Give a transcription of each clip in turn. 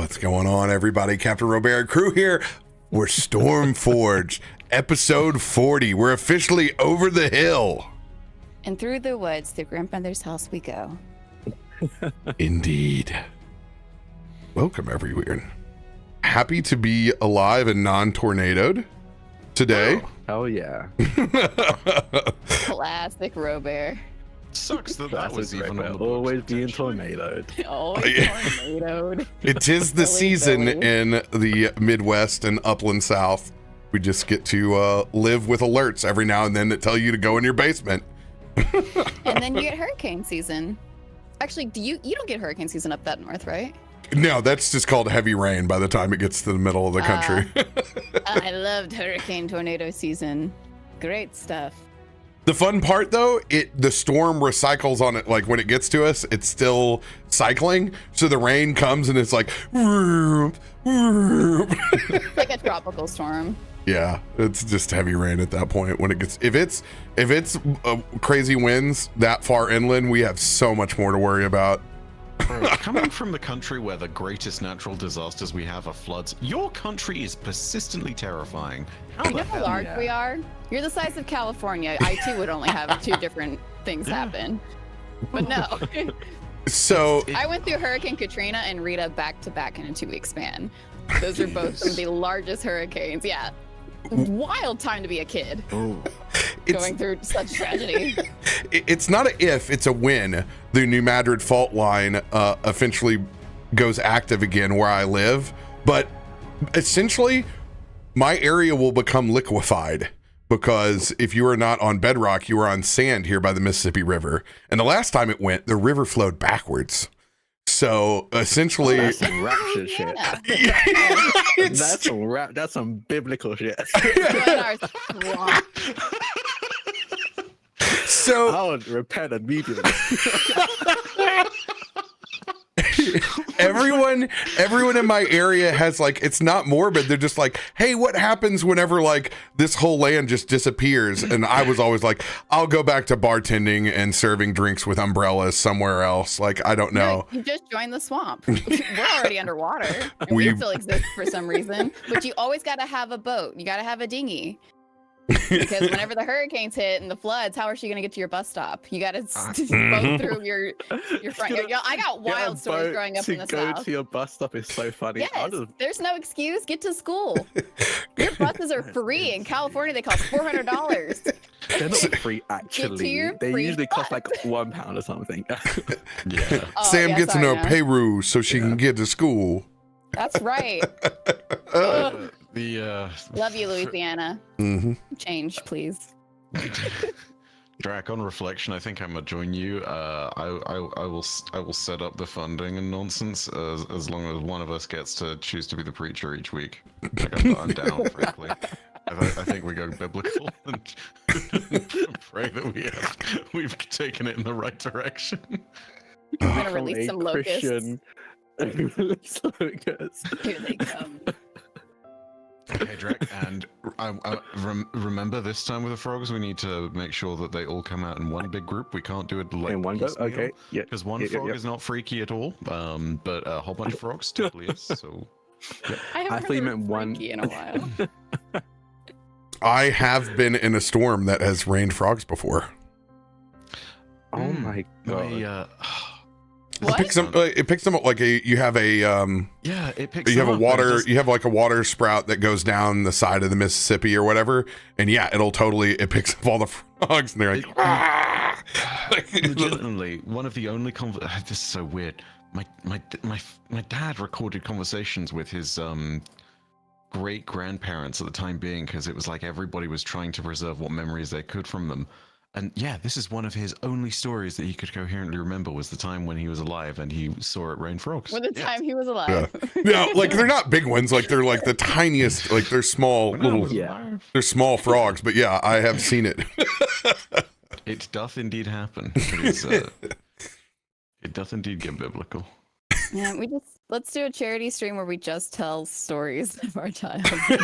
What's going on, everybody? CaptainRoBear crew here. We're Stormforge, episode 40. We're officially over the hill. And through the woods to grandmother's house we go. Indeed. Welcome, everyone. Happy to be alive and non-tornadoed today. Oh yeah. Classic RoBear. Sucks that was even on the books, always being tornadoed. Always tornadoed. It is the season in the Midwest and Upland South. We just get to live with alerts every now and then that tell you to go in your basement. And then you get hurricane season. Actually, you don't get hurricane season up that north, right? No, that's just called heavy rain by the time it gets to the middle of the country. I loved hurricane tornado season. Great stuff. The fun part, though, the storm recycles on it. Like when it gets to us, it's still cycling. So the rain comes and it's like, Like a tropical storm. yeah, it's just heavy rain at that point. When it gets, if it's crazy winds that far inland, we have so much more to worry about. Coming from the country where the greatest natural disasters we have are floods, your country is persistently terrifying. You know how large we are? You're the size of California. I too would only have two different things happen. But no. So I went through Hurricane Katrina and Rita back to back in a 2-week span. Those are both some of the largest hurricanes. Yeah. Wild time to be a kid. Going through such tragedy. It's not a if, it's a when the New Madrid fault line eventually goes active again where I live. But essentially, my area will become liquefied because if you are not on bedrock, you are on sand here by the Mississippi River. And the last time it went, the river flowed backwards. So essentially, That's some rapture shit. That's some biblical shit. So I would repent immediately. everyone in my area has like, it's not morbid. They're just like, hey, what happens whenever like this whole land just disappears? And I was always like, I'll go back to bartending and serving drinks with umbrellas somewhere else. Like, I don't know. You just joined the swamp. We're already underwater. And we still exist for some reason. But you always got to have a boat. You got to have a dinghy. Because whenever the hurricanes hit and the floods, how is she going to get to your bus stop? You got to boat through your front yard. I got wild stories growing up in the South. To go South. to your bus stop is so funny. Yes, there's no excuse. Get to school. Your buses are free. In California, they cost $400. They're not free, actually. They usually cost like £1 or something. Yeah. Oh, Sam yes, gets in I her know. Payru so she can get to school. That's right. Love you, Louisiana. Mm-hmm. Change, please. Drak, on reflection, I think I'm gonna join you. I will set up the funding and nonsense as long as one of us gets to choose to be the preacher each week. Like, I'm down, frankly. I think we go biblical and pray that we've taken it in the right direction. I'm gonna release some locusts. Here they come. Hey, Drak, and remember this time with the frogs, we need to make sure that they all come out in one big group. We can't do it like In one go? piecemeal, Okay. Yeah. because one frog is not freaky at all, but a whole bunch of frogs typically is. So I thought you meant one in a while. I have been in a storm that has rained frogs before. Oh my god. What? It picks them up like you have a yeah, it picks. you have them a up and water just- you have like a water sprout that goes down the side of the Mississippi or whatever, and yeah, it picks up all the frogs and they're like, "Ah!" legitimately one of the only this is so weird. My dad recorded conversations with his great grandparents at the time being, because it was like everybody was trying to preserve what memories they could from them. And yeah, this is one of his only stories that he could coherently remember, was the time when he was alive and he saw it rain frogs. When the time he was alive. Yeah, like they're not big ones, like they're like the tiniest, like they're small little, they're small frogs, but yeah, I have seen it. It doth indeed happen. It doth indeed get biblical. Yeah, let's do a charity stream where we just tell stories of our childhood.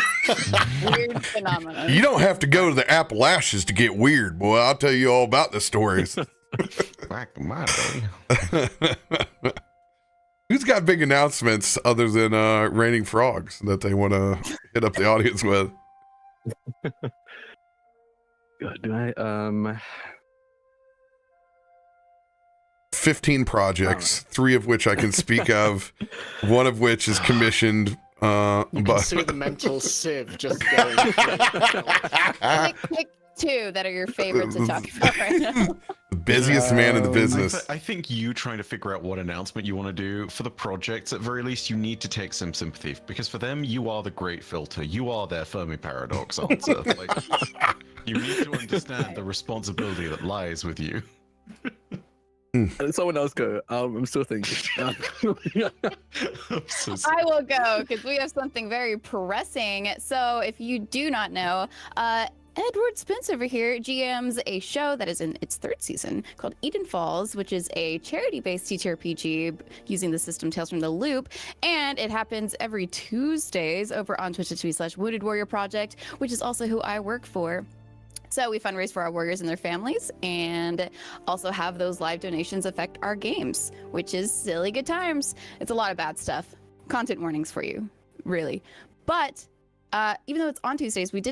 Weird phenomenon. You don't have to go to the Appalachians to get weird, boy. I'll tell you all about the stories. Back in my day. Who's got big announcements other than Raining Frogs that they want to hit up the audience with? Do I 15 projects, 3 of which I can speak of, one of which is commissioned. You can see the mental sieve just going. Pick 2 that are your favorite to talk about right now. The busiest man in the business. I think you trying to figure out what announcement you want to do for the projects, at very least, you need to take some sympathy, because for them, you are the great filter. You are their Fermi paradox answer. Like, you need to understand the responsibility that lies with you. Someone else go. I'm still thinking. I will go because we have something very pressing. So if you do not know, Edward Spence over here GMs a show that is in its 3rd season called Eden Falls, which is a charity-based TTRPG using the system Tales from the Loop, and it happens every Tuesdays over on Twitch.tv/Wounded Warrior Project, which is also who I work for. So we fundraise for our warriors and their families, and also have those live donations affect our games, which is silly good times. It's a lot of bad stuff. Content warnings for you, really. But even though it's on Tuesdays, we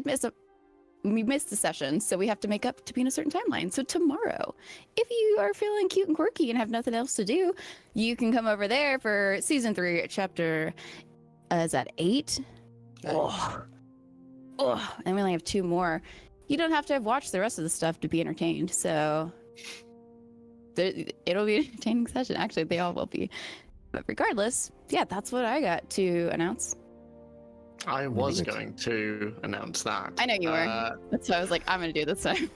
missed the session, so we have to make up to be in a certain timeline. So tomorrow, if you are feeling cute and quirky and have nothing else to do, you can come over there for season 3, chapter, is that 8? Oh, and we only have 2 more. You don't have to have watched the rest of the stuff to be entertained, so it'll be an entertaining session. Actually, they all will be. But regardless, yeah, that's what I got to announce. I was going to announce that. I know you were. That's why I was like, I'm going to do this time.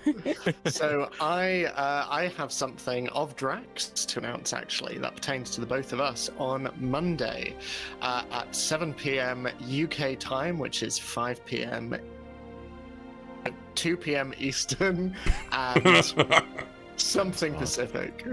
So I have something of Drak's to announce, actually, that pertains to the both of us on Monday at 7 p.m. UK time, which is 5 p.m. 2 p.m. Eastern, and something Pacific.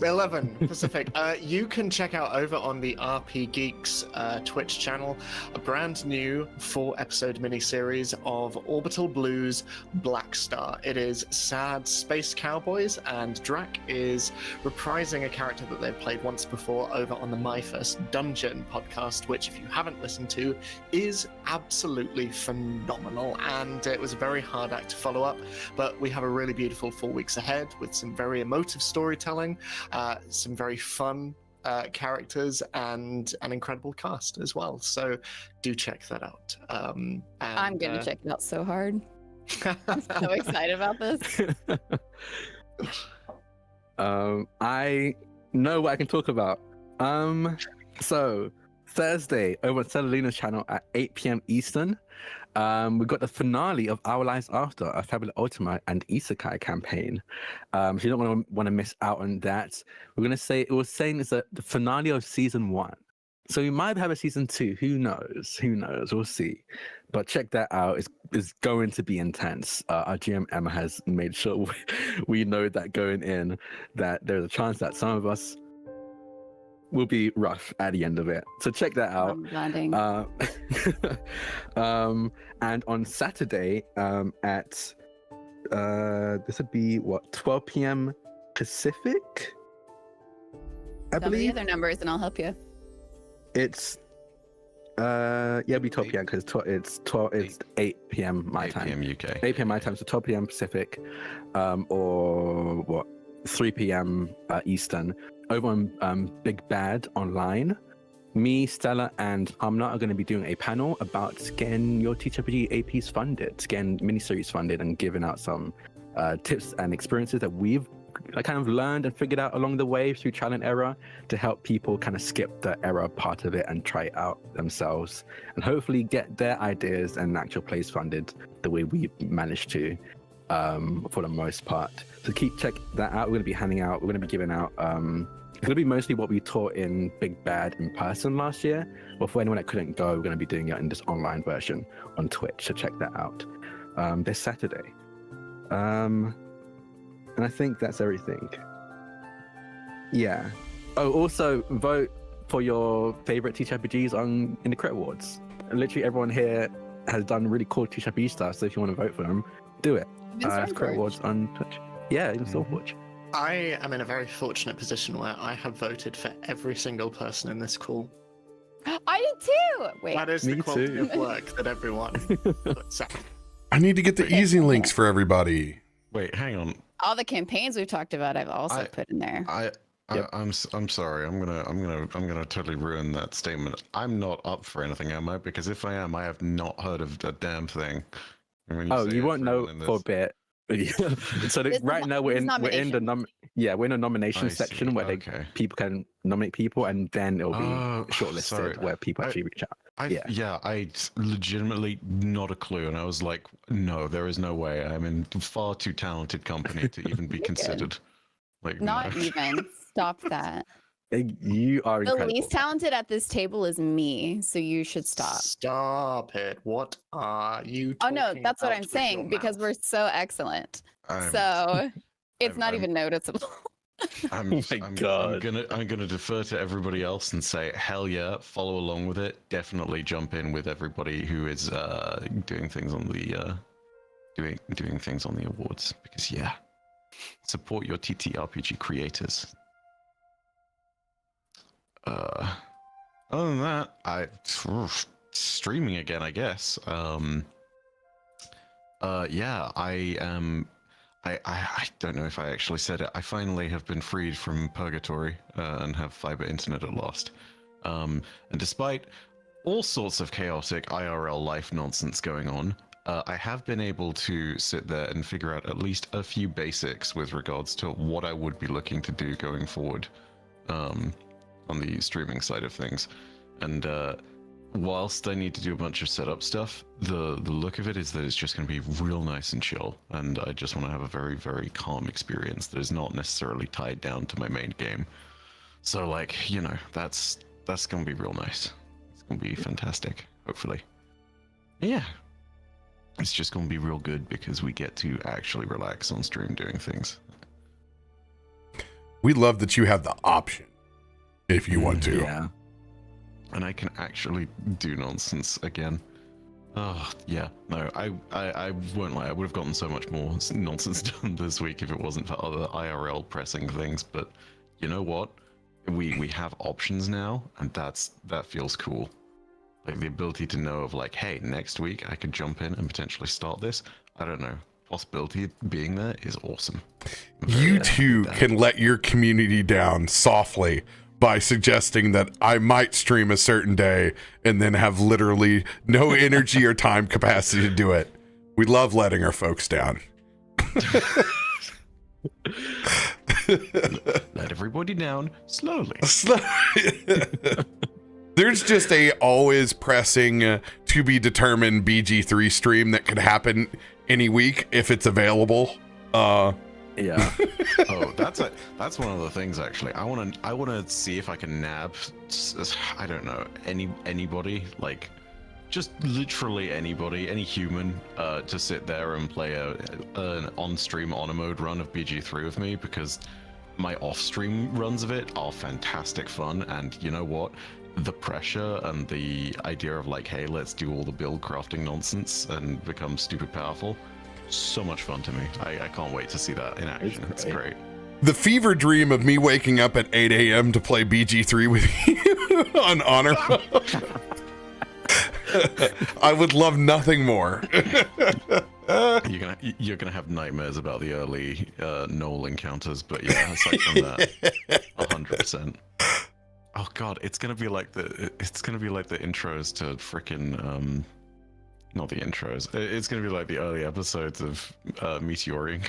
11 Pacific. You can check out over on the RP Geeks Twitch channel a brand new 4-episode miniseries of Orbital Blues Black Star. It is sad space cowboys, and Drak is reprising a character that they've played once before over on the My First Dungeon podcast, which, if you haven't listened to, is absolutely phenomenal. And it was a very hard act to follow up, but we have a really beautiful 4 weeks ahead with some very emotive storytelling, some very fun characters, and an incredible cast as well. So do check that out. I'm going to check it out so hard. I'm so excited about this. I know what I can talk about. So Thursday over on Cellular's channel at 8 p.m. Eastern, we got the finale of Our Lives After, a Fabula Ultima and Isekai campaign. So you don't want to miss out on that. We're gonna say it was saying it's the finale of season 1. So we might have a season 2. Who knows? Who knows? We'll see. But check that out. It's going to be intense. Our GM Emma has made sure we know that going in, that there's a chance that some of us will be rough at the end of it. So check that out. And on Saturday at this would be 12 p.m. Pacific, I believe. Tell me the other numbers and I'll help you. It's it'll be 12 p.m. because it's 8 p.m. my time. 8 p.m. UK. 8 p.m. my time, so 12 p.m. Pacific, or 3 p.m. Eastern. Over on Big Bad Online, me, Stella, and Hamna are going to be doing a panel about getting your TTRPG APs funded, getting miniseries funded, and giving out some tips and experiences that we've kind of learned and figured out along the way through trial and error to help people kind of skip the error part of it and try it out themselves, and hopefully get their ideas and actual plays funded the way we managed to, for the most part. So check that out. We're going to be handing out, we're going to be giving out, it's going to be mostly what we taught in Big Bad in person last year, but for anyone that couldn't go, we're going to be doing it in this online version on Twitch, so check that out this Saturday. And I think that's everything. Yeah. Oh, also vote for your favorite TTRPGs in the Crit Awards. Literally everyone here has done really cool TTRPG stuff, so if you want to vote for them, do it. Crit Awards on Twitch. Yeah, even Stormforge. I am in a very fortunate position where I have voted for every single person in this call. I did too. Wait. That is Me the quality too. of work that everyone puts out. I need to get the easy links for everybody. Wait, hang on. All the campaigns we've talked about, I've also put in there. I'm sorry. I'm gonna totally ruin that statement. I'm not up for anything, am I? Because if I am, I have not heard of a damn thing. And when Oh, say you won't know everyone in for a this- bit. So This is right now we're in the nomination I section see, where okay. people can nominate people, and then it'll be Oh, shortlisted sorry. where people actually reach out. I legitimately not a clue, and I was like, no, there is no way. I'm in far too talented company to even be considered. Like, Not no. even. Stop that. You are The incredible. least talented at this table is me, so you should stop. Stop it. What are you Oh no, talking that's what about I'm with your saying because mouth? we're so excellent. I'm- So it's not I'm- even noticeable. I'm, Oh my I'm God. gonna defer to everybody else and say, hell yeah, follow along with it. Definitely jump in with everybody who is doing things on the doing things on the awards, because yeah, support your TTRPG creators. Other than that, streaming again, I guess. Yeah, I am. I don't know if I actually said it. I finally have been freed from purgatory and have fiber internet at last. And despite all sorts of chaotic IRL life nonsense going on, I have been able to sit there and figure out at least a few basics with regards to what I would be looking to do going forward on the streaming side of things. And whilst I need to do a bunch of setup stuff, the look of it is that it's just going to be real nice and chill, and I just want to have a very, very calm experience that is not necessarily tied down to my main game. So, like, you know, that's going to be real nice. It's going to be fantastic, hopefully. Yeah. It's just going to be real good because we get to actually relax on stream doing things. We love that you have the option if you want to. Yeah. And I can actually do nonsense again. Oh, yeah. No, I won't lie. I would have gotten so much more nonsense done this week if it wasn't for other IRL pressing things. But you know what? We have options now, and that feels cool. Like the ability to know of like, hey, next week I could jump in and potentially start this. I don't know. Possibility of being there is awesome. You too can let your community down softly by suggesting that I might stream a certain day and then have literally no energy or time capacity to do it. We love letting our folks down. Let everybody down slowly. There's just a always pressing to be determined BG3 stream that could happen any week if it's available. Yeah. Oh, that's one of the things actually. I want to see if I can nab, I don't know, anybody, like just literally anybody, any human, to sit there and play an on-stream on-mode run of BG3 with me, because my off-stream runs of it are fantastic fun. And you know what? The pressure and the idea of like, hey, let's do all the build crafting nonsense and become stupid powerful. So much fun to me. I can't wait to see that in action. It's great. The fever dream of me waking up at 8 a.m. to play BG3 with you on honor mode. I would love nothing more. You're gonna have nightmares about the early Noel encounters, but yeah, aside from that, 100%. Oh god, it's gonna be like the intros to frickin' not the intros. It's going to be like the early episodes of Meteorian.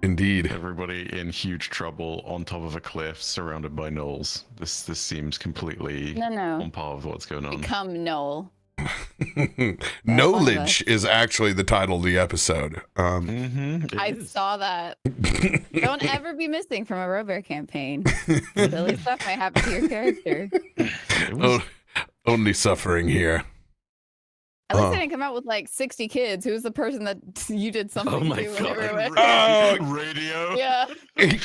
Indeed. Everybody in huge trouble on top of a cliff surrounded by gnolls. This seems completely on par with what's going on. Become Noel. Knowledge is actually the title of the episode. I saw that. Don't ever be missing from a RoBear campaign. Silly stuff might happen to your character. Only suffering here. At least I didn't come out with like 60 kids. Who's the person that you did something Oh my to when you were God. with? Radio. Yeah.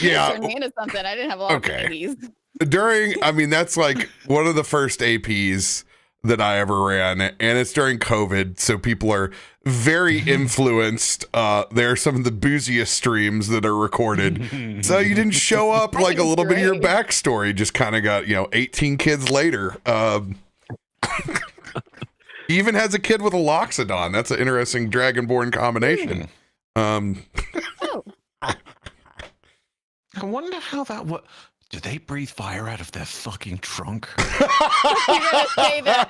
Yeah. Turned me into something. I didn't have a lot of babies. That's like one of the first APs that I ever ran, and it's during COVID, so people are very influenced. There are some of the booziest streams that are recorded, so you didn't show up. Like a little bit of your backstory just kind of got 18 kids later. He even has a kid with a Loxodon. That's an interesting Dragonborn combination. Oh. I wonder how that works. Do they breathe fire out of their fucking trunk? You're gonna say that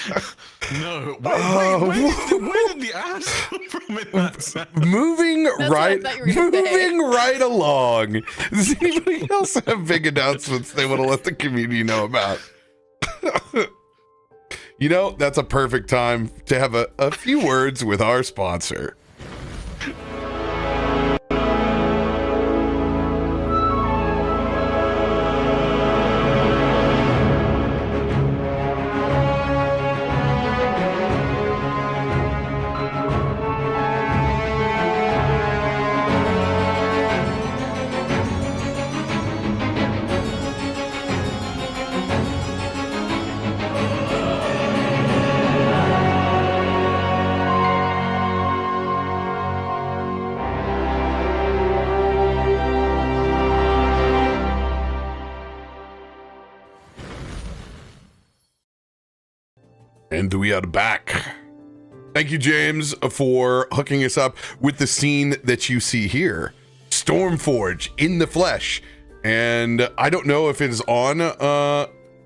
ass. No. Where did the ass come from in that sense? Moving That's right, what I thought you were gonna say. moving right along. Does anybody else have big announcements they want to let the community know about? That's a perfect time to have a few words with our sponsor. And we are back. Thank you, James, for hooking us up with the scene that you see here. Stormforge in the flesh. And I don't know if it is on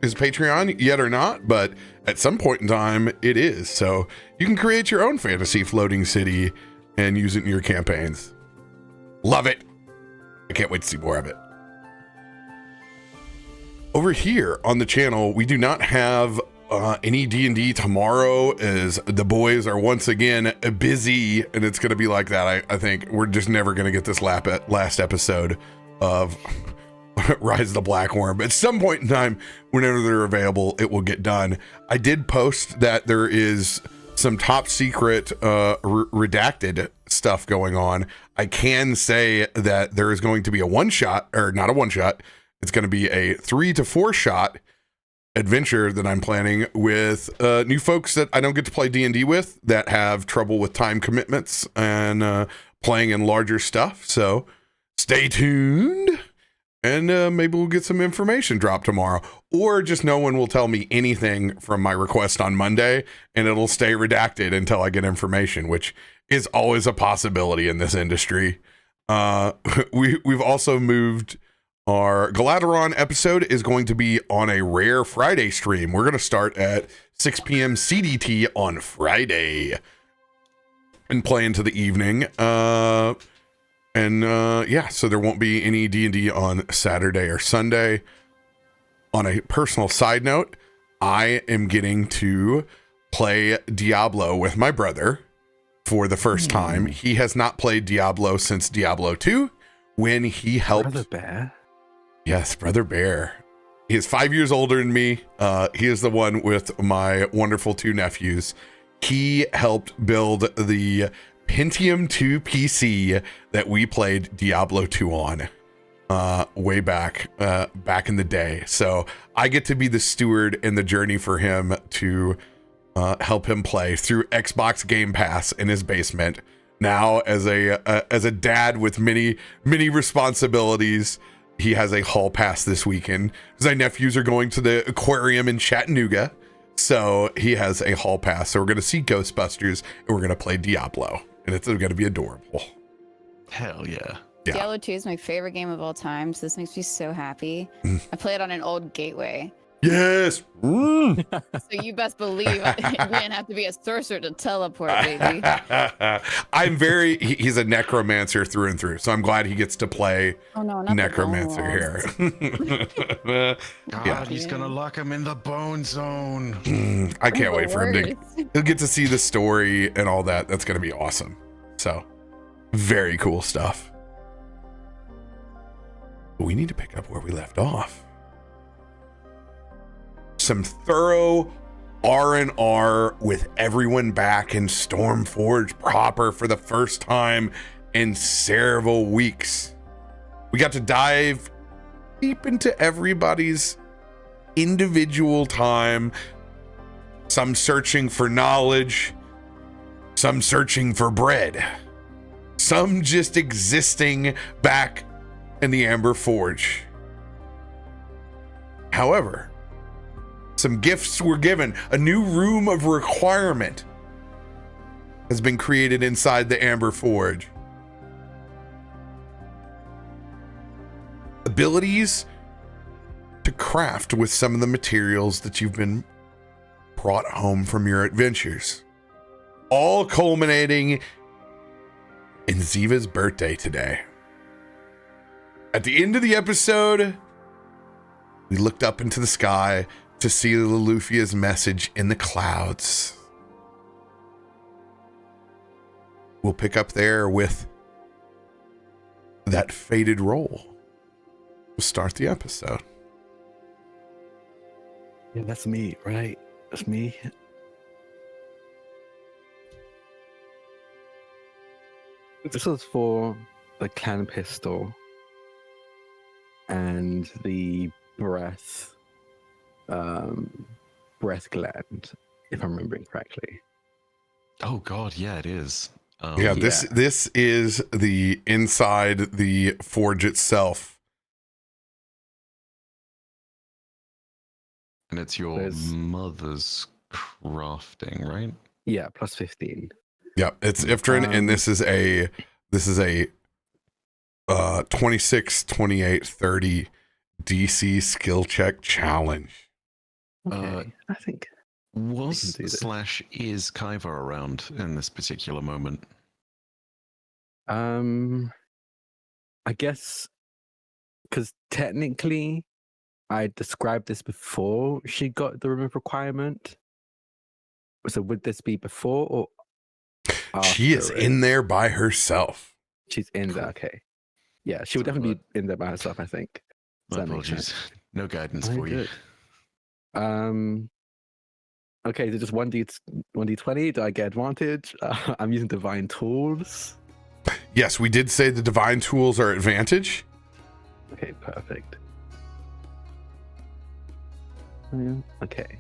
his Patreon yet or not, but at some point in time it is. So you can create your own fantasy floating city and use it in your campaigns. Love it. I can't wait to see more of it. Over here on the channel, we do not have any D&D tomorrow, as the boys are once again busy, and it's going to be like that. I think we're just never going to get this last episode of Rise of the Black Worm. At some point in time, whenever they're available, it will get done. I did post that there is some top secret redacted stuff going on. I can say that there is going to be a one-shot, or not a one-shot, it's going to be a 3 to 4 shot adventure that I'm planning with new folks that I don't get to play D&D with, that have trouble with time commitments and playing in larger stuff. So stay tuned, and maybe we'll get some information dropped tomorrow, or just no one will tell me anything from my request on Monday, and it'll stay redacted until I get information, which is always a possibility in this industry. We've also moved. Our Galadron episode is going to be on a Rare Friday stream. We're going to start at 6 p.m. CDT on Friday and play into the evening. Yeah, so there won't be any D&D on Saturday or Sunday. On a personal side note, I am getting to play Diablo with my brother for the first time. He has not played Diablo since Diablo 2, when he helped... Brother Bear? Yes, Brother Bear. He is 5 years older than me. He is the one with my wonderful 2 nephews. He helped build the Pentium 2 PC that we played Diablo 2 on way back in the day. So I get to be the steward in the journey for him to help him play through Xbox Game Pass in his basement. Now, as a dad with many responsibilities, he has a hall pass this weekend because my nephews are going to the aquarium in Chattanooga. So he has a hall pass. So we're going to see Ghostbusters and we're going to play Diablo, and it's going to be adorable. Hell yeah. Yeah. Diablo 2 is my favorite game of all time, so this makes me so happy. I play it on an old gateway. Yes. So you best believe I didn't have to be a sorcerer to teleport, baby. He's a necromancer through and through, so I'm glad he gets to play necromancer here. God, he's gonna lock him in the bone zone. I can't wait for him to. He'll get to see the story and all that. That's gonna be awesome. So, very cool stuff. But we need to pick up where we left off. Some thorough R&R with everyone back in Stormforge proper for the first time in several weeks. We got to dive deep into everybody's individual time, some searching for knowledge, some searching for bread, some just existing back in the Amber Forge. However, some gifts were given. A new room of requirement has been created inside the Amber Forge. Abilities to craft with some of the materials that you've been brought home from your adventures. All culminating in Ziva's birthday today. At the end of the episode, we looked up into the sky to see Loluphia's message in the clouds. We'll pick up there with that faded roll. We'll start the episode. Yeah, that's me, right? That's me. This was for the clan pistol and the breath gland, if I'm remembering correctly. Oh God, yeah, it is. This is the inside the forge itself. And it's your mother's crafting, right? Yeah, plus 15. Yep, it's Iftrin, and this is a 26, 28, 30 DC skill check challenge. Okay, I think was / is Kaiva around in this particular moment? I guess because technically I described this before she got the remove requirement. So would this be before or after? She is in there by herself. She's in there, okay. Yeah, she would definitely be in there by herself, I think. My apologies. No guidance for you. Okay, is it just 1d20? Do I get advantage? I'm using divine tools. Yes, we did say the divine tools are advantage. Okay, perfect. Okay.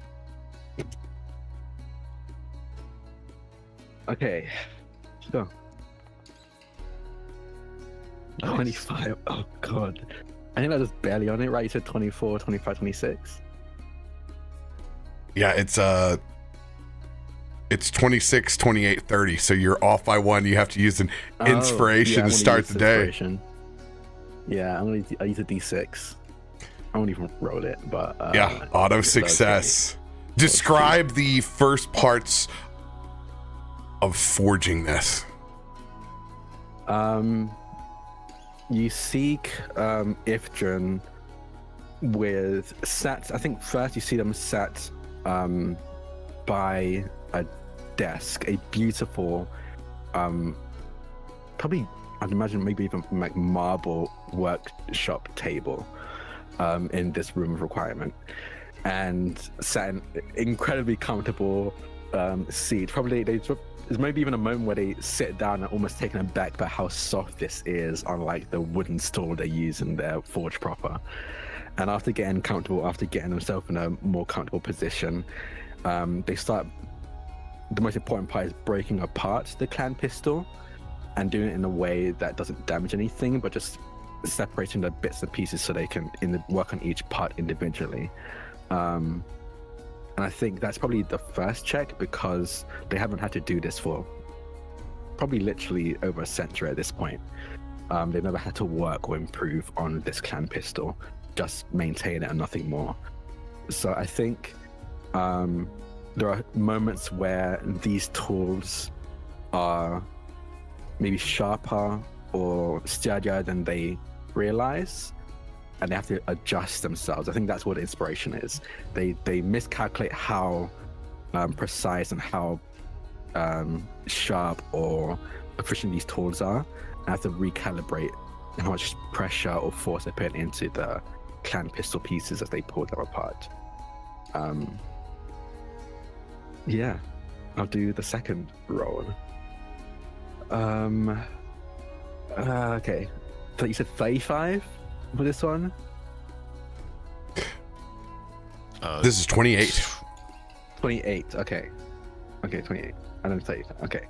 Okay. So. Nice. 25. Oh, God. I think I was barely on it, right? You said 24, 25, 26. Yeah, it's 26, 28, 30. So you're off by one. You have to use an inspiration to start the day. Yeah, I use a D6. I won't even roll it, but auto success. Describe the first parts of forging this. You seek Iftrin with sat. I think first you see them sat by a desk, a beautiful, probably I'd imagine maybe even like marble workshop table in this room of requirement, and sat in incredibly comfortable seat. Probably there's maybe even a moment where they sit down and almost taken aback by how soft this is on like the wooden stool they use in their forge proper. And after getting comfortable, after getting themselves in a more comfortable position, they start. The most important part is breaking apart the clan pistol and doing it in a way that doesn't damage anything, but just separating the bits and pieces so they can work on each part individually. And I think that's probably the first check because they haven't had to do this for probably literally over a century at this point. They've never had to work or improve on this clan pistol, just maintain it and nothing more. So I think there are moments where these tools are maybe sharper or sturdier than they realize, and they have to adjust themselves. I think that's what inspiration is. They miscalculate how precise and how sharp or efficient these tools are, and have to recalibrate how much pressure or force they put into the clan pistol pieces as they pull them apart. Yeah, I'll do the second roll. Okay. So you said 35 for this one? This is 28. 28. Okay. Okay, 28. I don't say that. Okay.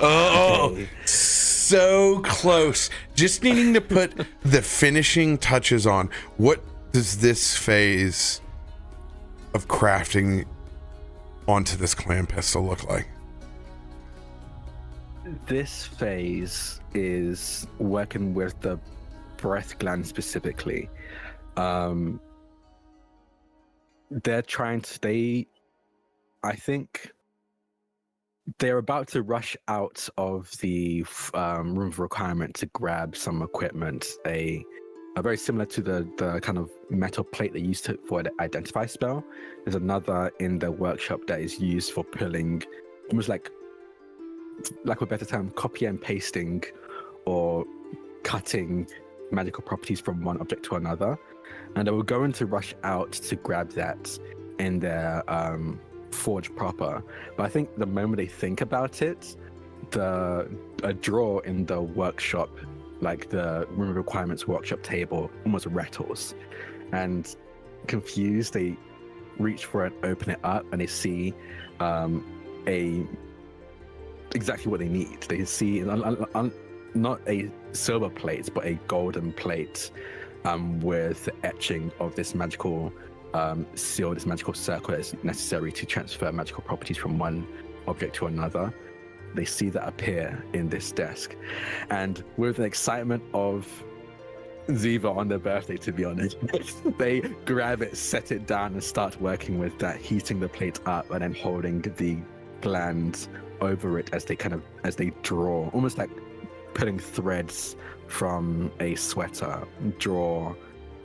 Oh, so close. Just needing to put the finishing touches on. What does this phase of crafting onto this clan pistol look like? This phase is working with the breath gland specifically. They're trying to I think they're about to rush out of the room of requirement to grab some equipment, a very similar to the kind of metal plate they used for the identify spell. There's another in the workshop that is used for pulling, almost like a better term, copy and pasting or cutting magical properties from one object to another. And they were going to rush out to grab that in their forge proper. But I think the moment they think about it, a drawer in the workshop, like the room of requirements workshop table, almost rattles. And confused, they reach for it, open it up, and they see exactly what they need. They see not a silver plate, but a golden plate with the etching of this magical seal, this magical circle that is necessary to transfer magical properties from one object to another. They see that appear in this desk, and with the excitement of Ziva on their birthday, to be honest, they grab it, set it down, and start working with that, heating the plate up and then holding the glands over it as they draw, almost like putting threads from a sweater, draw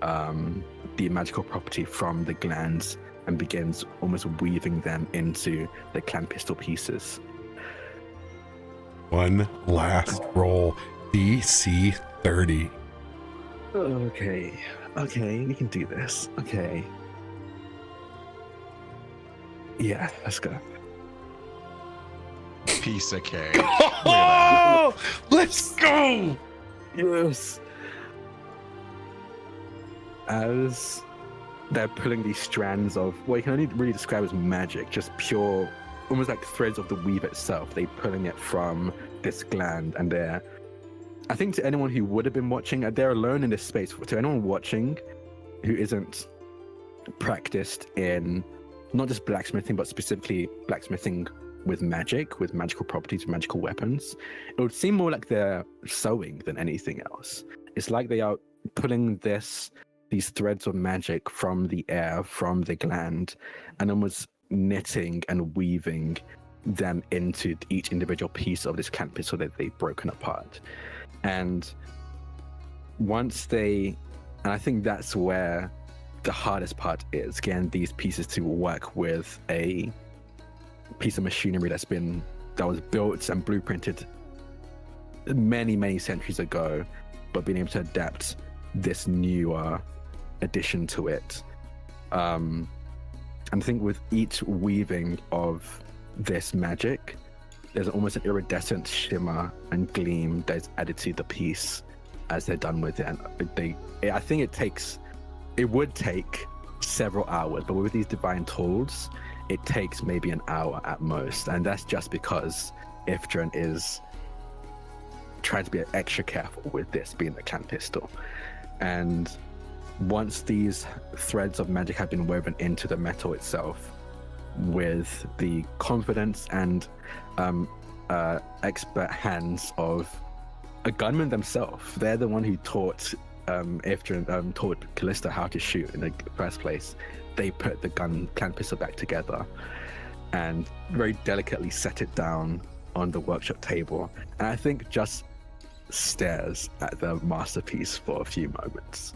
the magical property from the glands and begins almost weaving them into the clan pistol pieces. One last roll, DC 30. Okay, we can do this. Okay. Yeah, let's go. Piece of cake. Oh, let's go! Yes. As they're pulling these strands of what you can only really describe as magic, just pure, almost like threads of the weave itself. They're pulling it from this gland, and I think to anyone who would have been watching, they're alone in this space. To anyone watching who isn't practiced in not just blacksmithing, but specifically blacksmithing with magic, with magical properties, with magical weapons, it would seem more like they're sewing than anything else. It's like they are pulling these threads of magic from the air, from the gland, and almost knitting and weaving them into each individual piece of this clan pistol that they've broken apart. And I think that's where the hardest part is, getting these pieces to work with a piece of machinery that was built and blueprinted many centuries ago, but being able to adapt this newer addition to it. And I think with each weaving of this magic, there's almost an iridescent shimmer and gleam that is added to the piece as they're done with it. And I think it would take several hours, but with these divine tools, it takes maybe an hour at most. And that's just because Ifrit is trying to be extra careful with this being the clan pistol. And once these threads of magic have been woven into the metal itself, with the confidence and expert hands of a gunman themselves, they're the one who taught Ifrit, taught Kallisto how to shoot in the first place. They put the clan pistol back together and very delicately set it down on the workshop table, and I think just stares at the masterpiece for a few moments.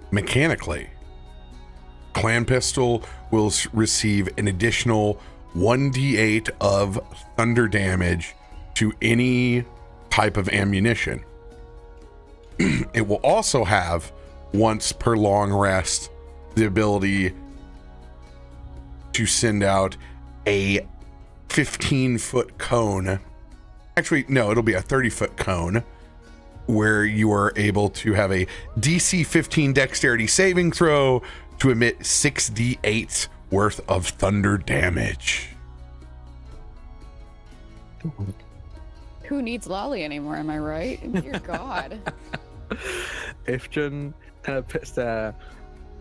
Mechanically, clan pistol will receive an additional 1d8 of thunder damage to any type of ammunition. It will also have, once per long rest, the ability to send out a 15-foot cone. Actually, no, it'll be a 30-foot cone where you are able to have a DC 15 dexterity saving throw to emit 6d8 worth of thunder damage. Who needs Lolly anymore, am I right? Dear God. Ifjun kind of puts their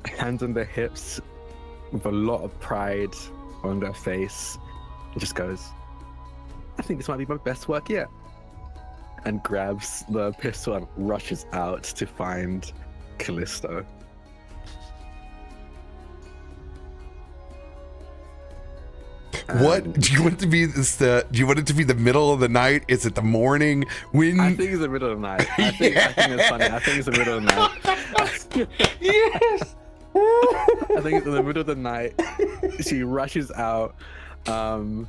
hands on their hips with a lot of pride on their face. It just goes, I think this might be my best work yet. And grabs the pistol and rushes out to find Kallisto. What do you want it to be? Do you want it to be the middle of the night? Is it the morning? When I think it's the middle of the night. I think it's funny. I think it's the middle of the night. Yes. I think it's in the middle of the night. She rushes out. I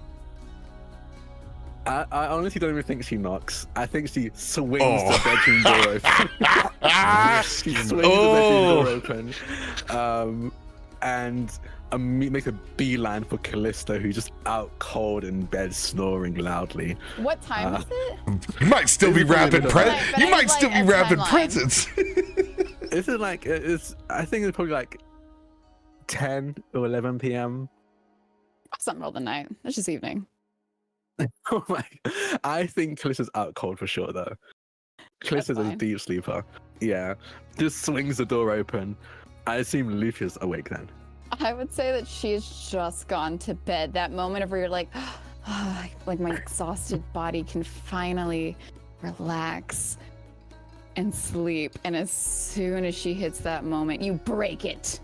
honestly don't even think she knocks. I think she swings the bedroom door open. She swings the bedroom door open. And makes a beeline for Kallisto, who's just out cold in bed, snoring loudly. What time is it? You might still be wrapping presents. You might still be wrapping presents. This is like, I think it's probably like 10 or 11 p.m. It's not middle of the night. It's just evening. Oh my! I think Kallisto's out cold for sure, though. Kallisto's a deep sleeper. Yeah, just swings the door open. I assume Loluphia's awake then. I would say that she's just gone to bed. That moment of where you're like, like my exhausted body can finally relax and sleep. And as soon as she hits that moment, you break it.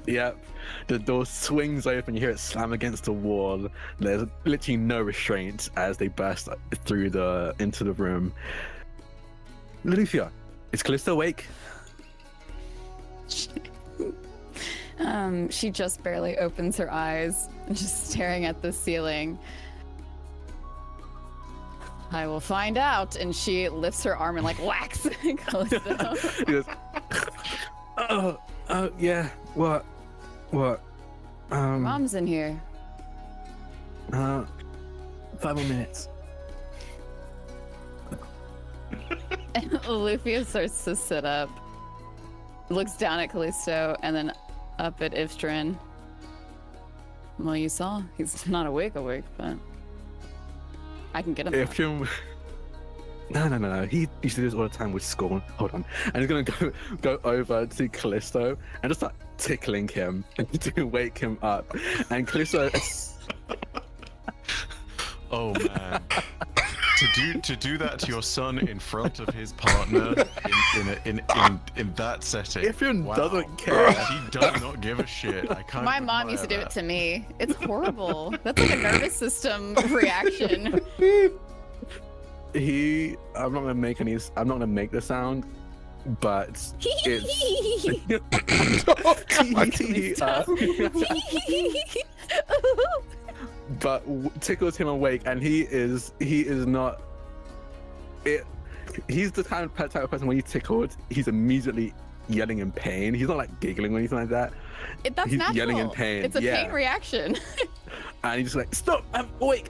Yep. The door swings open, you hear it slam against the wall. There's literally no restraint as they burst through into the room. Loluphia, is Kallisto awake? She just barely opens her eyes and just staring at the ceiling. I will find out. And she lifts her arm and like whacks Kallisto. He goes, oh, yeah. What? Mom's in here. 5 more minutes. Loluphia starts to sit up, looks down at Kallisto, and then up at Ifrit. Well, you saw. He's not awake, but I can get him. Ifrit... No. He used to do this all the time with Scorn. Hold on. And he's going to go over to Kallisto and just start tickling him to wake him up. And Kallisto... Oh, man. To do that to your son in front of his partner in that setting. Ifrit doesn't care. He does not give a shit. I can't. My mom used to do it to me. It's horrible. That's like a nervous system reaction. I'm not gonna make the sound, but but tickles him awake, and he is not it. He's the type of person when he's tickled, he's immediately yelling in pain. He's not like giggling or anything like that. That's he's natural. Yelling in pain. It's a pain reaction. And he's just like, stop! I'm awake!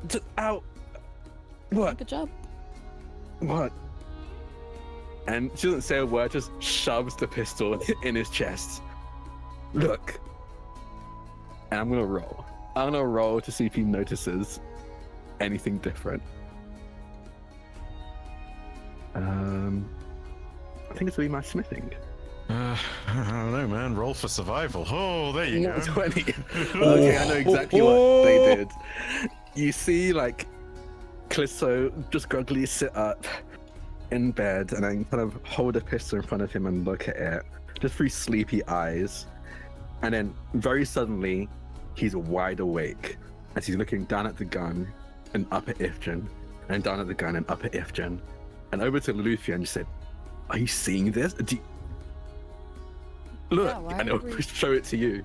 Just out! What? Good job. What? And she doesn't say a word, just shoves the pistol in his chest. Look. And I'm gonna roll. I'm gonna roll to see if he notices anything different. I think it's really my smithing. I don't know, man. Roll for survival. Oh, there you go. 20. Okay, I know exactly what they did. You see, like, Kallisto just groggily sit up in bed and then kind of hold a pistol in front of him and look at it, just through sleepy eyes. And then very suddenly, he's wide awake as he's looking down at the gun and up at Ifrit, and down at the gun and up at Ifrit, and over to Loluphia and just said, "Are you seeing this? Look," and I'll show it to you.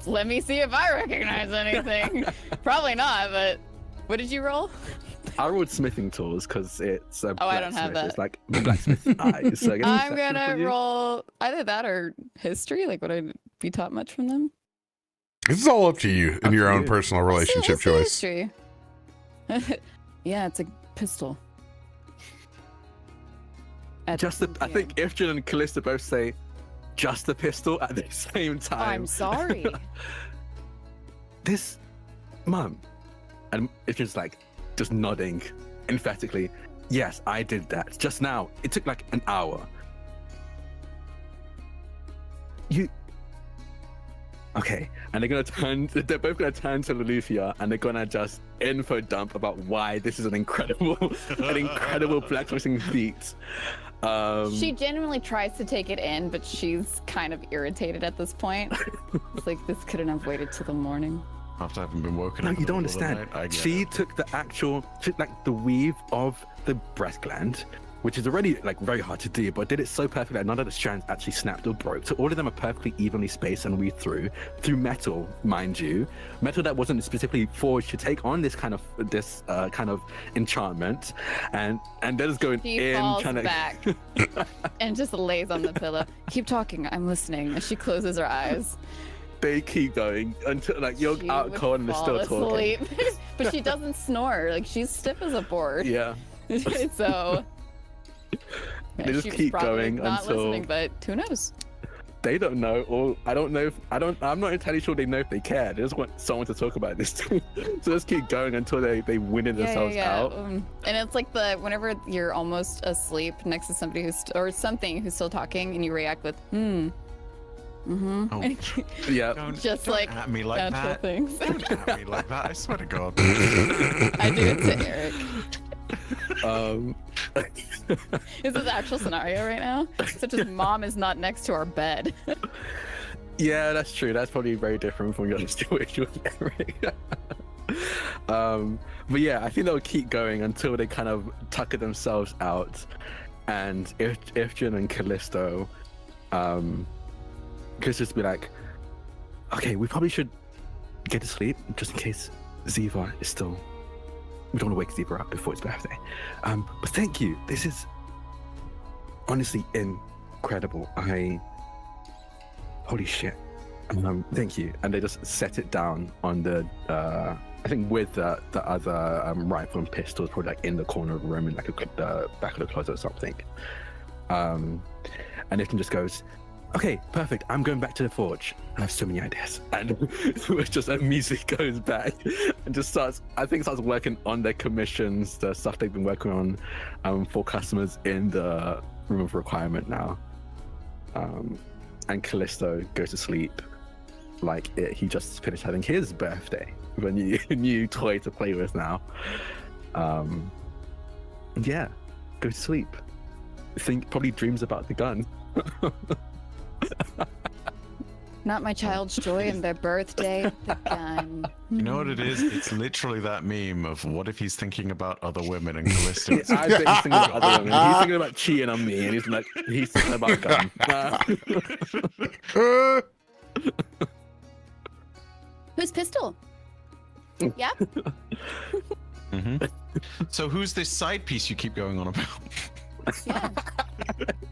Let me see if I recognize anything. Probably not, but what did you roll? I rolled smithing tools because it's a I don't have that. It's like blacksmith eyes. So I'm gonna roll either that or history. Like, would I be taught much from them? This is all up to you and your own personal relationship choice. History. Yeah, it's a pistol. I think Ifrit and Kallisto both say just a pistol at the same time. I'm sorry. This, Mum, and Ifrit's like just nodding emphatically. Yes, I did that just now. It took like an hour. Okay, and they're both gonna turn to Loluphia and they're gonna just info dump about why this is an incredible blacksmithing feat. She genuinely tries to take it in, but she's kind of irritated at this point. It's like, this couldn't have waited till the morning. After having been woken No, up. you don't understand. She took the weave of the breath gland, which is already like very hard to do, but did it so perfectly that none of the strands actually snapped or broke. So all of them are perfectly evenly spaced and weaved through metal, mind you, metal that wasn't specifically forged to take on this kind of enchantment, and they're just going She in, falls trying to back and just lays on the pillow. Keep talking, I'm listening. And she closes her eyes. They keep going until like you're She out would cold and they're fall still talking. asleep. But she doesn't snore. Like, she's stiff as a board. Yeah. So They just she was keep probably going not until listening, but who knows? they don't know, or I don't know if I'm not entirely sure they know if they care. They just want someone to talk about this too. So just keep going until they win themselves out. And it's like whenever you're almost asleep next to somebody something who's still talking and you react with Oh, Yeah. just don't like at me like natural that. things. Don't at me like that. I swear to God. I do it to Eric. Is this actual scenario right now? Such as mom is not next to our bed. Yeah, that's true. That's probably very different from your situation with Eric. But yeah, I think they'll keep going until they kind of tucker themselves out, and Ifrit and Kallisto, could just be like, okay, we probably should get to sleep just in case Ziva is still. We don't want to wake Ziva up before his birthday. But thank you. This is honestly incredible. Holy shit. Thank you. And they just set it down on the I think with the other rifle and pistols probably like in the corner of the room in like the back of the closet or something. And Ifrit just goes, okay, perfect. I'm going back to the forge. I have so many ideas. And it's just music goes back and just starts working on their commissions, the stuff they've been working on for customers in the room of requirement now. And Kallisto goes to sleep like he just finished having his birthday with a new toy to play with now. Yeah, go to sleep. Probably dreams about the gun. Not my child's joy and their birthday. The gun. You know what it is? It's literally that meme of what if he's thinking about other women and Kallisto. I bet he's thinking about other women. He's thinking about cheating on me, and he's thinking about gun. Whose pistol? Yeah. Mm-hmm. So who's this side piece you keep going on about? Yeah.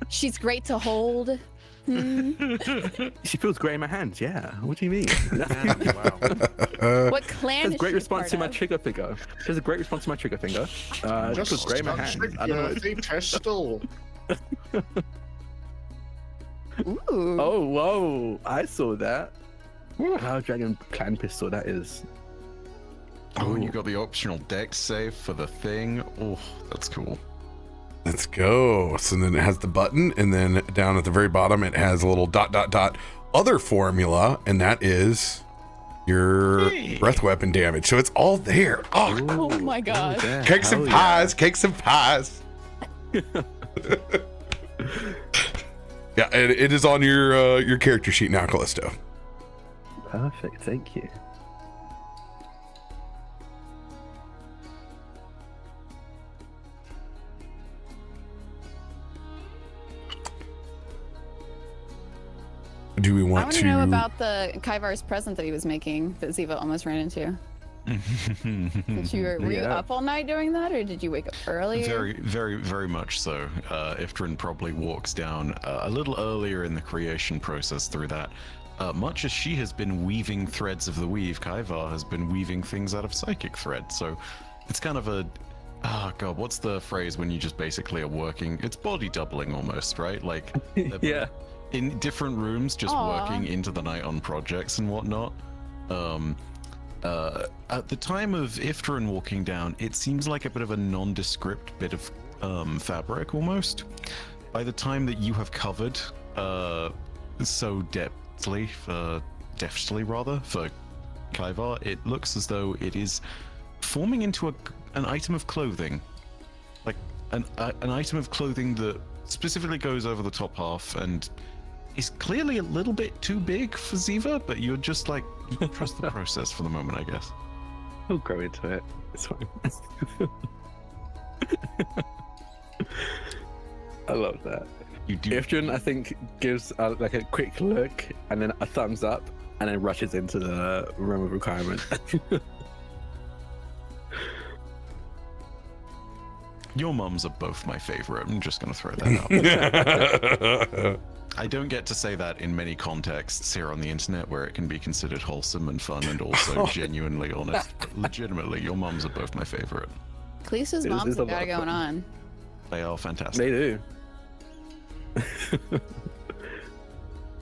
She's great to hold. She feels great in my hands. Yeah. What do you mean? Wow. What clan is great she response to part my of? trigger finger. She has a great response to my trigger finger. It feels great in my hands. I don't know. The pistol. Ooh. Oh, whoa! I saw that. Cloud Dragon clan pistol. That is. Oh, and you got the optional dex save for the thing. Oh, that's cool. Let's go. So then it has the button, and then down at the very bottom, it has a little ... other formula, and that is your breath weapon damage. So it's all there. Oh, Oh my god. cakes and pies, cakes and pies. Yeah, it is on your character sheet now, Kallisto. Perfect. Thank you. Do we I want want to know about the Kaivar's present that he was making that Ziva almost ran into. Were you up all night doing that, or did you wake up early? Very, very, very much so. Ifrit probably walks down a little earlier in the creation process through that. much as she has been weaving threads of the weave, Kaivar has been weaving things out of psychic thread. So it's kind of a, oh god, what's the phrase when you just basically are working? It's body doubling almost, right? Like, Yeah. in different rooms, just Aw. working into the night on projects and whatnot. At the time of Ifrit walking down, it seems like a bit of a nondescript bit of fabric almost. By the time that you have covered so deftly for Kaivar, it looks as though it is forming into an item of clothing, like an item of clothing that specifically goes over the top half and is clearly a little bit too big for Ziva, but you're just like, you trust the process for the moment, I guess. He'll grow into it. It's fine. I love that. You do. Ifrit, I think, gives like a quick look and then a thumbs up and then rushes into the room of requirement. Your mums are both my favorite. I'm just going to throw that out. I don't get to say that in many contexts here on the internet where it can be considered wholesome and fun and also genuinely honest. But legitimately, your mums are both my favorite. Kallisto's It moms is a have got lot it of going fun. on. They are fantastic. They do.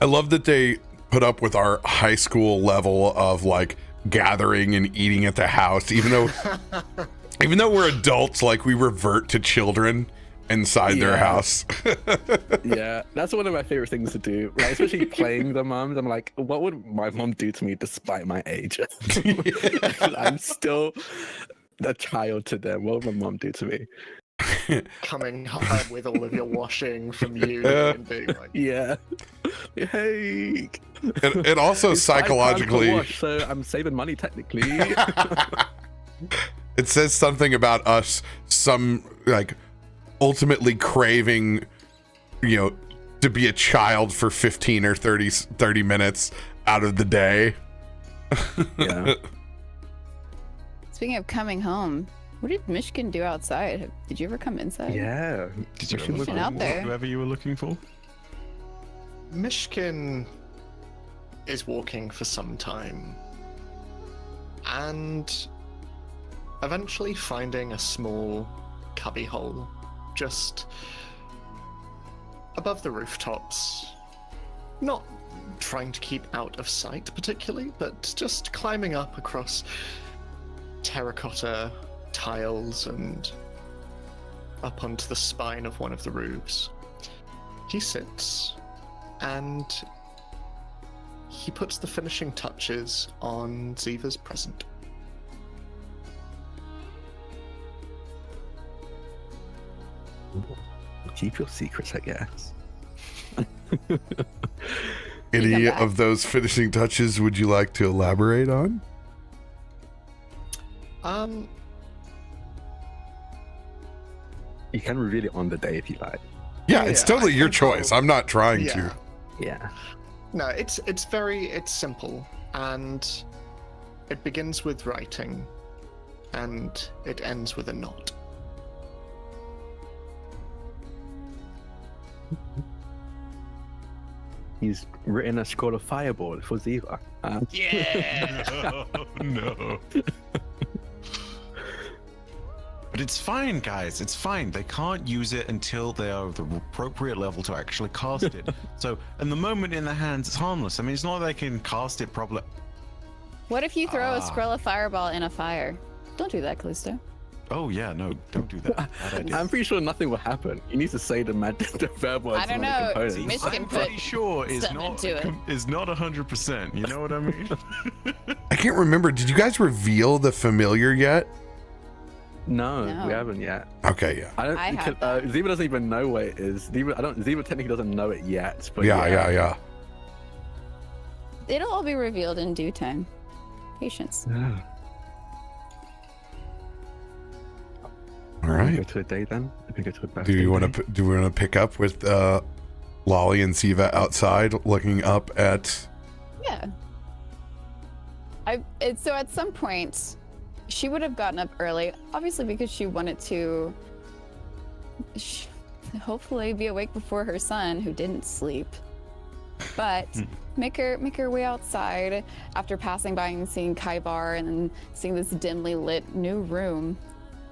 I love that they put up with our high school level of like gathering and eating at the house, even though we're adults, like we revert to children inside their Yeah. house. Yeah, that's one of my favorite things to do. Like, especially playing the moms. I'm like, what would my mom do to me despite my age? I'm still a child to them. What would my mom do to me? Coming home with all of your washing from you and being like, Yeah. Hey. It also It's £5 per psychologically, wash, so I'm saving money technically. it says something about us, some like ultimately craving, you know, to be a child for 15 or 30 minutes out of the day. Yeah. Speaking of coming home, what did Myshkin do outside? Did you ever come inside? Yeah. Did you Myshkin ever was Been out find there. whoever you were looking for? Myshkin is walking for some time and eventually finding a small cubby hole just above the rooftops. Not trying to keep out of sight particularly, but just climbing up across terracotta tiles and up onto the spine of one of the roofs. He sits and he puts the finishing touches on Ziva's present. Keep your secrets, I guess. Any back. of those finishing touches would you like to elaborate on? You can reveal it on the day if you like. Yeah, it's Yeah, totally I your think choice. I'll- I'm not trying yeah. to. Yeah. No, it's simple, and it begins with writing, and it ends with a knot. He's written a scroll of fireball for Ziva. Yeah. No. But it's fine, guys. It's fine. They can't use it until they are the appropriate level to actually cast it. So, and the moment in their hands, it's harmless. I mean, it's not like they can cast it properly. What if you throw Ah. a scroll of fireball in a fire? Don't do that, Kallisto. Oh yeah, no, don't do that. Bad idea. I'm pretty sure nothing will happen. You need to say the verb words I don't and the know. components. See, Myshkin I'm put pretty sure is something not to it. is not 100%. You know what I mean? I can't remember. Did you guys reveal the familiar yet? No, No. we haven't yet. Okay, yeah. I don't. I have Ziva doesn't even know what it is. Ziva technically doesn't know it yet. But Yeah. It'll all be revealed in due time. Patience. Yeah. All Go right. to a day then. I can go to a birthday. Do we want day. to pick up with Lolly and Ziva outside, looking up at? Yeah. So at some point, she would have gotten up early, obviously because she wanted to hopefully be awake before her son, who didn't sleep. But make her way outside after passing by and seeing Kaibar and then seeing this dimly lit new room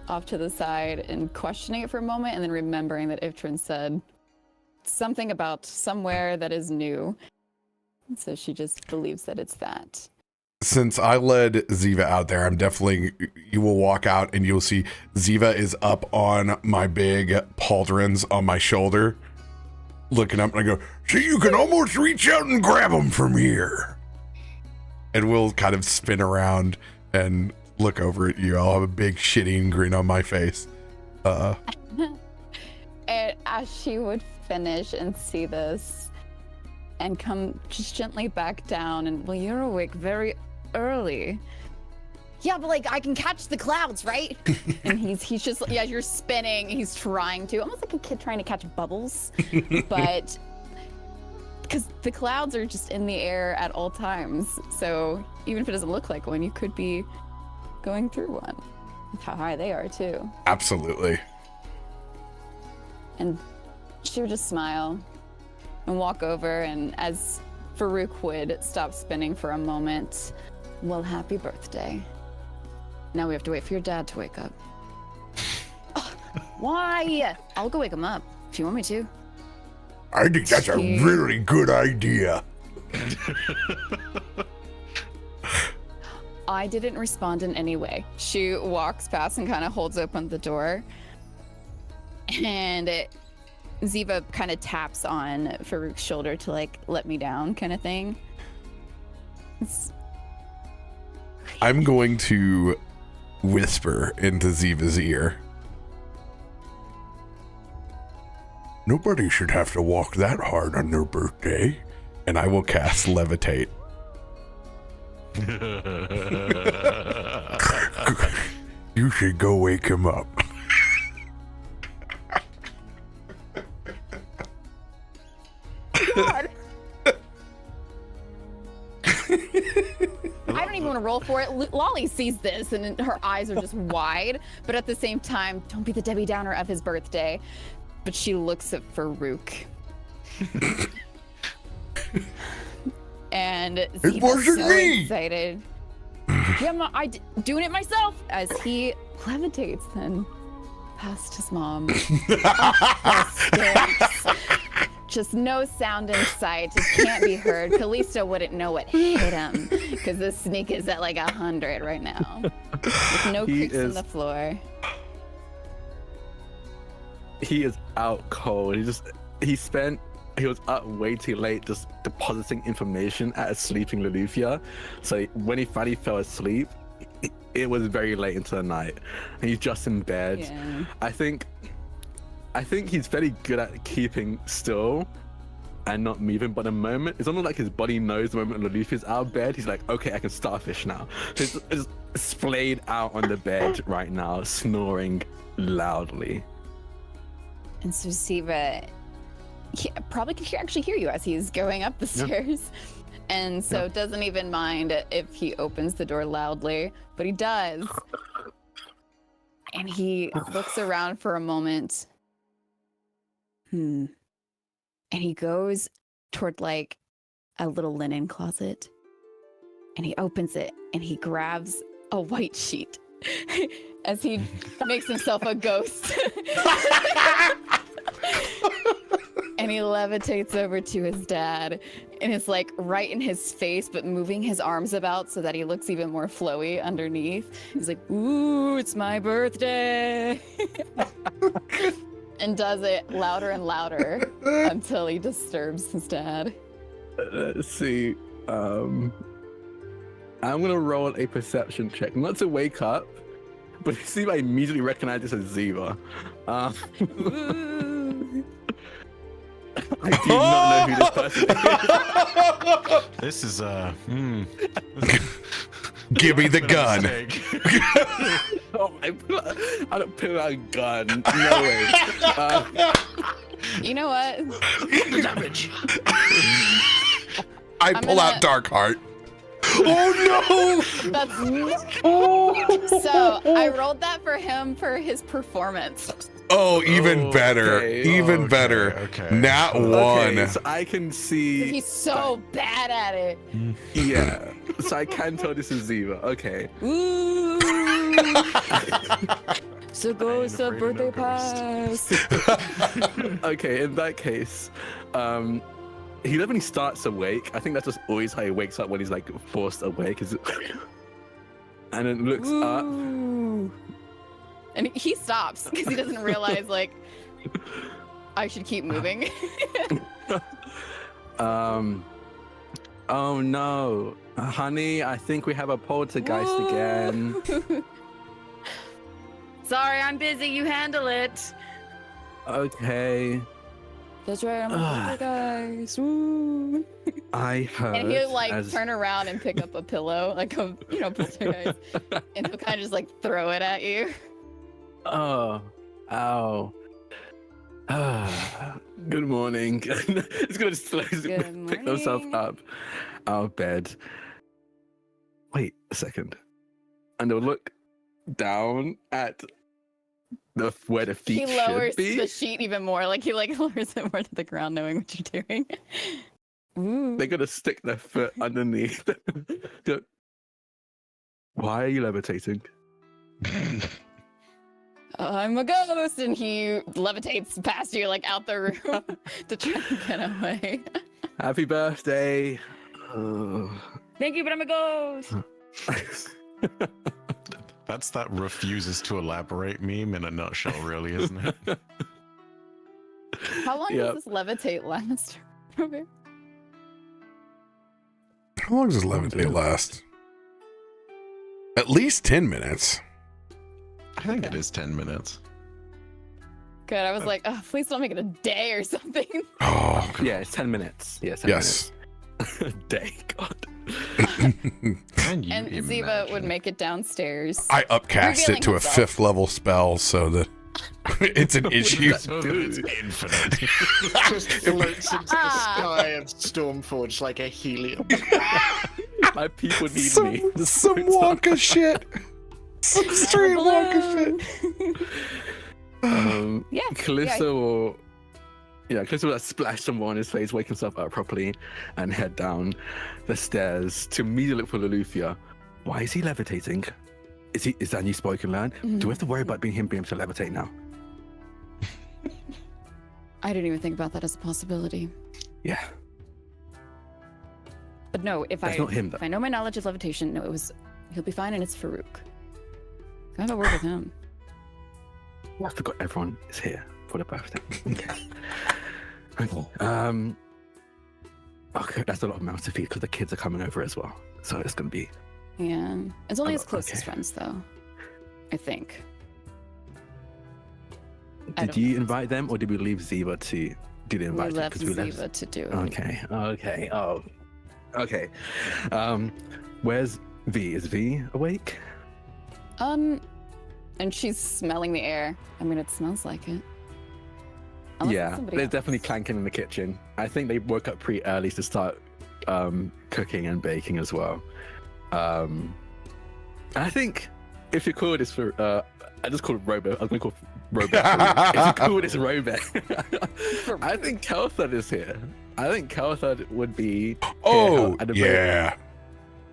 off to the side and questioning it for a moment and then remembering that Iftrin said something about somewhere that is new. So she just believes that it's that. Since I led Ziva out there, you will walk out and you'll see Ziva is up on my big pauldrons on my shoulder, looking up, and I go, so you can almost reach out and grab them from here. And we'll kind of spin around and look over at you. I'll have a big shitting grin on my face. And as she would finish and see this and come just gently back down and, well, you're awake very early. Yeah, but like I can catch the clouds, right? And he's just, yeah, you're spinning. He's trying to, almost like a kid trying to catch bubbles, but because the clouds are just in the air at all times. So even if it doesn't look like one, you could be going through one. That's how high they are too. Absolutely. And she would just smile and walk over, and as Farouk would stop spinning for a moment, well, happy birthday. Now we have to wait for your dad to wake up. Oh, why? I'll go wake him up if you want me to. I think that's a really good idea. I didn't respond in any way. She walks past and kind of holds open the door. And Ziva kind of taps on Farouk's shoulder to like let me down kind of thing. I'm going to whisper into Ziva's ear. Nobody should have to walk that hard on their birthday. And I will cast Levitate. You should go wake him up. God. I don't even want to roll for it. Lolly sees this and her eyes are just wide, but at the same time, don't be the Debbie Downer of his birthday. But she looks at Farouk. And it wasn't so me. Excited. Yeah, doing it myself. As he levitates then past his mom. Just no sound in sight. It can't be heard. Kallisto wouldn't know what hit him because this sneak is at like 100 right now. With no creaks in the floor. He is out cold. He was up way too late just depositing information at a sleeping Loluphia. So when he finally fell asleep, it was very late into the night. And he's just in bed. Yeah. I think he's very good at keeping still and not moving, but the moment, it's almost like his body knows the moment Loluphia's out of bed, he's like, okay, I can starfish now. So he's splayed out on the bed right now, snoring loudly. And so Ziva probably can actually hear you as he's going up the stairs. And so doesn't even mind if he opens the door loudly, but he does. And he looks around for a moment. And he goes toward like a little linen closet. And he opens it and he grabs a white sheet as he makes himself a ghost. And he levitates over to his dad and it's like right in his face, but moving his arms about so that he looks even more flowy underneath. He's like, ooh, it's my birthday. And does it louder and louder until he disturbs his dad. Let's see. I'm gonna roll a perception check, not to wake up, but see if I immediately recognize this as Ziva. I do not know who this person is. This is Give me the gun. Oh, I don't pull out a gun. No way. You know what? Damage. I pull out Darkheart. Oh no! That's so I rolled that for him for his performance. Oh, even better. Okay. Even Okay, better. okay. Nat Okay, one. so I can see. He's so bad at it. Yeah, so I can tell this is Ziva. Okay. Ooh. So goes the afraid of no birthday pass. Okay, in that case, he never really starts awake. I think that's just always how he wakes up when he's like forced awake. And then looks up. Ooh. And he stops because he doesn't realize like I should keep moving. Oh no, honey, I think we have a poltergeist again. Sorry, I'm busy. You handle it. Okay, That's right. I'm Ugh. a guys. Woo. I heard. And he'll like as- turn around and pick up a pillow, like a poltergeist, and he'll kind of just like throw it at you. Oh, ow. Good morning. It's gonna slowly Good pick themselves morning. up out of bed. Wait a second. And they'll look down at where the feet He lowers should be. the sheet even more, like he like lowers it more to the ground, knowing what you're doing. Ooh. They're gonna stick their foot underneath. Why are you levitating? I'm a ghost, and he levitates past you, like out the room, to try to get away. Happy birthday. Thank you, but I'm a ghost. That's that refuses to elaborate meme in a nutshell, really, isn't it? How long Yep. does this levitate last? RoBear? How long does levitate last? At least 10 minutes. I think it is 10 minutes. Good. I was like, oh, please don't make it a day or something. Oh, Yeah, it's 10 minutes. Yeah, 10 yes. minutes. Day, God. Can you And Ziva would imagine? make it downstairs. I upcast Revealing it to himself. a 5th level spell so that it's an issue. So that it's infinite. Just floats into the sky and Stormforge like a helium. My people need some me. some Wonka shit. Some straight Wonka shit. Yeah. Kallisto will... Yeah, Kallisto will splash some more on his face, wake himself up properly, and head down the stairs to immediately look for Loluphia. Why is he levitating? Is that a new spoken learn? Do we have to worry about being able to levitate now? I didn't even think about that as a possibility. Yeah. But no, if That's not him, though. if I know my knowledge of levitation, no, he'll be fine, and it's Farouk. Can I have a word with him? I forgot everyone is here for the birthday. Okay. Okay, that's a lot of mouths to feed because the kids are coming over as well. So it's gonna be... Yeah. It's only Oh, his closest okay. friends, though. I think. I Did don't you know. invite them, or did we leave Ziva to do the We inviting? left 'Cause we Ziva to do it. Okay. Oh. Okay. Where's V? Is V awake? And she's smelling the air. I mean, it smells like it. Unless it's Yeah, somebody they're else. definitely clanking in the kitchen. I think they woke up pretty early to start cooking and baking as well. And I think if you call this for, I just called it RoBear. I was going to call RoBear. If you call this RoBear, I think Kelthad is here. I think Kelthad would be. Oh, at the yeah.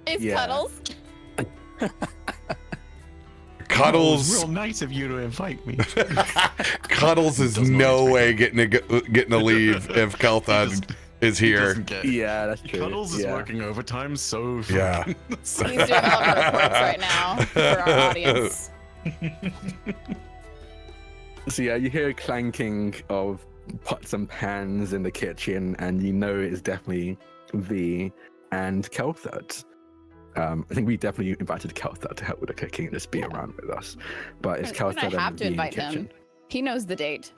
It's Yeah. Cuddles. Cuddles. Real nice of you to invite me. Cuddles is Doesn't no always way getting to leave if Kelthad is He here. doesn't get it. Yeah, that's true. Cuddles is yeah. working overtime, so Yeah. He's doing all the reports right now for our audience. So yeah, you hear a clanking of pots and pans in the kitchen, and you know it's definitely V and Kelthad. I think we definitely invited Kelthad to help with the cooking and just be around with us. But it's And Kelthad I have and to V in the invite him. kitchen. He knows the date.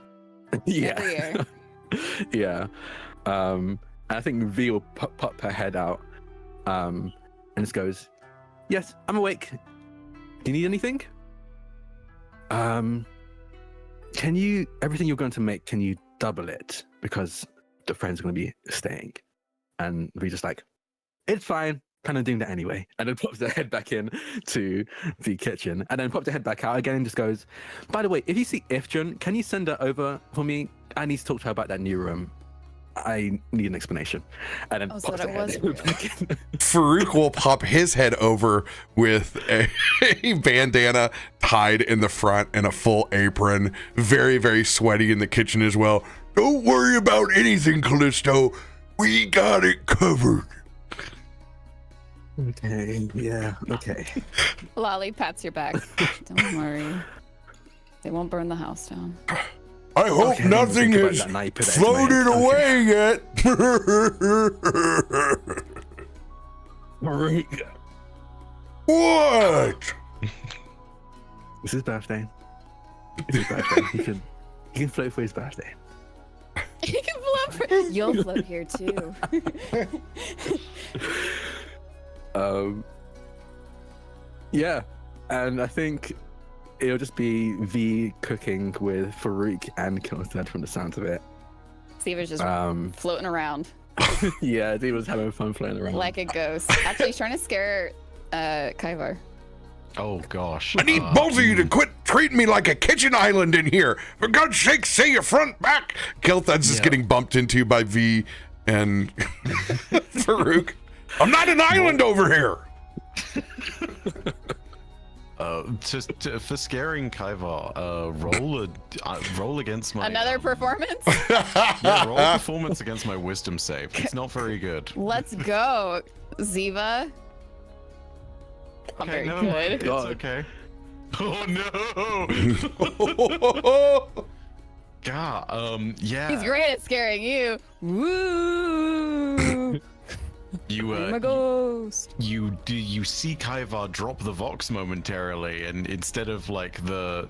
Yeah. Every year. Yeah. And I think V will pop her head out and just goes, "Yes, I'm awake. Do you need anything? Can you, everything you're going to make, can you double it? Because the friends are going to be staying." And V just like, "It's fine. kind of doing that anyway. And then pops their head back in to the kitchen and then pops their head back out again and just goes, by the way, if you see Ifrit, can you send her over for me? I need to talk to her about that new room. I need an explanation. And then so pops their head back in. Farouk will pop his head over with a bandana tied in the front and a full apron. Very, very sweaty in the kitchen as well. Don't worry about anything, Kallisto. We got it covered. Okay, yeah, okay. Lolly pats your back. Don't worry. They won't burn the house down. I hope nothing has floated away yet. What? It's his birthday. It's his birthday. He can float for his birthday. He can float for... You'll float here too. Yeah, and I think it'll just be V cooking with Farouk and Kilstead from the sounds of it. Steve's just floating around. Yeah, he was having fun floating around. Like a ghost. Actually, he's trying to scare Kaivar. Oh gosh. I need both of you to quit treating me like a kitchen island in here. For God's sake, say your front back. Kilthed's just getting bumped into by V and Farouk. I'm not an island over here. For scaring Kaivar, roll against my another performance. Yeah, roll a performance against my wisdom save. It's not very good. Let's go, Ziva. Okay, very no, good. It's okay. Oh no! God, yeah. He's great at scaring you. Woo! I'm a ghost. You see Kaivar drop the Vox momentarily, and instead of like the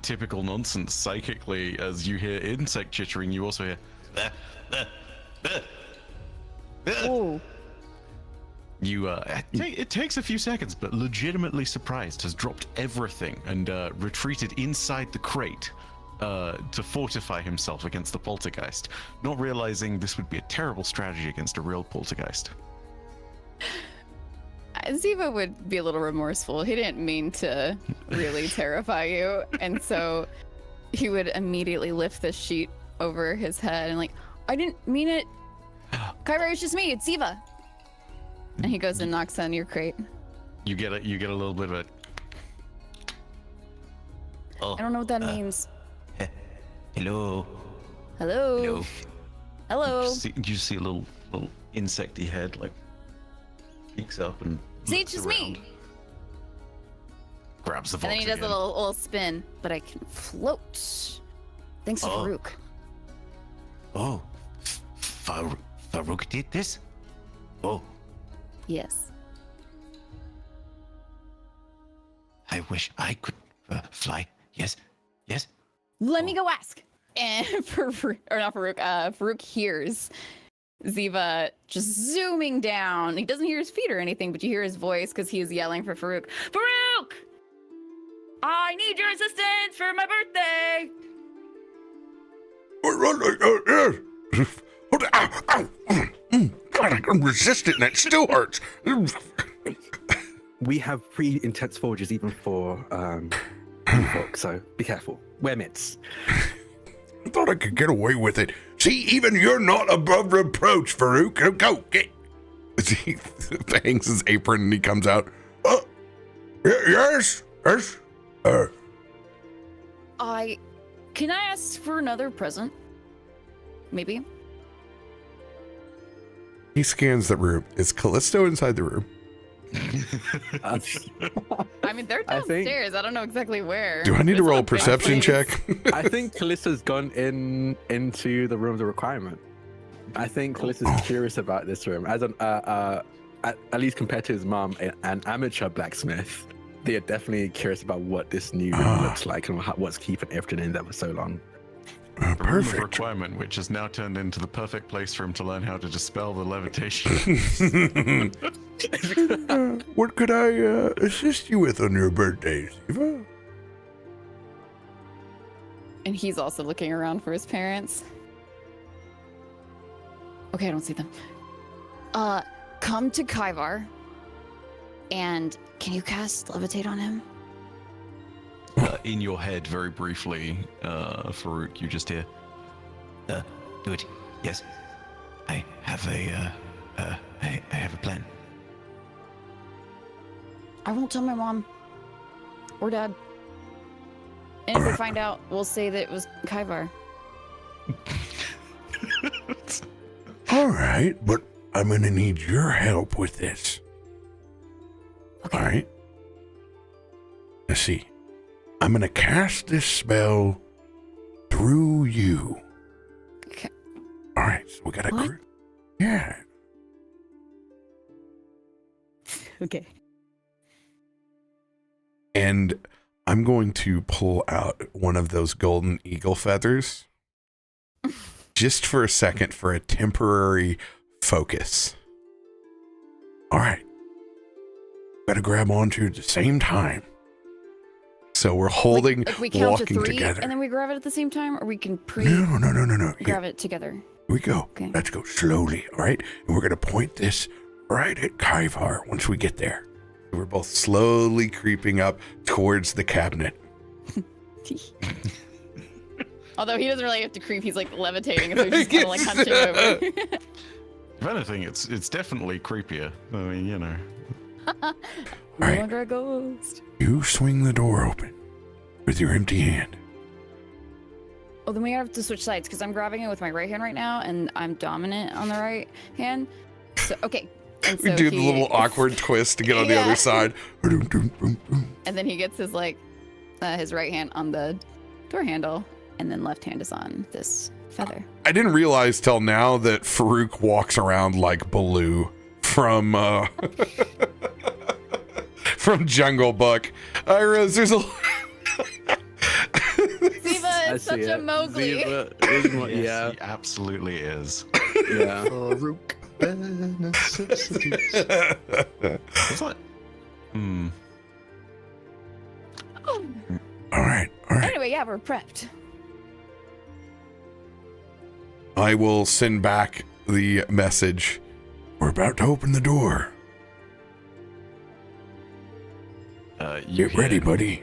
typical nonsense psychically, as you hear insect chittering, you also hear. Ooh. You it takes a few seconds, but legitimately surprised, has dropped everything and retreated inside the crate to fortify himself against the poltergeist, not realizing this would be a terrible strategy against a real poltergeist. Ziva would be a little remorseful. He didn't mean to really terrify you, and so he would immediately lift the sheet over his head and like, I didn't mean it. Kaivar, it's just me. It's Ziva. And he goes and knocks on your crate. You get a little bit of a. I don't know what that means. Hello. Hello. Hello. Hello. You see a little insecty head like peeks up and See, it's just around. me. Grabs the Vox And then he does again. a little spin, but I can float. Thanks to Farouk. Oh, Farouk did this? Oh, Yes. I wish I could fly. Yes, yes. Let me go ask. And Farouk hears Ziva just zooming down. He doesn't hear his feet or anything, but you hear his voice because he is yelling for Farouk. Farouk! I need your assistance for my birthday! God, I can resist it and it still hurts. We have pretty intense forges even for folk, so be careful. Wear mitts. I thought I could get away with it. See, even you're not above reproach, Farouk. Go, get. He hangs his apron and he comes out. Yes. Can I ask for another present? Maybe? He scans the room. Is Kallisto inside the room? I mean, they're downstairs. I don't know exactly where. Do I need to roll a It's not a big perception place. check? I think Kallisto's gone into the room of the requirement. I think Kallisto's curious about this room. As an at least compared to his mom, an amateur blacksmith, they are definitely curious about what this new room looks like and what's keeping everything in there for so long. Room of Perfect. requirement, which has now turned into the perfect place for him to learn how to dispel the levitation. What could I assist you with on your birthday, Ziva? And he's also looking around for his parents. Okay, I don't see them. Come to Kaivar And can you cast Levitate on him? In your head, very briefly, Farouk, you just hear, Do it. Yes. I have a I have a plan. I won't tell my mom or dad. And if we find out, we'll say that it was Kaivar. All right, but I'm gonna need your help with this. Okay. All right. Let's see. I'm gonna cast this spell through you. Okay. All right, so we got a What? group. Yeah. Okay. And I'm going to pull out one of those golden eagle feathers just for a second for a temporary focus. All right. Got to grab onto at the same time. So we're holding, Like we count to walking 3 together. and then we grab it at the same time, or we can No. grab it together. Here we go. Okay. Let's go slowly, all right? And we're going to point this right at Kaivar once we get there. We're both slowly creeping up towards the cabinet. Although he doesn't really have to creep, he's like levitating, so he's just kind of like hunching over. if anything, it's definitely creepier. I mean, you know. Right. Under a ghost. You swing the door open with your empty hand. Oh, then we have to switch sides because I'm grabbing it with my right hand right now, and I'm dominant on the right hand. So okay. And We so do the little awkward twist to get on the other side. And then he gets his his right hand on the door handle, and then left hand is on this feather. I didn't realize till now that Farouk walks around like Baloo from from Jungle Book. Iris, there's a Ziva is such a Mowgli. Ziva is Yes, he absolutely is. yeah. Farouk. It's like, all right. Anyway, yeah, we're prepped. I will send back the message. We're about to open the door. you Get ready, buddy.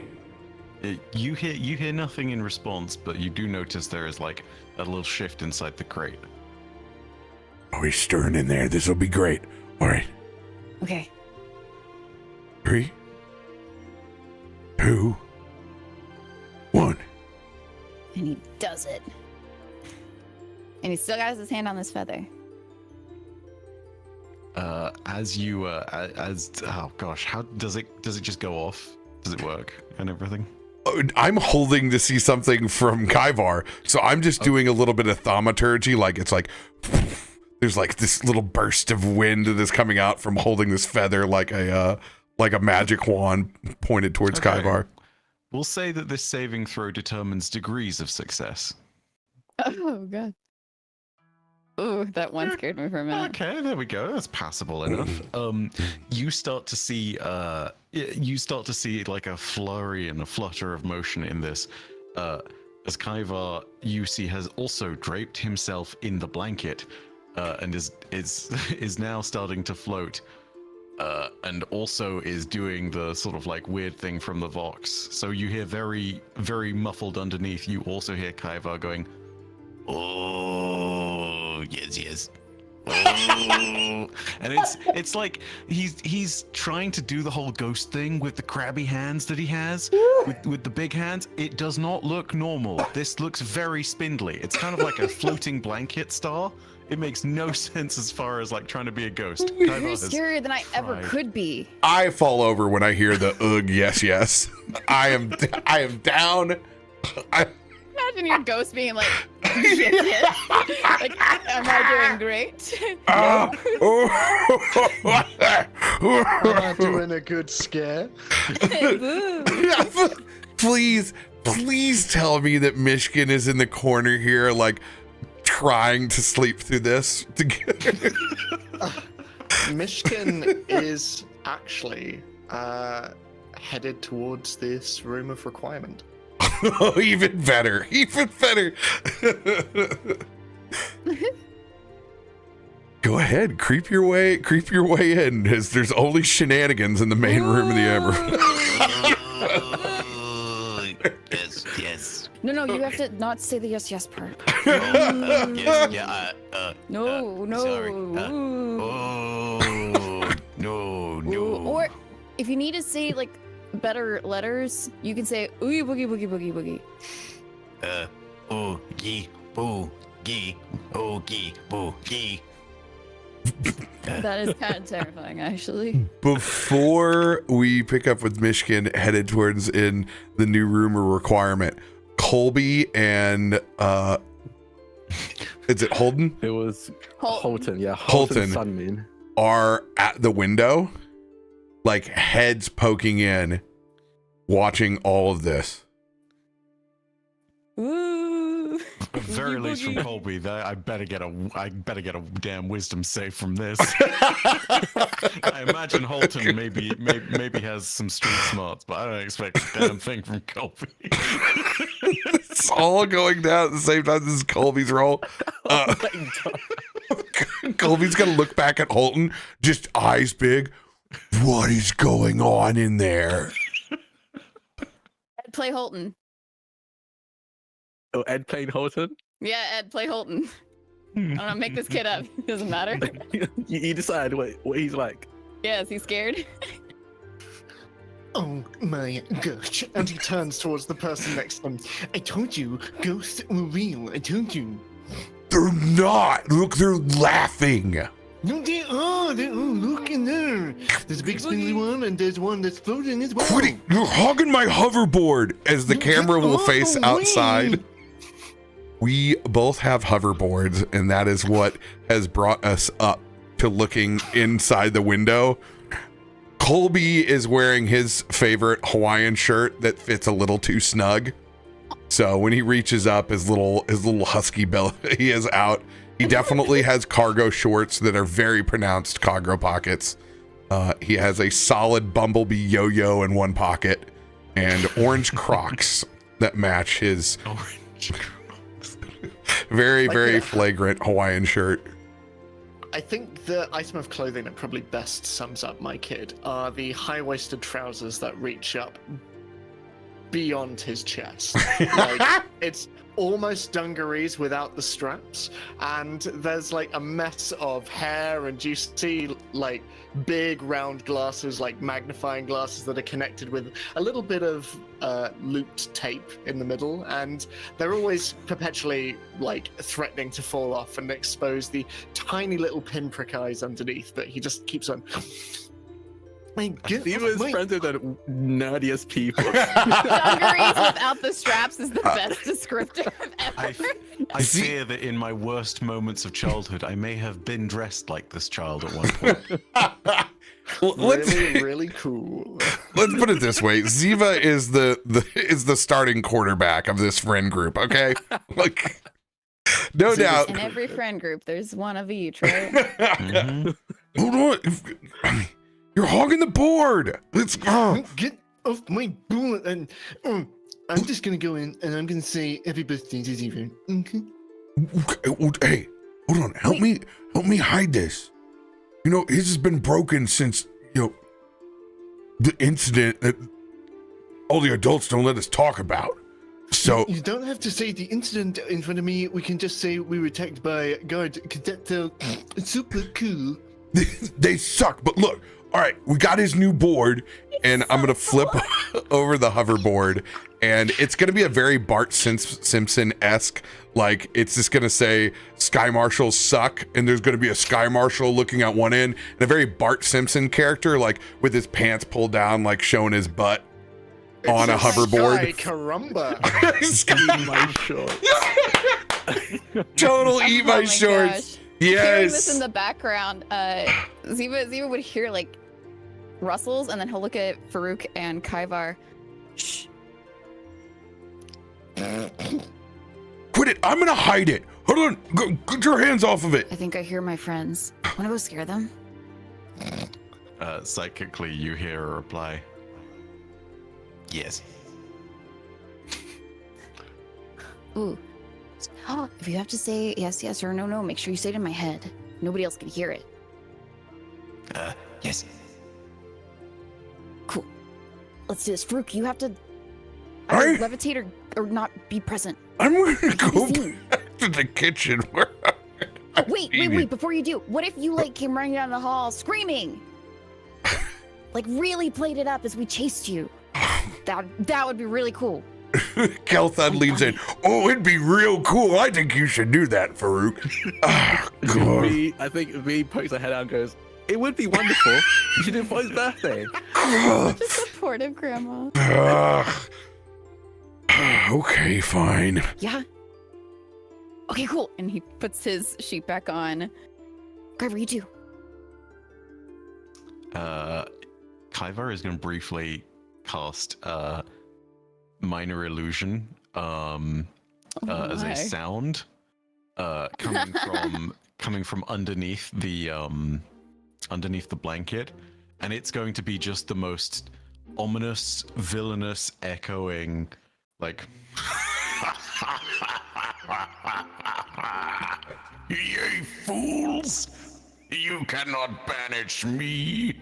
You hear nothing in response, but you do notice there is like a little shift inside the crate. Oh, he's stirring in there. This will be great. All right. Okay. 3, 2, 1. And he does it. And he still got his hand on this feather. Oh gosh, how does it just go off? Does it work and everything? I'm holding to see something from Kaivar, so I'm just doing a little bit of thaumaturgy. Like it's like there's like this little burst of wind that's coming out from holding this feather like a magic wand pointed towards Okay. Kaivar. We'll say that this saving throw determines degrees of success. Oh god. Ooh, that one scared me for a minute. Okay, there we go. That's passable enough. You start to see like a flurry and a flutter of motion in this. As Kaivar, you see, has also draped himself in the blanket, and is now starting to float, and also is doing the sort of like weird thing from the Vox. So you hear very, very muffled underneath. You also hear Kaivar going, Oh, yes. Oh. and it's like he's trying to do the whole ghost thing with the crabby hands that he has with the big hands. It does not look normal. This looks very spindly. It's kind of like a floating blanket star. It makes no sense as far as like trying to be a ghost. You're scarier than I ever tried. could be. I fall over when I hear the ugh, yes. I am down. Imagine your ghost being like, yes. Like, am I doing great? Ah, Am I doing a good scare? Boo. please tell me that Myshkin is in the corner here, like trying to sleep through this. Myshkin is actually headed towards this room of requirement. Oh, even better. Go ahead, creep your way in, as there's only shenanigans in the main room of the Amber. Yes. No, you have to not say the yes part. Yes. Yeah. No. Sorry. No. Or if you need to say like better letters, you can say oogie boogie boogie boogie boogie. Oogie boogie oogie boogie. That is kind of terrifying, actually. Before we pick up with Myshkin headed towards in the new rumor requirement, Colby and is it Holden? It was Holton. Yeah, Holton. Sunmoon. Are at the window, like heads poking in, watching all of this. Ooh. At very least from Colby, I better get a damn wisdom save from this. I imagine Holton maybe has some street smarts, but I don't expect a damn thing from Colby. It's all going down at the same time. This is Colby's roll. Colby's gonna look back at Holton, just eyes big. What is going on in there? Ed, play Holton. Oh, Ed played Holton? Yeah, Ed, play Holton. I don't know, make this kid up. Doesn't matter. you decide what he's like. Yeah, is he scared? Oh my gosh. And he turns towards the person next to him. I told you, ghosts were real. I told you. They're not. Look, they're laughing. No, they are. They're all looking there. There's a big spindly one, and there's one that's floating as well. Quit it. You're hogging my hoverboard. As the camera will face outside. We both have hoverboards, and that is what has brought us up to looking inside the window. Colby is wearing his favorite Hawaiian shirt that fits a little too snug. So when he reaches up, his little husky belly is out. He definitely has cargo shorts that are very pronounced cargo pockets. He has a solid bumblebee yo-yo in one pocket and orange Crocs that match his very flagrant Hawaiian shirt. I think the item of clothing that probably best sums up my kid are the high-waisted trousers that reach up beyond his chest. Like, it's almost dungarees without the straps, and there's like a mess of hair, and you see like big round glasses, like magnifying glasses that are connected with a little bit of looped tape in the middle, and they're always perpetually like threatening to fall off and expose the tiny little pinprick eyes underneath, but he just keeps on. He was friends with the nerdiest people. Dungarees without the straps is the best descriptor I've ever. I fear that in my worst moments of childhood, I may have been dressed like this child at one point. Really cool. Let's put it this way: Ziva is the starting quarterback of this friend group. Okay, like no doubt. In every friend group, there's one of each, right? Mm-hmm. Hold on. You're hogging the board. Let's go. Get off my board, and I'm just gonna go in and I'm gonna say happy birthday to Ziva. Okay. Hey, hold on. Help me hide this. You know, his has been broken since the incident that all the adults don't let us talk about. So you don't have to say the incident in front of me. We can just say we were attacked by a guard. That's super cool. They suck. But look. All right, we got his new board, and I'm going to flip over the hoverboard, and it's going to be a very Bart Simpson-esque, like, it's just going to say, Sky Marshals suck, and there's going to be a Sky Marshal looking at one end, and a very Bart Simpson character, like, with his pants pulled down, like, showing his butt on a hoverboard. Sky Caramba. Eat my shorts. Total eat my shorts. Gosh. Yes. Hearing this in the background, Ziva would hear like rustles, and then he'll look at Farouk and Kaivar. Shh. Quit it! I'm gonna hide it. Hold on, get your hands off of it. I think I hear my friends. Wanna go scare them? Psychically, you hear a reply. Yes. Ooh. Oh, if you have to say yes, yes, or no, no, make sure you say it in my head. nobody else can hear it. Yes. Cool. Let's do this. Farouk, you have to Alright. either levitate or not be present. I'm gonna go Be seen. back to the kitchen where Wait, before you do, what if you like came running down the hall screaming? Like really played it up as we chased you. That would be really cool. Kelthad leans in. Oh, it'd be real cool. I think you should do that, Farouk. Ah, God. I think V pokes her head out and goes, "It would be wonderful. You should do it for his birthday." Just supportive grandma. Okay, fine. Yeah. Okay, cool. And he puts his sheet back on. Whatever you do. Kyvar is going to briefly cast Minor Illusion as a sound coming from underneath the blanket, and it's going to be just the most ominous, villainous, echoing, like. Ye fools! You cannot banish me!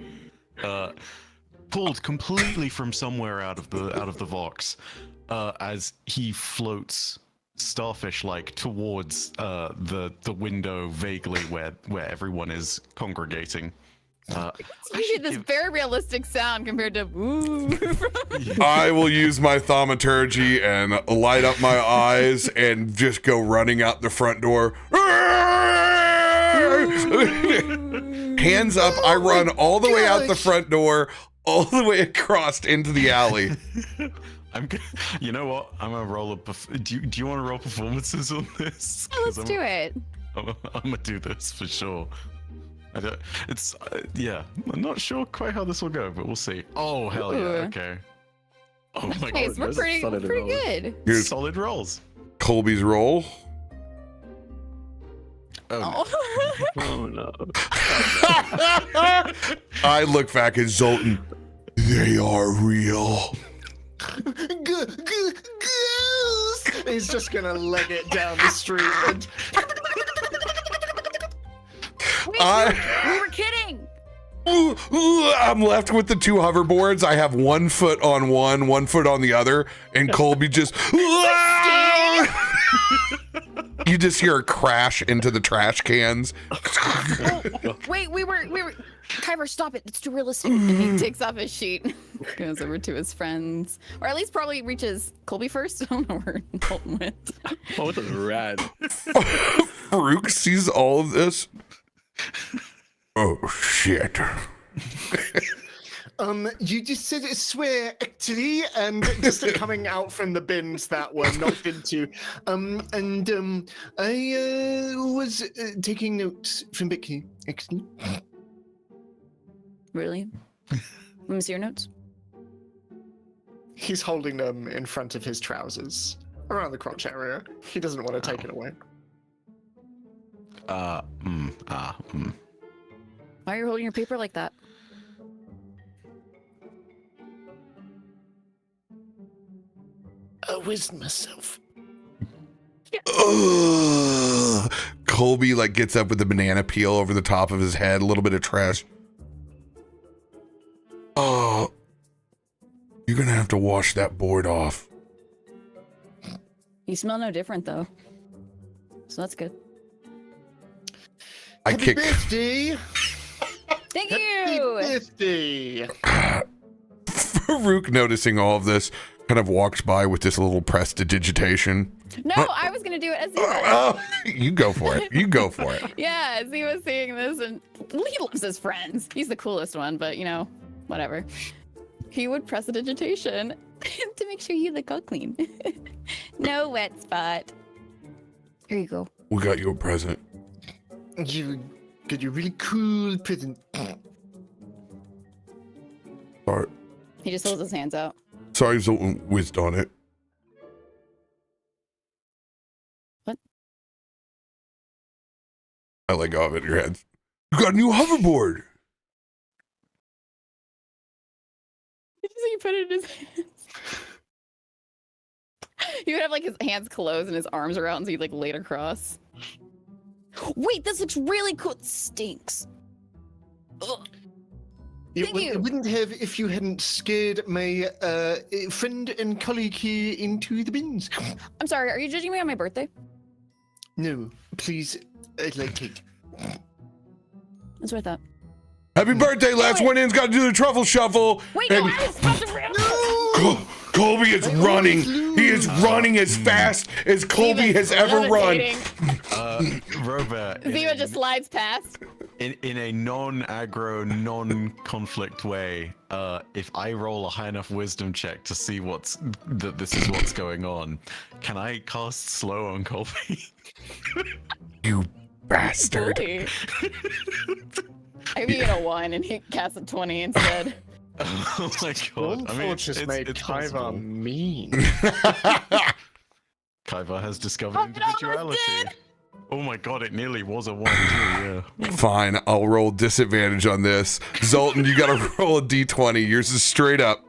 Pulled completely from somewhere out of the Vox, as he floats starfish-like towards the window vaguely where everyone is congregating. You get this very realistic sound compared to ooh. I will use my thaumaturgy and light up my eyes and just go running out the front door. Hands up, I run all the way out the front door, all the way across into the alley. You know what? I'm gonna roll a. Do you want to roll performances on this? Let's do it. I'm gonna do this for sure. Yeah. I'm not sure quite how this will go, but we'll see. Oh hell yeah! Ooh. Okay. Oh my Nice, god, we're those are pretty solid rolls. good. Here's solid rolls. Colby's roll. Oh, Oh no. I look back at Zoltan. They are real. He's just gonna leg it down the street. And We were kidding. I'm left with the two hoverboards. I have 1 foot on one foot on the other, and Colby just. You just hear a crash into the trash cans. Wait, we were. Kyver, stop it. It's too realistic. And he takes off his sheet, goes over to his friends, or at least probably reaches Colby first. I don't know where Colton went. Oh, this is rad. Farouk sees all of this. Oh shit. you just said it swear actually, and just coming out from the bins that were knocked into. I was taking notes from Becky, actually. Really? Let me see your notes. He's holding them in front of his trousers, around the crotch area. He doesn't want to take it away. Why are you holding your paper like that? I whizzed myself. Ugh. Colby like gets up with the banana peel over the top of his head, a little bit of trash. Oh, you're gonna have to wash that board off. You smell no different though, so that's good. I Happy kick. birthday! Thank Happy you. birthday! Farouk, noticing all of this, kind of walks by with this little prestidigitation. No, I was gonna do it as he was. Oh, you go for it. You go for it. Yeah, as he was seeing this, and he loves his friends. He's the coolest one, but you know, whatever. He would press a digitation to make sure you look all clean. No wet spot. Here you go. We got you a present. You got a really cool present. Sorry, He just holds his hands out. sorry, Zoltan whizzed on it. What? I let go of it in your hands. You got a new hoverboard. Did you say you put it in his hands? He would have like his hands closed and his arms are out, and so he'd like lay it across. Wait, this looks really cool. It stinks. Ugh. Thank you. It wouldn't have if you hadn't scared my friend and colleague here into the bins. I'm sorry, are you judging me on my birthday? No, please, I'd like cake. That's what I thought. Happy birthday, last one in's got to do the truffle shuffle. Wait, and no, I was supposed to Colby is running. He is running as fast as Colby has ever run. RoBear. Ziva just slides past. In a non-aggro, non-conflict way, if I roll a high enough wisdom check to see that this is what's going on, can I cast slow on Colby? You bastard. Really? I get a 1 and he casts a 20 instead. Oh my god. Stormforge just made Kaiva mean. Kaiva has discovered individuality. Oh my god, it nearly was a 1 too, yeah. Fine, I'll roll disadvantage on this. Zoltan, you gotta roll a d20. Yours is straight up.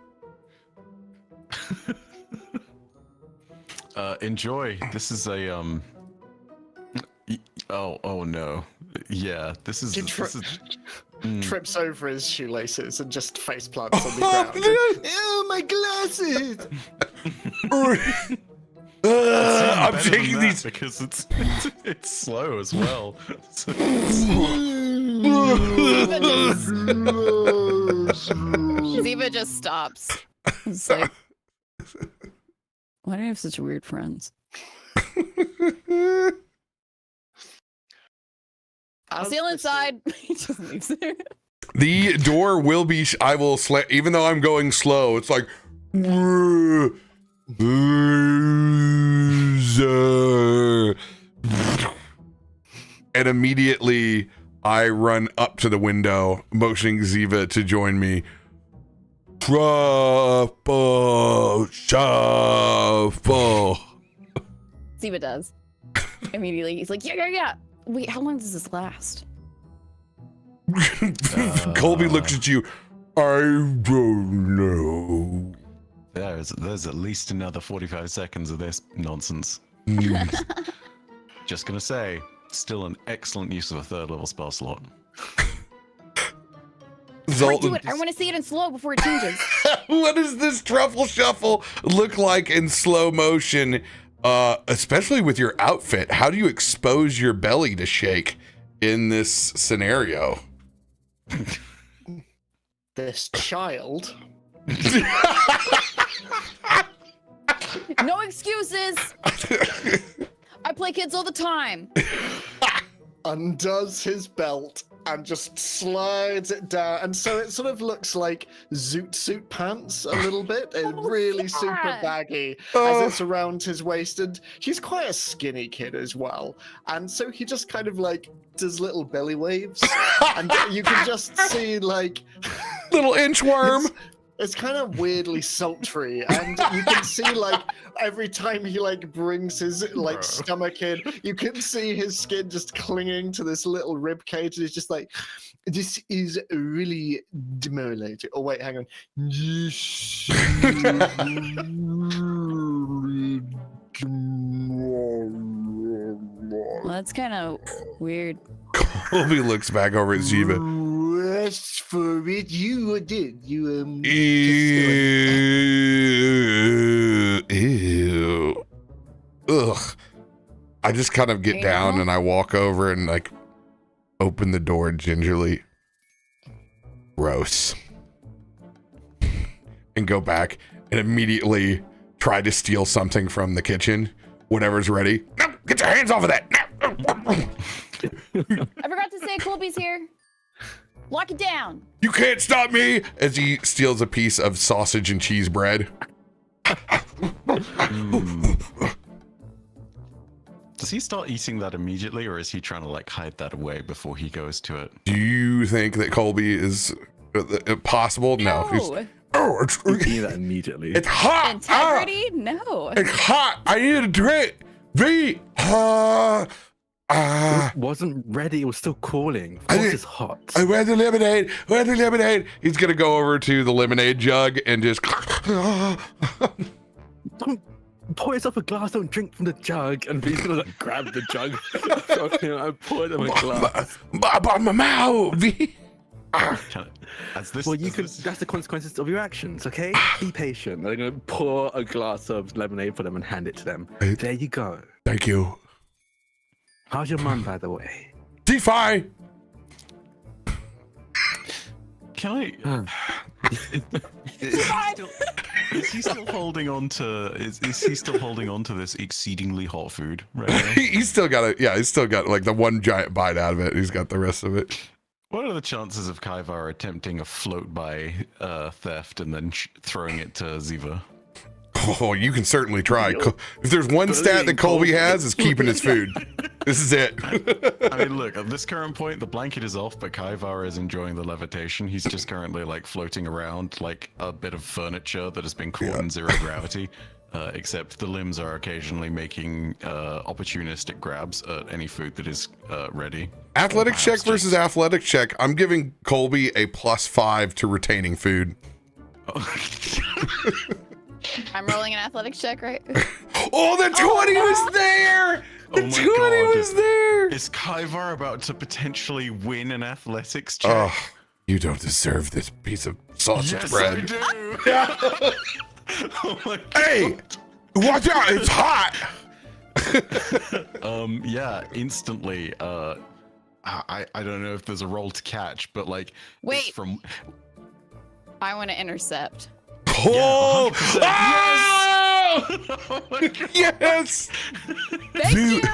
Enjoy. This is a oh no. Yeah, this is Trips over his shoelaces and just face plants on the ground. Oh, my glasses! I'm taking these because it's slow as well. Ziva just stops. It's like, why do I have such weird friends? I'll steal inside. He just leaves there. The door will be. I will slam. Even though I'm going slow, it's like. And immediately I run up to the window, motioning Ziva to join me. Truffle shuffle. Ziva does. Immediately, he's like, yeah. Wait, how long does this last? Colby looks at you. I don't know. There's at least another 45 seconds of this nonsense. Just gonna say, still an excellent use of a 3rd level spell slot. Zoltan, I want to see it in slow before it changes. What does this truffle shuffle look like in slow motion? Especially with your outfit, how do you expose your belly to shake in this scenario? This child. No excuses. I play kids all the time. Undoes his belt and just slides it down, and so it sort of looks like zoot suit pants a little bit. It's really super baggy as it's around his waist, and he's quite a skinny kid as well, and so he just kind of like does little belly waves, and you can just see like little inchworm. It's kind of weirdly sultry, and you can see like every time he like brings his like stomach in, you can see his skin just clinging to this little rib cage. And it's just like, this is really demoralizing. Oh wait, hang on. Well, that's kind of weird. Colby looks back over at Ziva. As for it, you did. You Ew. Ugh. I just kind of get down and I walk over and like open the door gingerly. Gross. And go back and immediately try to steal something from the kitchen. Whatever's ready. No, get your hands off of that. No. I forgot to say Colby's here. Lock it down. You can't stop me. As he steals a piece of sausage and cheese bread. Does he start eating that immediately, or is he trying to like hide that away before he goes to it? Do you think that Colby is possible? No. It's that immediately. It's hot. Integrity? No. It's hot. I need a drink. It wasn't ready. It was still calling. Of course it's hot. Where's the lemonade? Where's the lemonade? He's gonna go over to the lemonade jug and just. pour yourself a glass, don't drink from the jug. And V's gonna like grab the jug. I pour them a glass. My mouth. As this, Well, you as could. this- That's the consequences of your actions, okay? Be patient. They're gonna pour a glass of lemonade for them and hand it to them. There you go. Thank you. How's your mum, by the way? DeFi. Can I? Is he still holding on to? Is he still holding on to this exceedingly hot food right now? He's still got it. Yeah, he's still got like the one giant bite out of it. He's got the rest of it. What are the chances of Kaivar attempting a float by theft and then throwing it to Ziva? Oh, you can certainly try. If there's one stat that Colby has, is keeping his food. This is it. I mean, look, at this current point, the blanket is off, but Kaivar is enjoying the levitation. He's just currently like floating around like a bit of furniture that has been caught in zero gravity. Except the limbs are occasionally making opportunistic grabs at any food that is ready. Athletic check versus athletic check. I'm giving Colby a +5 to retaining food. I'm rolling an athletics check, right? Oh, the 20 was there! The 20 was there! Is Kaivar about to potentially win an athletics check? Oh, you don't deserve this piece of sausage Yes, bread. I do! Oh my god. Hey! Watch out, it's hot! Yeah, instantly. I don't know if there's a roll to catch, but like Wait. from I want to intercept. Oh! 100%. Ah! Oh my god. Yes! Thank Dude. you.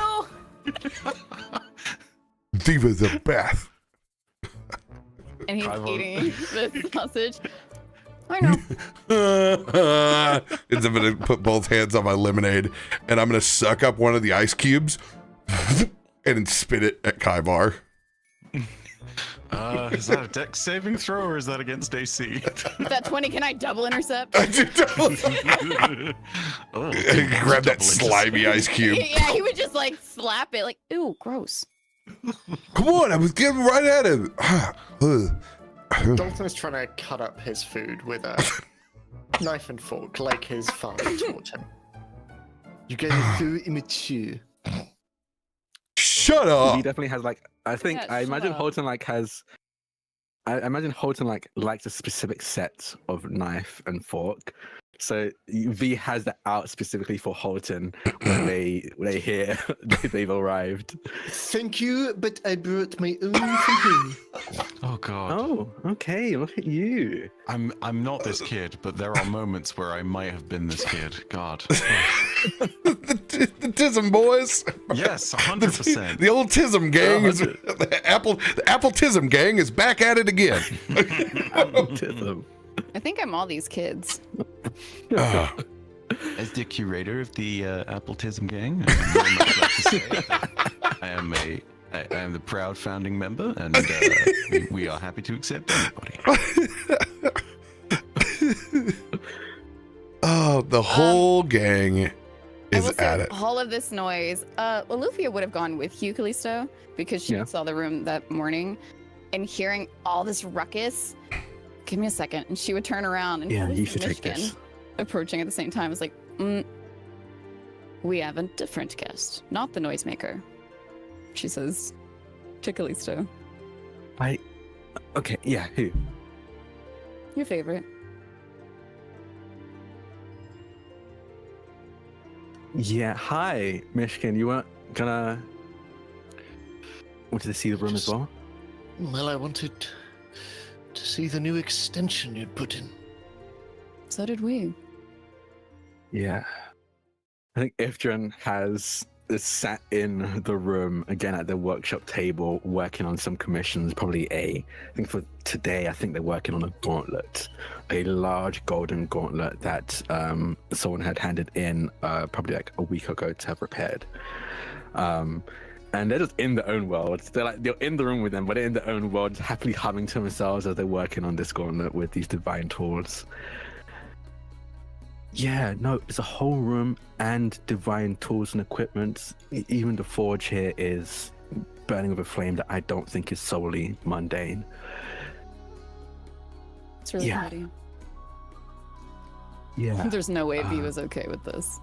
Diva's the best. And he's Kaivar. eating the sausage. I know. And I'm gonna put both hands on my lemonade, and I'm gonna suck up one of the ice cubes and then spit it at Kaivar. Is that a dex saving throw or is that against AC? With that 20, can I double intercept? Oh, Grab that slimy ice cube. Yeah, he would just like slap it, like, ew, gross. Come on, I was getting right at him. Dalton is trying to cut up his food with a knife and fork, like his father taught him. You guys are so immature. Shut He up. definitely has like. I think Yeah, I shut imagine up. Holton like has. I imagine Holton like likes a specific set of knife and fork. So V has that out specifically for Holton when they hear they've arrived. Thank you, but I brought my own from home. Oh god. Oh, okay. Look at you. I'm not this kid, but there are moments where I might have been this kid. God. The Tism boys. Yes, 100%. The old Tism gang is 100. the Apple Tism gang is back at it again. Autism. I think I'm all these kids. As the curator of the Appletism gang, I would very much like to say that I am the proud founding member, and we are happy to accept anybody. Oh, the whole gang I is will say, at it. all of this noise, Loluphia would have gone with you, Kallisto, because she Yeah. saw the room that morning, and hearing all this ruckus. Give me a second, and she would turn around and Yeah, notice you should take Myshkin this. approaching at the same time. It's like, we have a different guest, not the noisemaker. She says to Kallisto, Okay, yeah, who? your favorite. Yeah, hi, Myshkin. You weren't gonna. Wanted to see the room as well? Well, I wanted to see the new extension you'd put in. So did we. Yeah. I think Ifrin has sat in the room again at the workshop table working on some commissions. Probably I think for today, I think they're working on a gauntlet, a large golden gauntlet that someone had handed in probably like a week ago to have repaired. And they're just in their own world. They're in the room with them, but they're in their own world, happily humming to themselves as they're working on this gauntlet with these divine tools. Yeah, no, it's a whole room and divine tools and equipment. Even the forge here is burning with a flame that I don't think is solely mundane. It's really Yeah. pretty. Yeah. There's no way V was okay with this.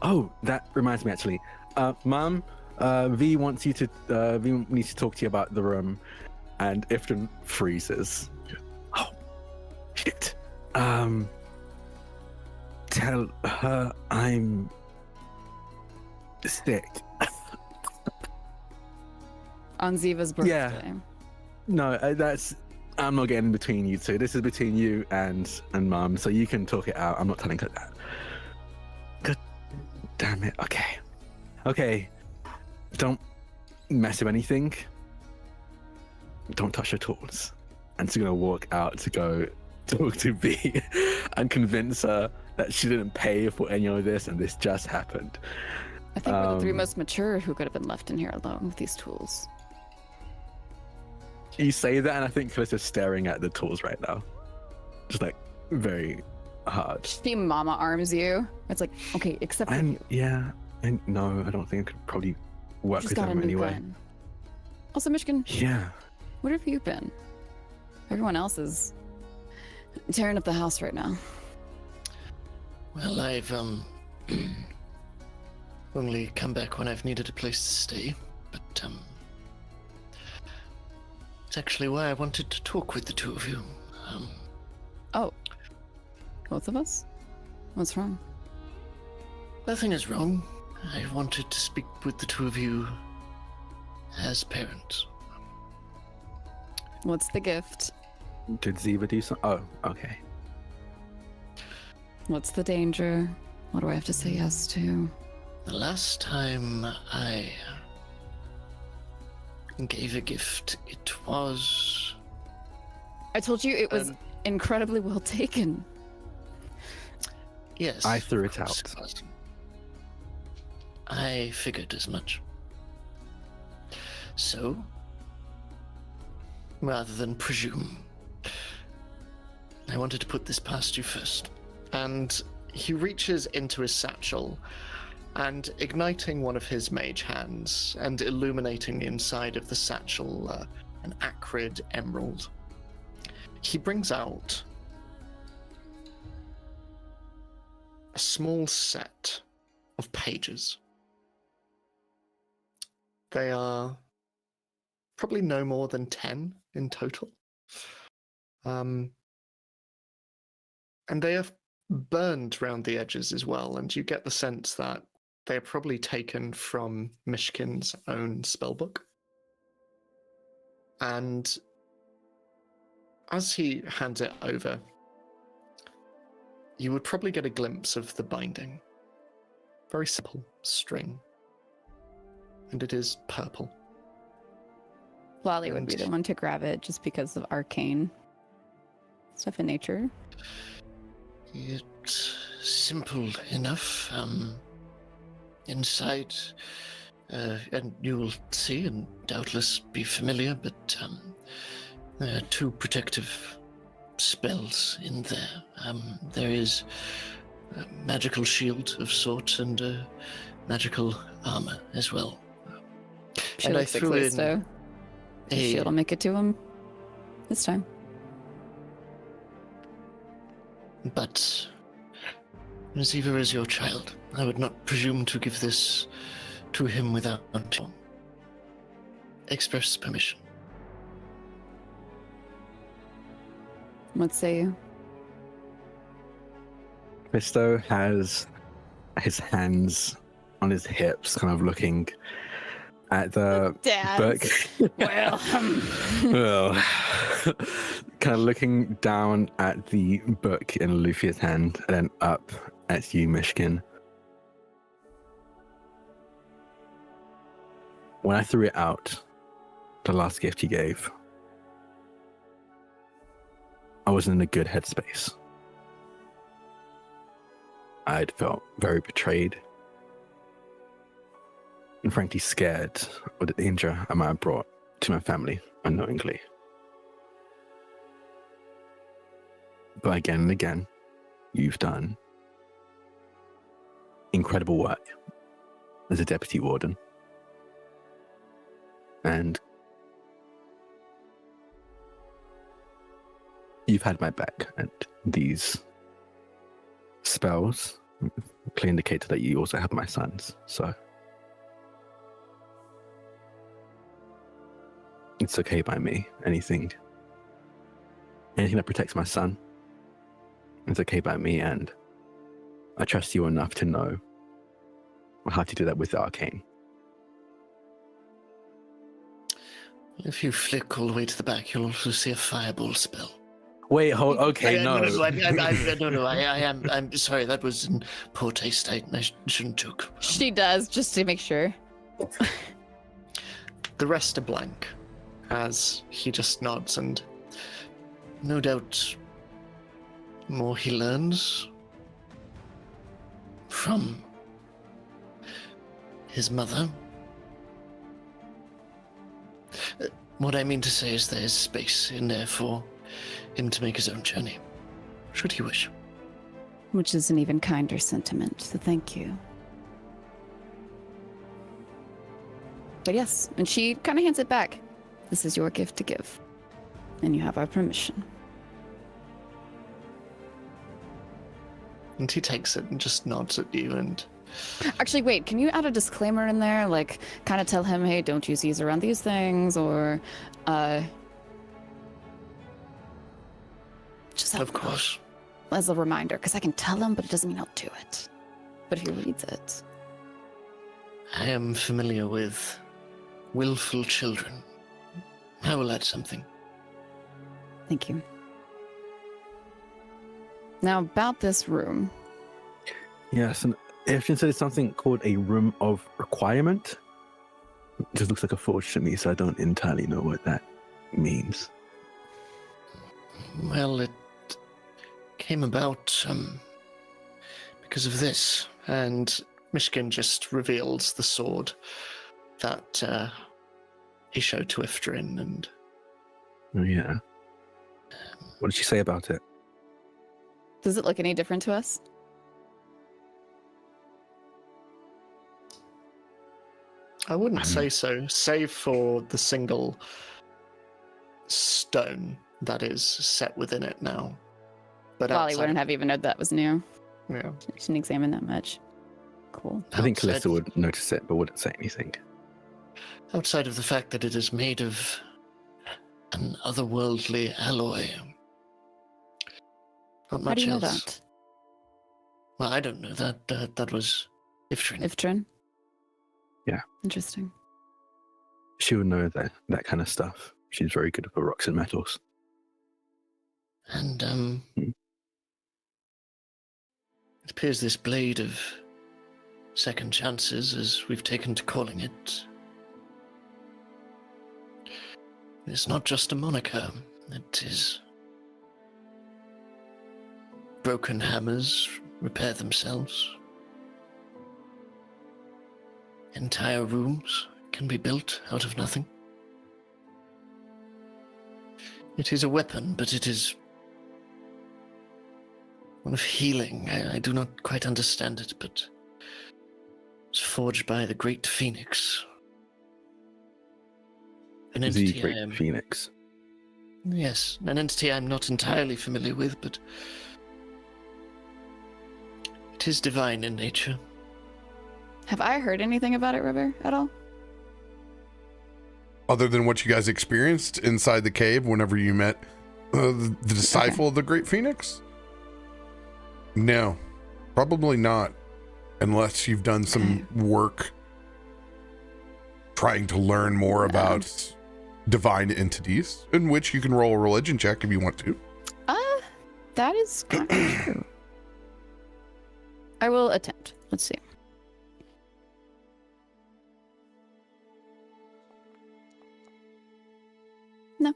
Oh, that reminds me actually. Mom, V needs to talk to you about the room, and Ifrit freezes. Oh, shit. Tell her I'm sick. On Ziva's birthday. Yeah. No, I'm not getting in between you two. This is between you and Mum, so you can talk it out. I'm not telling her that. Good damn it. Okay. Don't mess with anything. Don't touch your tools. And she's gonna walk out to go talk to B and convince her that she didn't pay for any of this and this just happened. I think we're the three most mature who could have been left in here alone with these tools. You say that, and I think Kallisto's staring at the tools right now. Just like very hard. She mama arms you. It's like, okay, except for you. Yeah. No, I don't think I could probably work She's with got a them new anyway. gun. Also, Myshkin, Yeah. where have you been? Everyone else is tearing up the house right now. Well, I've only come back when I've needed a place to stay, but it's actually why I wanted to talk with the two of you. Oh, both of us? What's wrong? Nothing is wrong. I wanted to speak with the two of you as parents. What's the gift? Did Ziva do something? Oh, okay. What's the danger? What do I have to say yes to? The last time I gave a gift, it was... I told you it was incredibly well taken. Yes. I threw of it course out. was. I figured as much. So, rather than presume, I wanted to put this past you first. And he reaches into his satchel and, igniting one of his mage hands and illuminating the inside of the satchel, an acrid emerald, he brings out a small set of pages. They are probably no more than 10 in total. And they are burned around the edges as well, and you get the sense that they are probably taken from Myshkin's own spellbook. And as he hands it over, you would probably get a glimpse of the binding. Very simple string. And it is purple. Lolly would be the one to grab it just because of arcane stuff in nature. It's simple enough. Inside, and you will see and doubtless be familiar, but there are 2 protective spells in there. There is a magical shield of sorts and a magical armor as well. She And I looks at threw in Kallisto. The shield will make it to him this time. But Ziva is your child. I would not presume to give this to him without express permission. What say you? Kallisto has his hands on his hips, kind of looking at the book. Well, Well, kind of looking down at the book in Loluphia's hand and then up at you, Myshkin. When I threw it out, the last gift you gave, I wasn't in a good headspace. I'd felt very betrayed and frankly scared of the danger I might have brought to my family unknowingly. But again and again, you've done incredible work as a deputy warden. And you've had my back, and these spells Clear indicator that you also have my sons, so it's okay by me. Anything that protects my son, it's okay by me, and I trust you enough to know how to do that with the arcane. If you flick all the way to the back, you'll also see a fireball spell. Wait, hold. Okay, no. I'm sorry. That was in poor taste. I shouldn't joke. She does, just to make sure. The rest are blank, as he just nods, and no doubt more he learns from his mother. What I mean to say is there's space in there for him to make his own journey, should he wish. Which is an even kinder sentiment, so thank you. But yes, and she kind of hands it back. This is your gift to give, and you have our permission. And he takes it and just nods at you and... Actually, wait, can you add a disclaimer in there? Like, kind of tell him, hey, don't use these around these things, or, just Of course. as a reminder, because I can tell him, but it doesn't mean I'll do it. But he reads it. I am familiar with willful children. I will add something. Thank you. Now, about this room. Yes, and Ifrit said it's something called a room of requirement. It just looks like a forge to me, so I don't entirely know what that means. Well, it came about because of this, and Myshkin just reveals the sword that he showed to Ifrit, and... Oh, yeah. What did she say about it? Does it look any different to us? I wouldn't say so, save for the single stone that is set within it now. But Wally wouldn't have even known that was new. Yeah. I didn't examine that much. Cool. I think Outside- Kallisto would notice it, but wouldn't say anything. Outside of the fact that it is made of an otherworldly alloy. Not How much do you know else. that? Well, I don't know that. That was Ifrit. Iftrin? Yeah. Interesting. She would know that kind of stuff. She's very good at rocks and metals. And it appears this blade of second chances, as we've taken to calling it, is not just a moniker. It is broken hammers repair themselves. Entire rooms can be built out of nothing. It is a weapon, but it is one of healing. I do not quite understand it, but it's forged by the Great Phoenix. An entity The Great Phoenix. Yes, an entity I'm not entirely familiar with, but it is divine in nature. Have I heard anything about it, RoBear, at all? Other than what you guys experienced inside the cave whenever you met the disciple of the Great Phoenix? No, probably not. Unless you've done some work trying to learn more about divine entities, in which you can roll a religion check if you want to. That is kind of true. I will attempt. Let's see. No.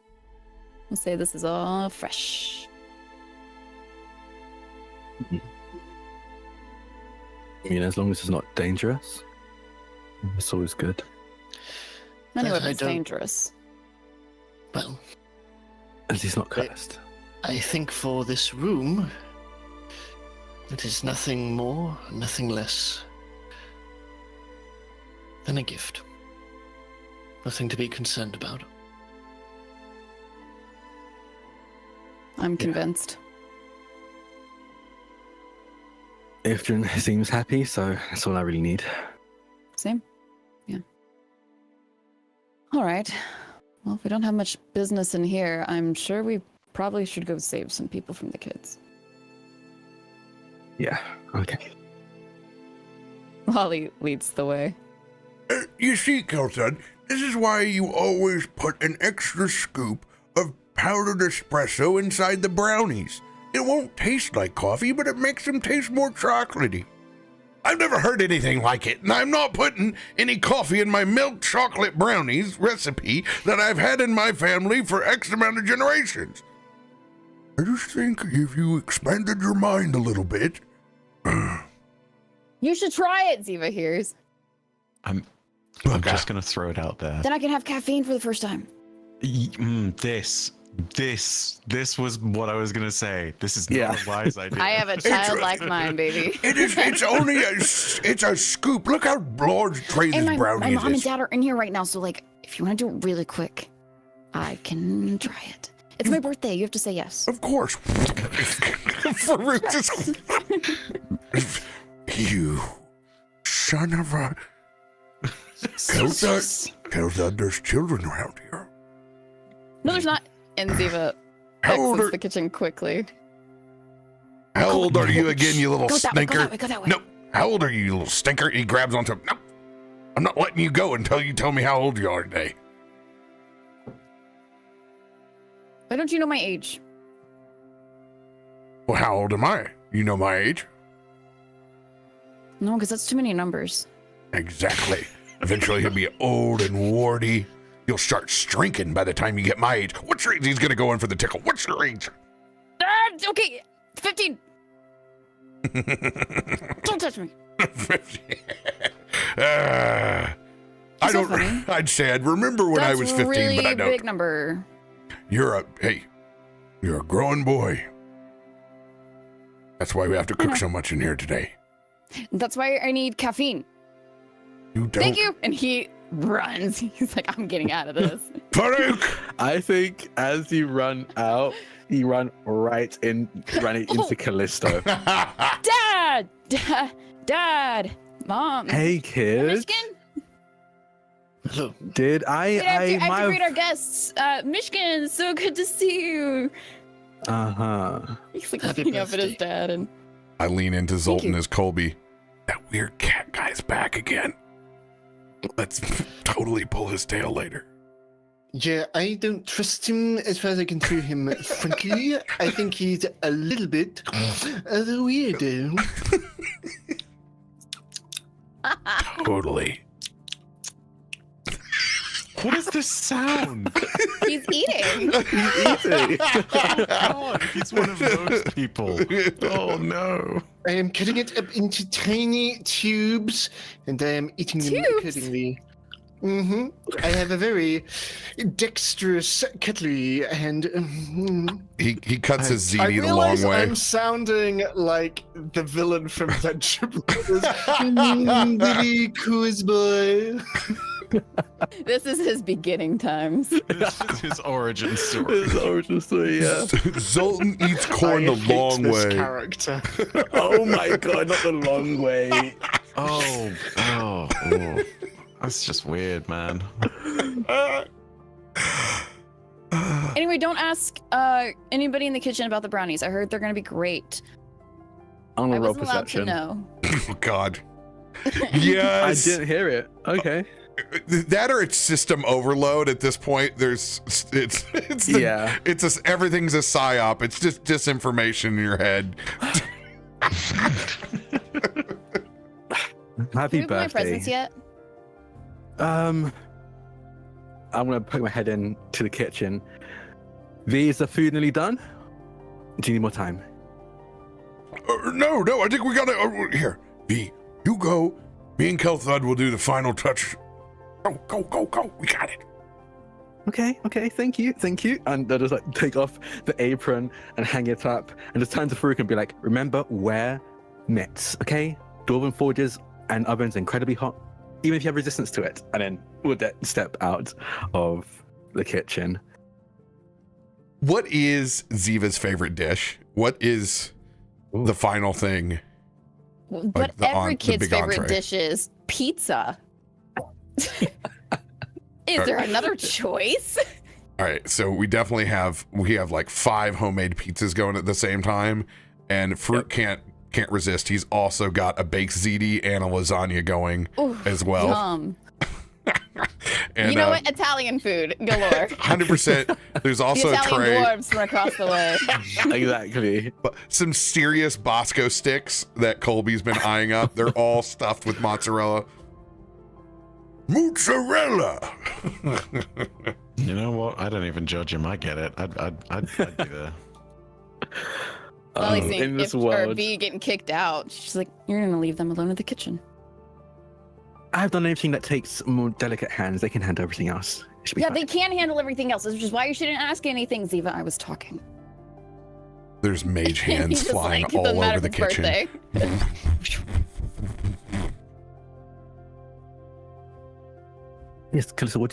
We'll say this is all fresh. I mean, as long as it's not dangerous, it's always good. Anyway, I it's don't- dangerous. Well, As he's not Wait. cursed. I think for this room, it is nothing more, nothing less than a gift. Nothing to be concerned about. I'm convinced. Ifrit seems happy, so that's all I really need. Same. Yeah. All right. Well, if we don't have much business in here, I'm sure we probably should go save some people from the kids. Yeah, okay. Lolly leads the way. You see, Kelton, this is why you always put an extra scoop of powdered espresso inside the brownies. It won't taste like coffee, but it makes them taste more chocolatey. I've never heard anything like it, and I'm not putting any coffee in my milk chocolate brownies recipe that I've had in my family for X amount of generations. I just think if you expanded your mind a little bit... You should try it, Ziva hears. I'm just gonna throw it out there. Then I can have caffeine for the first time. This was what I was gonna say. This is not a wise idea. I have a childlike mind, baby. It's only it's a scoop. Look how large tray this brownie is. My mom and dad are in here right now, so like, if you want to do it really quick, I can try it. It's my birthday. You have to say yes. Of course. Farouk just... You son of a... Kelton, there's children around here. No, there's not. And Ziva exits the kitchen quickly. How old are you again, you little stinker? Go that way. No. How old are you, you little stinker? He grabs onto him. No. I'm not letting you go until you tell me how old you are today. Why don't you know my age? Well, how old am I? You know my age? No, because that's too many numbers. Exactly. Eventually he'll be old and warty. You'll start shrinking by the time you get my age. What's your age? He's gonna go in for the tickle. What's your age? Okay, 15. Don't touch me. I'd say I'd remember when I was 15, really but I don't. Big number. You're a growing boy. That's why we have to cook so much in here today. That's why I need caffeine. You don't. Thank you. And he runs. He's like, I'm getting out of this. Farouk! I think as you run out, you run right into Kallisto. Dad, Mom. Hey, kid. Myshkin? Did I have to greet our guests. Myshkin, so good to see you. He's like looking up at his dad, and I lean into Zoltan as Colby. That weird cat guy's back again. Let's totally pull his tail later. Yeah, I don't trust him as far as I can throw him, frankly. I think he's a little bit of a weirdo. Totally. What is this sound? he's eating. Oh God, he's one of those people. Oh no. I am cutting it up into tiny tubes, and I am eating them accordingly. I have a very dexterous cutlery, and he cuts his ziti the long realize way. I'm sounding like the villain from Venture Brothers. Billy Coos boy. This is his beginning times. This is his origin story. Yeah. Zoltan eats corn the long way. Character. Oh my God, not the long way. Oh. That's just weird, man. Anyway, don't ask anybody in the kitchen about the brownies. I heard they're gonna be great. I'm gonna I roll wasn't allowed to perception. know. Oh God. Yes. I didn't hear it. Okay. That or it's system overload at this point. Everything's a psyop. It's just disinformation in your head. Happy Have we opened my birthday. presents yet? I'm gonna poke my head in to the kitchen. V, is the food nearly done? Do you need more time? No, I think we gotta. Here, V, you go. Me and Kelthud will do the final touch. Go. We got it. Okay, thank you. And they'll just like take off the apron and hang it up and just turn to Farouk and be like, remember, wear mitts, okay? Dwarven forges and ovens are incredibly hot, even if you have resistance to it. And then we'll step out of the kitchen. What is Ziva's favorite dish? What is the final thing? But every kid's favorite dish is pizza. Is there another choice? All right, so we have like 5 homemade pizzas going at the same time, and Faroük can't resist. He's also got a baked ziti and a lasagna going as well. Yum. And, you know what? Italian food galore. 100%. There's also the a Italian tray. dwarves from across the way. Exactly. Some serious Bosco sticks that Colby's been eyeing up. They're all stuffed with mozzarella. Mozzarella. You know what? I don't even judge him. I get it. I'd be there. Well, I think in this if world, B getting kicked out, she's like, "You're gonna leave them alone in the kitchen." I have done anything that takes more delicate hands. They can handle everything else. It should be fine. They can handle everything else, which is why you shouldn't ask anything, Ziva. I was talking. There's mage hands He's just flying like, all doesn't matter over if the it's kitchen. birthday. Yes, Kallisto, what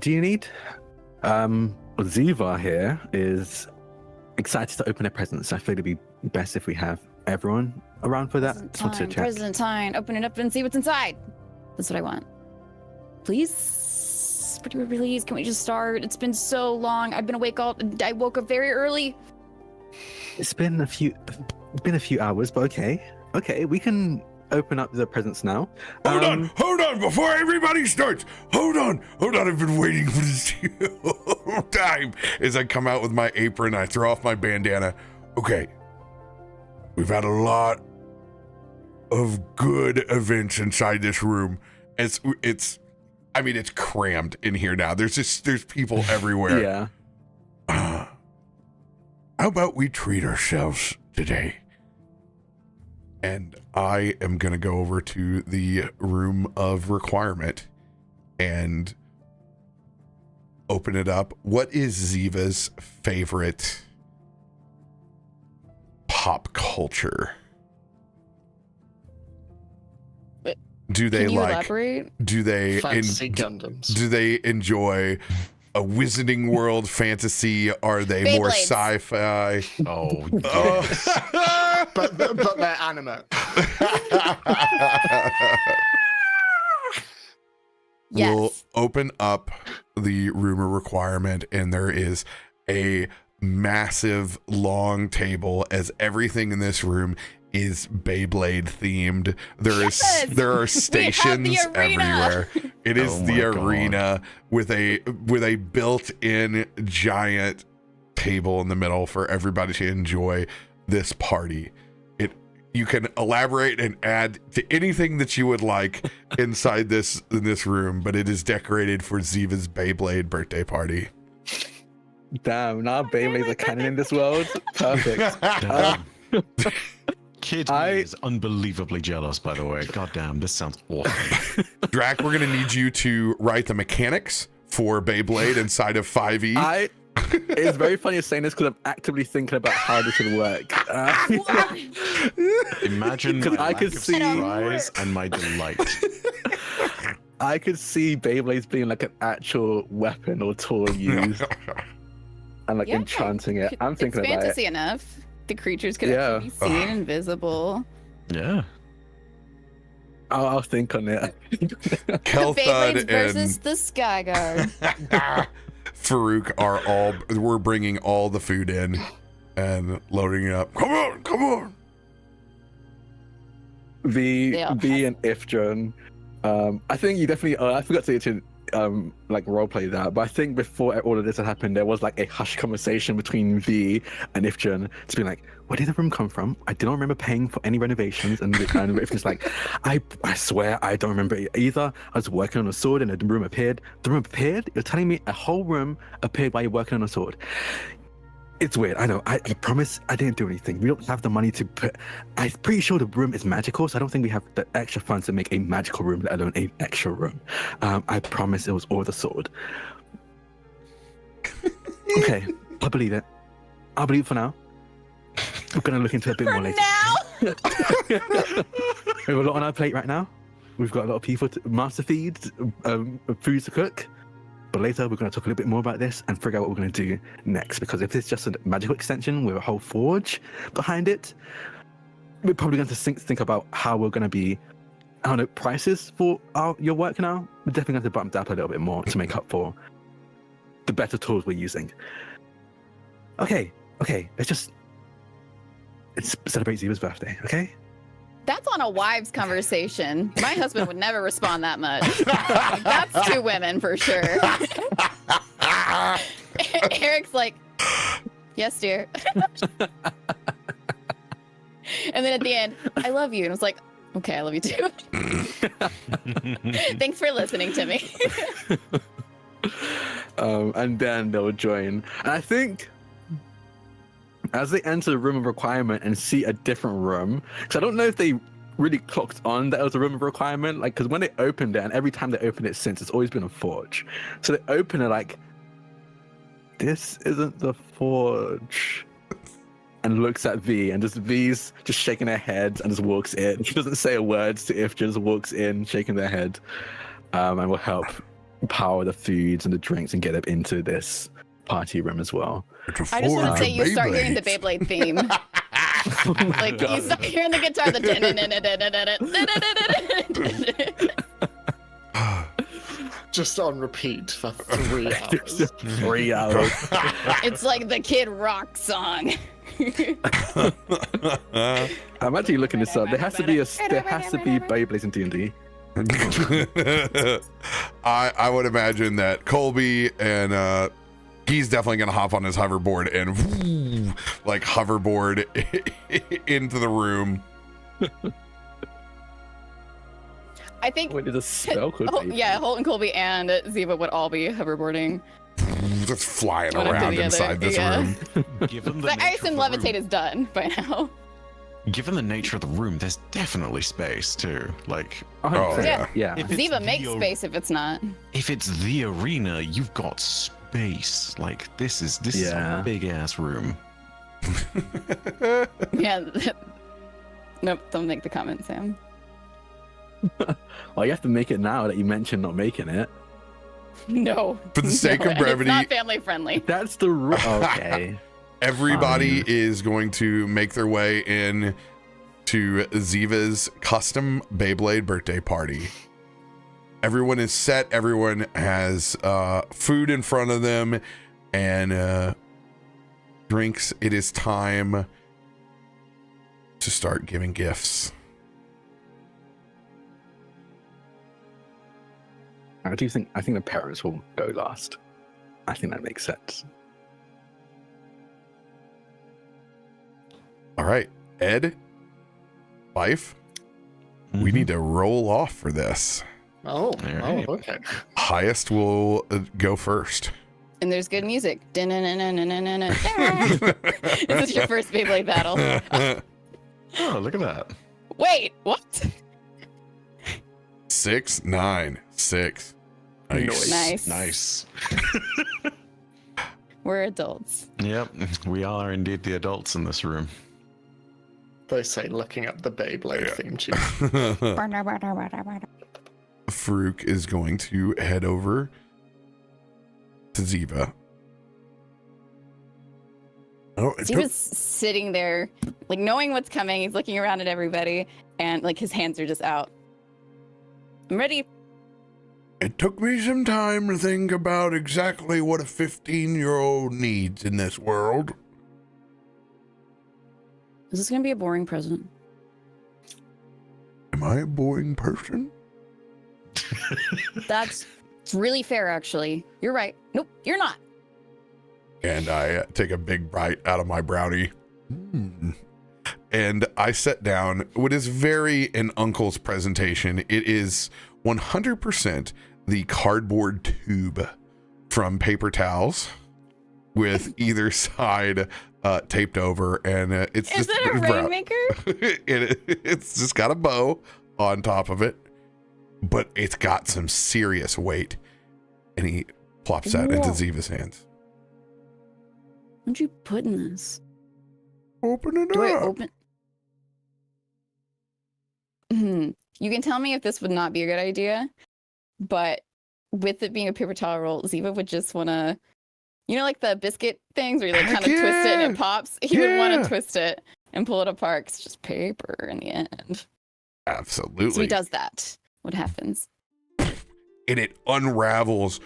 do you need? Ziva here is excited to open their presents. I feel it'd be best if we have everyone around for that. Just wanted to check. Presentine, open it up and see what's inside. That's what I want. Please, pretty please, can we just start? It's been so long. I've been awake I woke up very early. It's been a few hours, but okay, we can open up the presents now. Hold on, before everybody starts. Hold on, I've been waiting for this whole time. As I come out with my apron, I throw off my bandana. Okay, we've had a lot of good events inside this room. It's crammed in here now. There's people everywhere. Yeah. How about we treat ourselves today? And I am going to go over to the room of requirement and open it up. What is Ziva's favorite pop culture? Do they Can you like? elaborate? Do they Fantasy Gundams. Do they enjoy a Wizarding World fantasy? Are they more Beyblades. sci-fi? Oh, yes. but they're anime. Yes. We'll open up the rumor requirement, and there is a massive long table, as everything in this room is Beyblade themed. There are stations everywhere. It is the arena with a built-in giant table in the middle for everybody to enjoy this party. You can elaborate and add to anything that you would like inside this room, but it is decorated for Ziva's Beyblade birthday party. Damn, now Beyblades are canon in this world. Perfect. Kid me is unbelievably jealous, by the way. God damn, this sounds awful. Drak, we're gonna need you to write the mechanics for Beyblade inside of 5e. It's very funny you're saying this because I'm actively thinking about how this would work. Imagine my lack of surprise and my delight. I could see Beyblades being like an actual weapon or tool used and like enchanting it. I'm thinking it's about fantasy it. enough. The creatures could actually be seen, invisible. Yeah. I'll think on it. Kelthud versus the Skyguard. Faroük we're bringing all the food in and loading it up. Come on. B and Ifrit. I think you definitely. I forgot to like roleplay that, but I think before all of this had happened, there was like a hushed conversation between V and Ifrit to be like, "Where did the room come from? I didn't remember paying for any renovations." And Ifrit's like, "I swear I don't remember it either. I was working on a sword and the room appeared. The room appeared? You're telling me a whole room appeared while you're working on a sword?" It's weird. I know. I promise I didn't do anything. We don't have the money to put. I'm pretty sure the room is magical, so I don't think we have the extra funds to make a magical room, let alone an extra room. I promise it was all the sword. Okay, I believe it. I'll believe it for now. We're gonna look into it a bit more later. Now? We have a lot on our plate right now. We've got a lot of people to master feed, foods to cook. But later, we're going to talk a little bit more about this and figure out what we're going to do next. Because if it's just a magical extension with a whole forge behind it, we're probably going to think about how we're going to be, I don't know, prices for your work now. We're definitely going to bump that up a little bit more to make up for the better tools we're using. Okay, let's celebrate Ziva's birthday, okay? That's on a wives conversation. My husband would never respond that much. Like, that's two women for sure. Eric's like, yes, dear. And then at the end, I love you. And I was like, okay, I love you too. Thanks for listening to me. And then they'll join. And I think as they enter the room of requirement and see a different room, because I don't know if they really clocked on that it was a room of requirement, like, because when they opened it, and every time they opened it since, it's always been a forge. So they open it like, this isn't the forge. And looks at V, and V's just shaking her head and just walks in. She doesn't say a word to If, just walks in, shaking their head, and will help power the foods and the drinks and get them into this party room as well. I just want to say you start hearing the Beyblade theme. Like you start hearing the guitar, the Just on repeat for 3 hours. 3 hours. It's like the Kid Rock song. I'm actually looking this up. There has to be Beyblades in D&D. I would imagine that Colby and he's definitely gonna hop on his hoverboard and like hoverboard into the room. I think. Wait, there's a spell called Beyblade. Yeah, Holt and Colby and Ziva would all be hoverboarding. Just flying One after around the inside other, this yeah. room. Given the Like, I nature assume of the levitate room- is done by now. Given the nature of the room, there's definitely space too. Like, Oh, Yeah. Yeah. If it's Ziva makes the- space if it's not. if it's the arena, you've got space. Like, this is Yeah. a big ass room. Yeah. Nope, don't make the comment, Sam. Well, you have to make it now that you mentioned not making it. No. For the sake No, of and brevity, it's not family friendly. That's the okay. everybody Fine. is going to make their way in to Ziva's custom Beyblade birthday party. Everyone is set. Everyone has food in front of them and drinks. It is time to start giving gifts. I think the parents will go last. I think that makes sense. All right, Ed, Life, we need to roll off for this. Oh, Alright. okay. Highest will go first. And there's good music. This is your first Beyblade battle. Oh, look at that. Wait, what? 6, 9, 6. Nice. Nice. Nice. We're adults. Yep, we are indeed the adults in this room. They say looking up the Beyblade theme tune. Farouk is going to head over to Ziva. Oh, it He was sitting there, like knowing what's coming. He's looking around at everybody, and like his hands are just out. I'm ready. It took me some time to think about exactly what a 15-year-old needs in this world. Is this gonna be a boring present? Am I a boring person? That's really fair, actually. You're right. Nope, you're not. And I take a big bite out of my brownie. And I set down what is very an uncle's presentation. It is 100% the cardboard tube from paper towels with either side taped over. And it's Is just it a brown. rainmaker? It's just got a bow on top of it, but it's got some serious weight. And he plops that into Whoa. Ziva's hands. What'd you put in this? Open it Do I up. open? You can tell me if this would not be a good idea, but with it being a paper towel roll, Ziva would just want to, you know, like the biscuit things where you like Heck kind of twist it and yeah. it pops. He would want Yeah. to twist it and pull it apart. 'Cause it's just paper in the end. Absolutely. So he does that. What happens? And it unravels.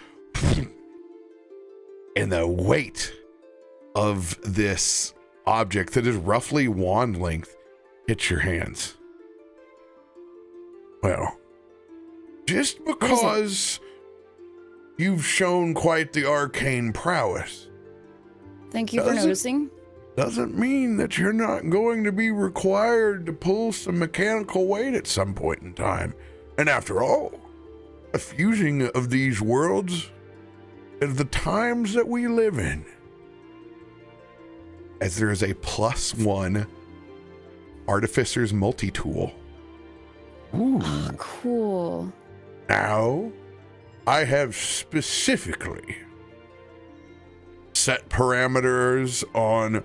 And the weight of this object that is roughly wand length hits your hands. Well, just because you've shown quite the arcane prowess. Thank you for noticing. Doesn't mean that you're not going to be required to pull some mechanical weight at some point in time. And after all, a fusing of these worlds is the times that we live in. As there is a +1 Artificer's multi-tool. Ooh. Oh, cool. Now, I have specifically set parameters on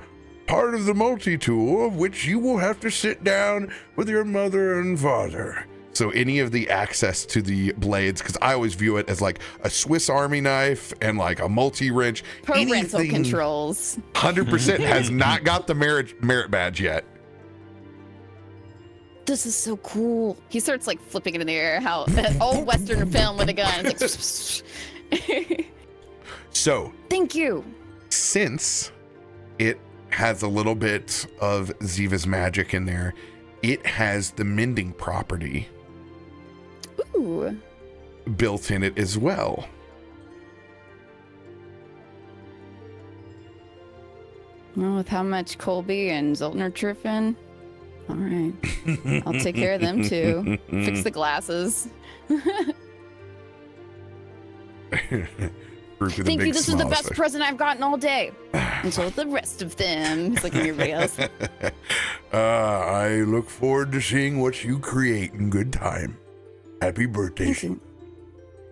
part of the multi-tool of which you will have to sit down with your mother and father. So any of the access to the blades, because I always view it as like a Swiss Army knife and like a multi-wrench. Parental controls. 100% has not got the merit badge yet. This is so cool. He starts like flipping it in the air. How old Western film with a gun. It's like, so thank you. Since it has a little bit of Ziva's magic in there, it has the mending property Ooh. built in it as well. Well, with how much Colby and Zoltner tripping, all right. I'll take care of them too. Fix the glasses. Thank you. This is the best present I've gotten all day. And so the rest of them. It's like everybody else. I look forward to seeing what you create in good time. Happy birthday. Thank you.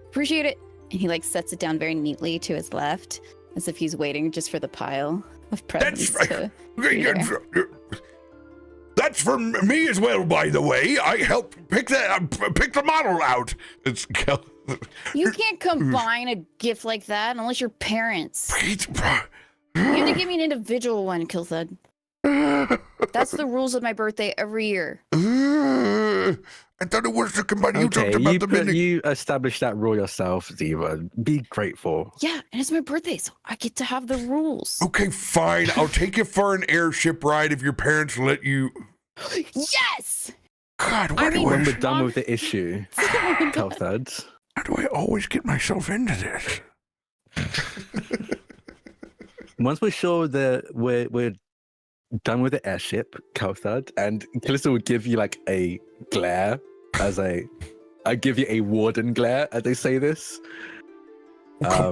Appreciate it. And he like sets it down very neatly to his left, as if he's waiting just for the pile of presents. That's for me as well, by the way. I helped pick the model out. You can't combine a gift like that unless you're parents. You have to give me an individual one, Kilthud. That's the rules of my birthday every year. I thought it was to combine. You talked about the mending. You established that rule yourself, Ziva. Be grateful. Yeah, and it's my birthday, so I get to have the rules. Okay, fine. I'll take you for an airship ride if your parents let you. Yes! God, when we're done with the issue, Kilthud. How do I always get myself into this? Once we're sure that we're done with the airship, Kilthud, and Kallisto will give you like a glare I give you a warden glare as they say this.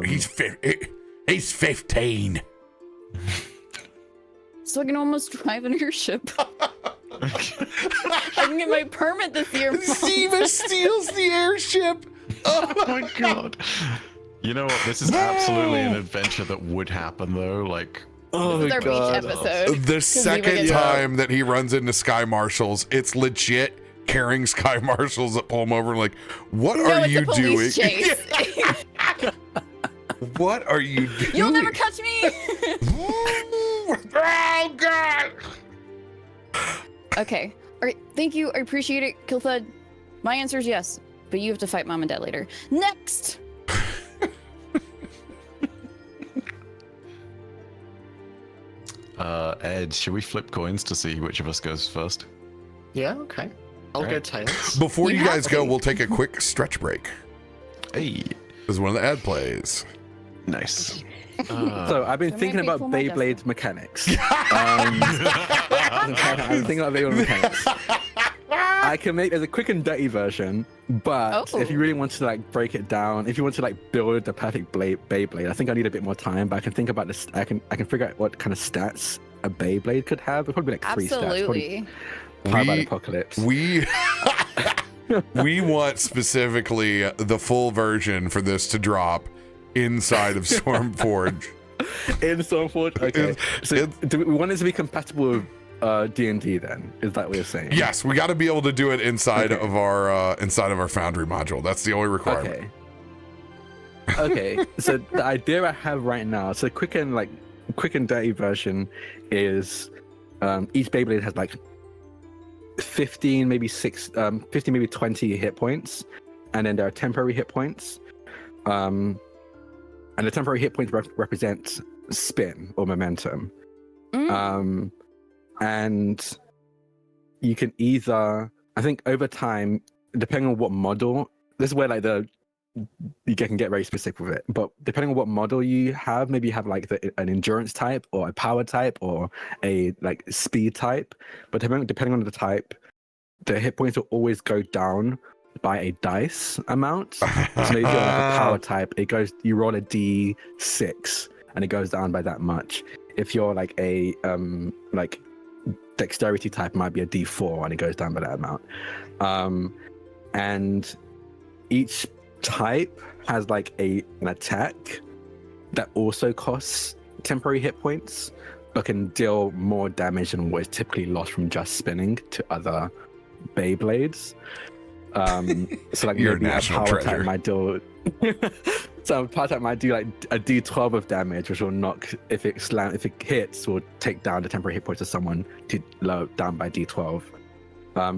He's 15. So I can almost drive an airship. I can get my permit this year. Ziva steals the airship. Oh my god. You know what? This is absolutely an adventure that would happen though. Like, this is our beach episode. The second time that he runs into Sky Marshals, it's legit carrying Sky Marshals that pull him over. Like, what are you doing? Chase. What are you doing? You'll never catch me. Oh god. Okay. All right. Thank you. I appreciate it, Kilthud. My answer is yes, but you have to fight Mom and Dad later. Next. Ed, should we flip coins to see which of us goes first? Yeah, okay. I'll go tails. Before you guys go, we'll take a quick stretch break. Hey. This is one of the ad plays. Nice. So I've been thinking about Beyblade mechanics. I've been thinking about Beyblade mechanics. I can make there's a quick and dirty version, but if you really want to like break it down, if you want to like build the perfect Beyblade, I think I need a bit more time. But I can think about this. I can figure out what kind of stats a Beyblade could have. It'd probably be like 3 stats. Absolutely. Powered by the Apocalypse. We want specifically the full version for this to drop inside of Stormforge. In Stormforge, okay. So do we want it to be compatible with D&D then? Is that what you're saying? Yes, we got to be able to do it inside of our Foundry module. That's the only requirement. Okay. So the idea I have right now, so quick and dirty version is Each Beyblade has like 15, maybe 20 hit points, and then there are temporary hit points. And the temporary hit points represent spin or momentum. And you can either, I think over time, depending on what model, this is where like you can get very specific with it, but depending on what model you have, maybe you have like an endurance type or a power type or a like speed type, but depending on the type, the hit points will always go down by a dice amount. So maybe if you're like a power type, you roll a d6 and it goes down by that much. If you're like a like dexterity type, it might be a d4 and it goes down by that amount. And each type has like an attack that also costs temporary hit points, but can deal more damage than what is typically lost from just spinning to other Beyblades. So like You're a maybe national power treasure. type might do so a power type might do like a d12 of damage, which will knock, if it hits, will take down the temporary hit points of someone to low down by d12.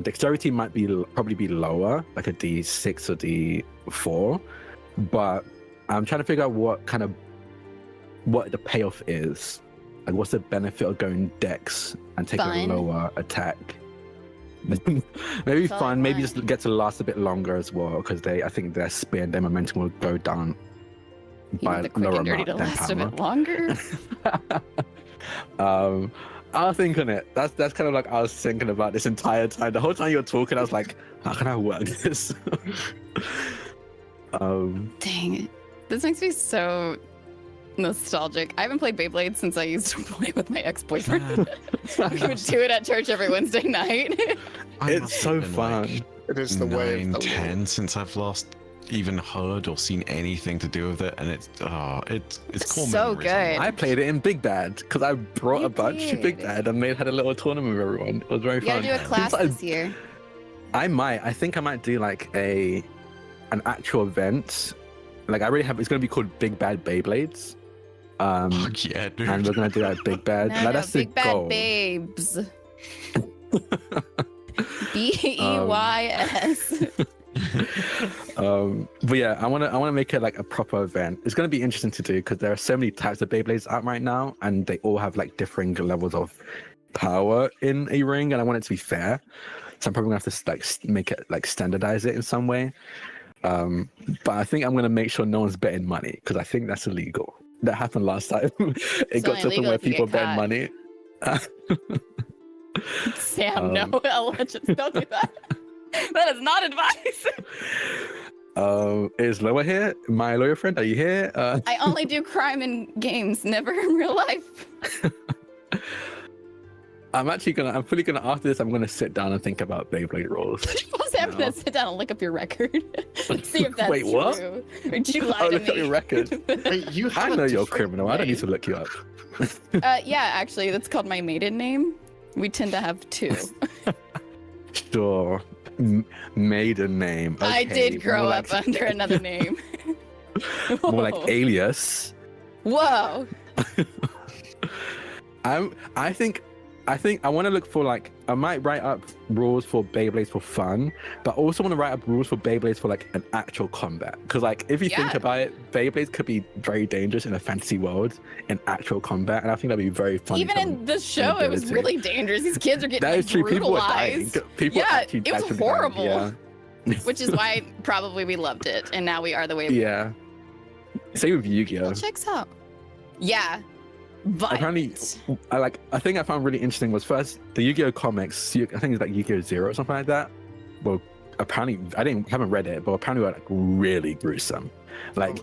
Dexterity might probably be lower, like a d6 or d4, but I'm trying to figure out what the payoff is. Like, what's the benefit of going dex and taking a lower attack? Maybe fun. Maybe just get to last a bit longer as well, because I think their spin, their momentum will go down by the quick lower and dirty amount to than last a power. bit longer. I'll think on it. That's kind of like I was thinking about this entire time. The whole time you were talking, I was like, how can I work this? Dang it. This makes me so nostalgic. I haven't played Beyblade since I used to play with my ex-boyfriend. We would do it at church every Wednesday night. It's so fun. It is the way of the 10 Lord. since I've last even heard or seen anything to do with it, and it's cool. So memories. good. I played it in Big Bad because I brought You a bunch to Big did. Bad and they had a little tournament with everyone. It was very You fun. gotta do a class Since this year. I think I might do like an actual event. Like it's gonna be called Big Bad Beyblades. Fuck yeah, dude. And we're gonna do that Big Bad. No, Like, no, that's Big the goal. Bad Babes. BEYS. But yeah, I wanna make it like a proper event. It's gonna be interesting to do because there are so many types of Beyblades out right now, and they all have like differing levels of power in a ring, and I want it to be fair. So I'm probably gonna have to like make it like standardize it in some way. But I think I'm gonna make sure no one's betting money because I think that's illegal. That happened last time. It got to the point only illegal where if you people get bet caught. money. Sam, no, allegedly, don't do that. That is not advice. Is Loa here? My lawyer friend, are you here? I only do crime in games, never in real life. I'm fully gonna after this. I'm gonna sit down and think about Beyblade rules. Sam No. gonna sit down and look up your record. See if that's Wait, what? true. Or did you lie Oh, to look at me? your record. Wait, you I have know a you're a different criminal. I don't need to name? look you up. Yeah, actually, that's called my maiden name. We tend to have two. Sure. Maiden name. I Okay, did grow more up like- under another name. More like Whoa. alias. Whoa. I think I want to look for like I might write up rules for Beyblades for fun, but I also want to write up rules for Beyblades for like an actual combat. Because like if you think Yeah. about it, Beyblades could be very dangerous in a fantasy world in actual combat, and I think that'd be very fun. Even in the show, it was ability. really dangerous. These kids are getting that like, is true. People are dying. brutalized. People Yeah, actually it died was from the gun, horrible. Yeah. Which is why probably we loved it, and now we are the way we Yeah. Same with Yu-Gi-Oh. It checks out. Yeah. Apparently, Violent. I think I found really interesting was first the Yu-Gi-Oh comics. I think it's like Yu-Gi-Oh! Zero or something like that. Well, apparently haven't read it, but apparently were like really gruesome. Like,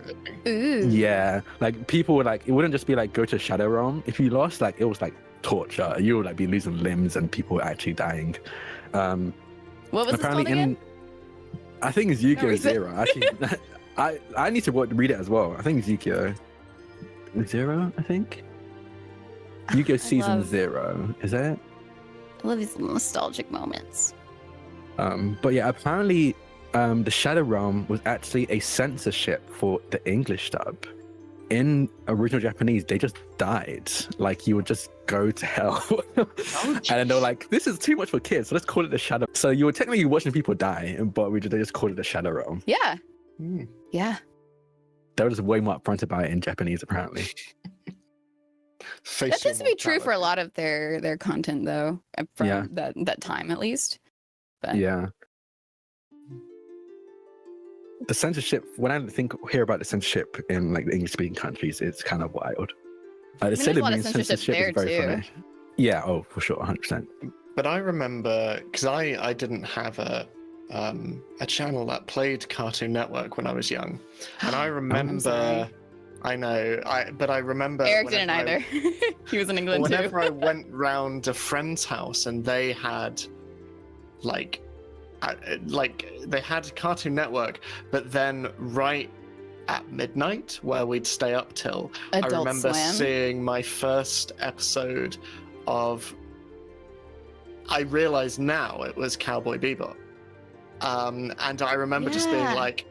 Ooh. yeah, like people were like, it wouldn't just be like go to Shadow Realm if you lost. Like it was like torture. You would like be losing limbs and people were actually dying. What was this Apparently called again? I think it's Yu-Gi-Oh! reason. Zero. Actually, I need to read it as well. I think it's Yu-Gi-Oh! Zero. I think. Yu-Gi-Oh! Season love- 0, is it? I love these nostalgic moments. But yeah, apparently the Shadow Realm was actually a censorship for the English dub. in original Japanese, they just died. Like you would just go to hell. And then they were like, this is too much for kids, so let's call it the Shadow. So you were technically watching people die, but they just called it the Shadow Realm. Yeah. Hmm. Yeah. They were just way more upfront about it in Japanese, apparently. That tends to be true for a lot of their content, though, from that time at least. But Yeah. The censorship, when I hear about the censorship in like the English-speaking countries, it's kind of wild. The there's a lot of Sailor Moon censorship there, is very too. funny. Yeah, oh, for sure, 100%. But I remember, because I didn't have a channel that played Cartoon Network when I was young, and I remember. sorry. I know, but I remember Eric didn't either. He was in England too. Whenever I went round a friend's house and they had, like they had Cartoon Network, but then right at midnight, where we'd stay up till, Adult I remember Swim. seeing my first episode of. I realize now it was Cowboy Bebop, and I remember just being Yeah. like,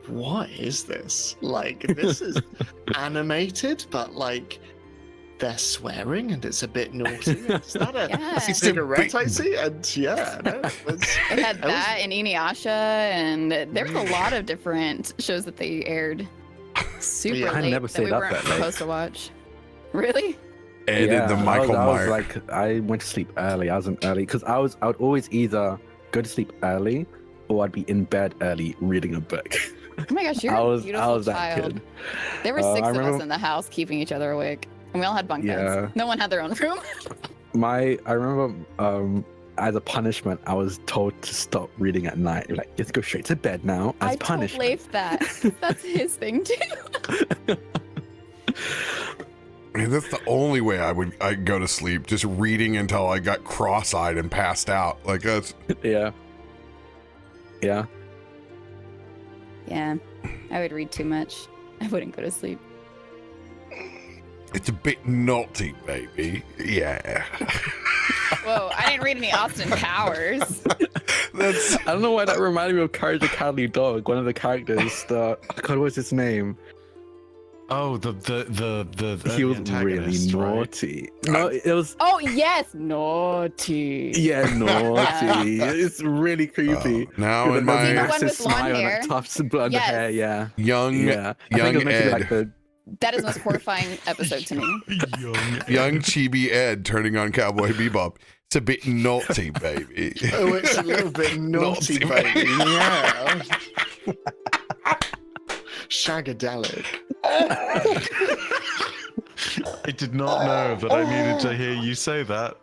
what is this? Like, this is animated, but like they're swearing and it's a bit naughty. Is that a Yeah. cigarette I see? And yeah, no, it was, It had that was- that and Inuyasha, and there was a lot of different shows that they aired super Yeah. I late never that stayed we up weren't that late. supposed to watch. Really? Ed and the Michael I was Myers. like, I went to sleep early. I wasn't early because I would always either go to sleep early or I'd be in bed early reading a book. Oh my gosh, you're I a was beautiful that child. kid. There were I 6 of us remember- in the house keeping each other awake, and we all had bunk Yeah. beds. No one had their own room. I remember as a punishment, I was told to stop reading at night. Like, you have to go straight to bed now as I told punishment. Leif that. That's his thing too. Man, that's the only way I'd go to sleep, just reading until I got cross-eyed and passed out. Like that's Yeah. Yeah. Yeah, I would read too much. I wouldn't go to sleep. it's a bit naughty, baby. Yeah. Whoa, I didn't read any Austin Powers. That's I don't know why that reminded me of Courage the Cowardly Dog. One of the characters, God, what's his name? Oh, the He was really antagonist, right? naughty. No, it was Oh yes, naughty. yeah, naughty. It's really creepy. now With in a the one my massive with blonde smile hair? and tufts of blonde Yes. hair. Yeah, young yeah. I think it young was meant to be Ed, like the That is the most horrifying episode to me. young chibi Ed turning on Cowboy Bebop. It's a bit naughty, baby. Oh, it's a little bit naughty, Naughty, baby. Yeah. Shagadelic. I did not know that I needed to hear you say that.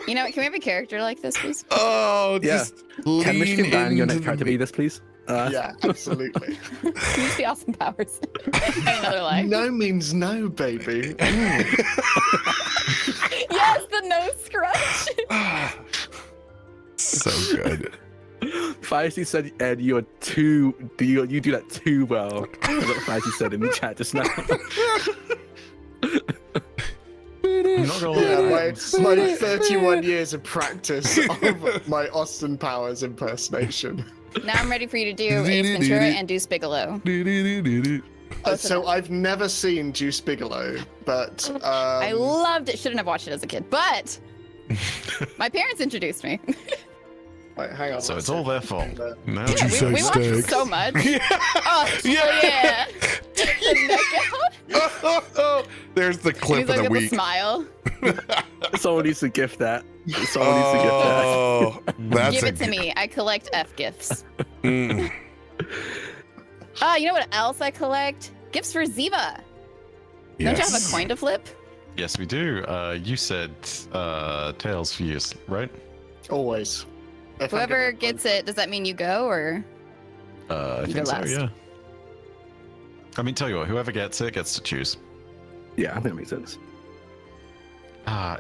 You know, can we have a character like this, please? Oh, Yeah. just Can lean Myshkin ban your into next character the be this, please? Yeah, absolutely. Use the awesome powers. Another life. No means no, baby. Yes, the nose scrunch. so good. Feisty said, Ed, you do that too well. That's what Feisty said in the chat just now. I'm not gonna Yeah, lie. my 31 years of practice of my Austin Powers impersonation. Now I'm ready for you to do Ace Ventura and Deuce Bigelow. Both of So them. I've never seen Juice Bigelow, but I loved it. Shouldn't have watched it as a kid, but my parents introduced me. wait, hang on. So one it's all their second. fault. No. Yeah, we say watched it steaks? so much. Yeah. Oh, yeah. The neck out. There's the clip He's of like the with a week. smile. Someone needs to gift that. Someone needs to gift that. Oh, that's Give a it to me. I collect F gifts. Mm. You know what else I collect? Gifts for Ziva. Don't you have a coin to flip? Yes, we do. You said tails for use, right? Always. If I'm Whoever given a gets it, does that mean you go or? I You think go so. last. Yeah. I mean, tell you what, whoever gets it gets to choose. Yeah, I think that makes sense.